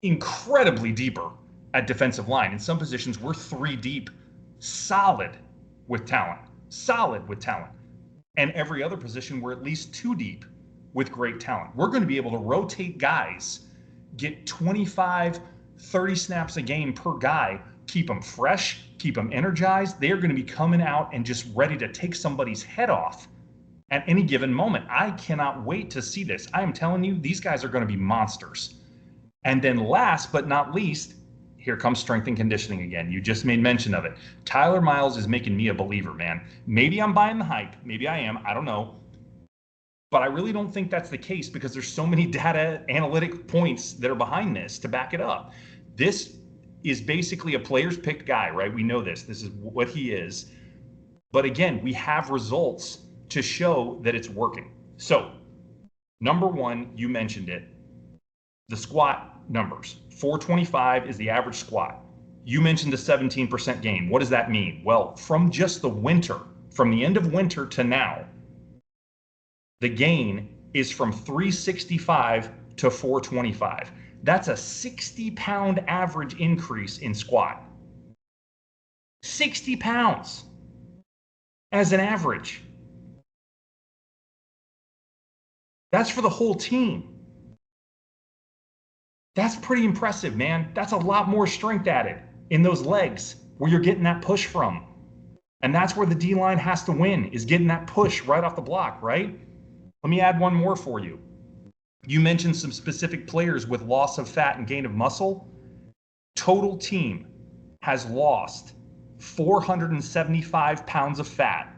incredibly deeper at defensive line. In some positions, we're 3 deep, solid with talent. And every other position, we're at least 2 deep with great talent. We're going to be able to rotate guys, get 25, 30 snaps a game per guy, keep them fresh, keep them energized. They are going to be coming out and just ready to take somebody's head off at any given moment. I cannot wait to see this. I am telling you, these guys are going to be monsters. And then last but not least, here comes strength and conditioning again. You just made mention of it. Tyler Miles is making me a believer, man. Maybe I'm buying the hype. Maybe I am. I don't know. But I really don't think that's the case because there's so many data analytic points that are behind this to back it up. This is basically a player's picked guy, right? We know this. This is what he is. But again, we have results to show that it's working. So, number one, you mentioned it. The squat numbers. 425 is the average squat. You mentioned the 17% gain. What does that mean? Well, from just the winter, from the end of winter to now, the gain is from 365 to 425. That's a 60-pound average increase in squat. 60 pounds as an average. That's for the whole team. That's pretty impressive, man. That's a lot more strength added in those legs where you're getting that push from. And that's where the D-line has to win, is getting that push right off the block, right? Let me add one more for you. You mentioned some specific players with loss of fat and gain of muscle. Total team has lost 475 pounds of fat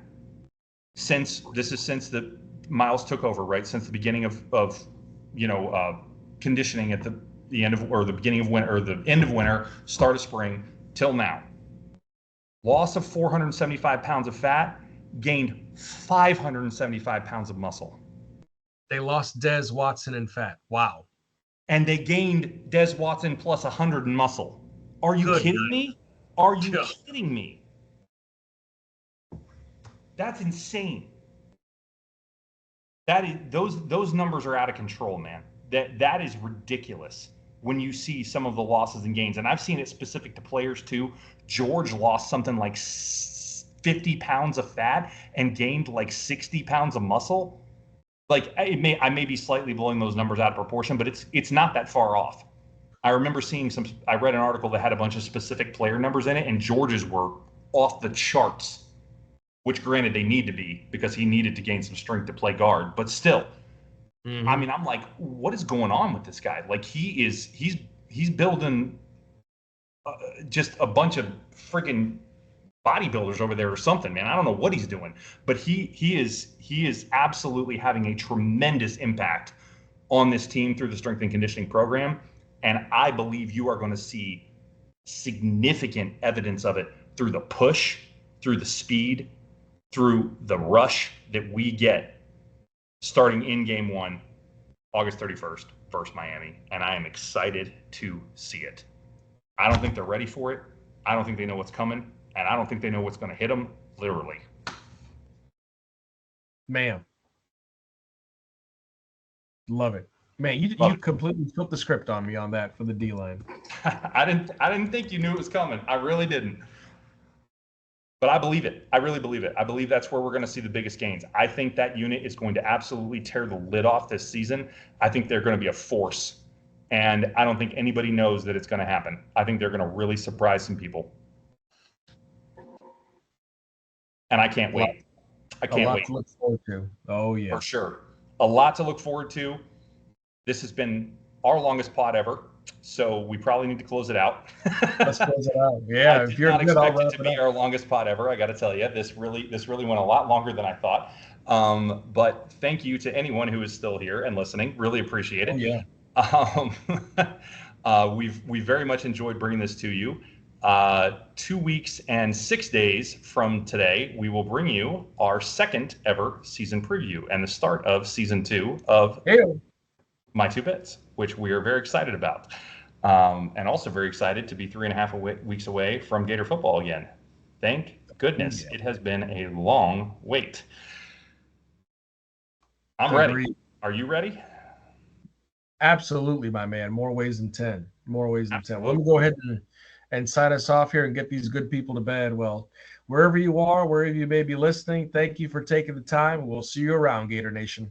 since the Miles took over, right? Since the beginning of conditioning at the end of, or the beginning of winter, or the end of winter, start of spring, till now. Loss of 475 pounds of fat, gained 575 pounds of muscle. They lost Des Watson in fat. Wow. And they gained Des Watson plus 100 in muscle. Are you kidding me? Are you kidding me? That's insane. That is, those numbers are out of control, man. That is ridiculous when you see some of the losses and gains. And I've seen it specific to players too. George lost something like 50 pounds of fat and gained like 60 pounds of muscle. Like I may be slightly blowing those numbers out of proportion, but it's not that far off. I remember seeing I read an article that had a bunch of specific player numbers in it, and George's were off the charts, which granted they need to be because he needed to gain some strength to play guard, but still. Mm-hmm. I mean, I'm like, what is going on with this guy? Like he's building just a bunch of freaking bodybuilders over there or something, man. I don't know what he's doing, but he is absolutely having a tremendous impact on this team through the strength and conditioning program. And I believe you are going to see significant evidence of it through the push, through the speed, through the rush that we get starting in game 1, August 31st, versus Miami. And I am excited to see it. I don't think they're ready for it. I don't think they know what's coming. And I don't think they know what's going to hit them, literally. Man. Love it. Man, you completely flipped the script on me on that for the D-line. I didn't think you knew it was coming. I really didn't. But I believe it. I really believe it. I believe that's where we're going to see the biggest gains. I think that unit is going to absolutely tear the lid off this season. I think they're going to be a force. And I don't think anybody knows that it's going to happen. I think they're going to really surprise some people. And I can't wait. I can't wait. A lot to look forward to. Oh, yeah. For sure. A lot to look forward to. This has been our longest pod ever, so we probably need to close it out. Let's close it out. Yeah, I did not expect it to be our longest pod ever. I got to tell you, this really went a lot longer than I thought. But thank you to anyone who is still here and listening. Really appreciate it. Oh, yeah. We've very much enjoyed bringing this to you. 2 weeks and 6 days from today, we will bring you our second ever season preview and the start of season 2 of My Two Bits, which we are very excited about. And also very excited to be 3.5 weeks away from Gator football again. Thank goodness. It has been a long wait. I'm ready. Are you ready? Absolutely, my man. More ways than 10. More ways than 10. Let me go ahead and sign us off here and get these good people to bed. Well, wherever you are, wherever you may be listening, thank you for taking the time. We'll see you around, Gator Nation.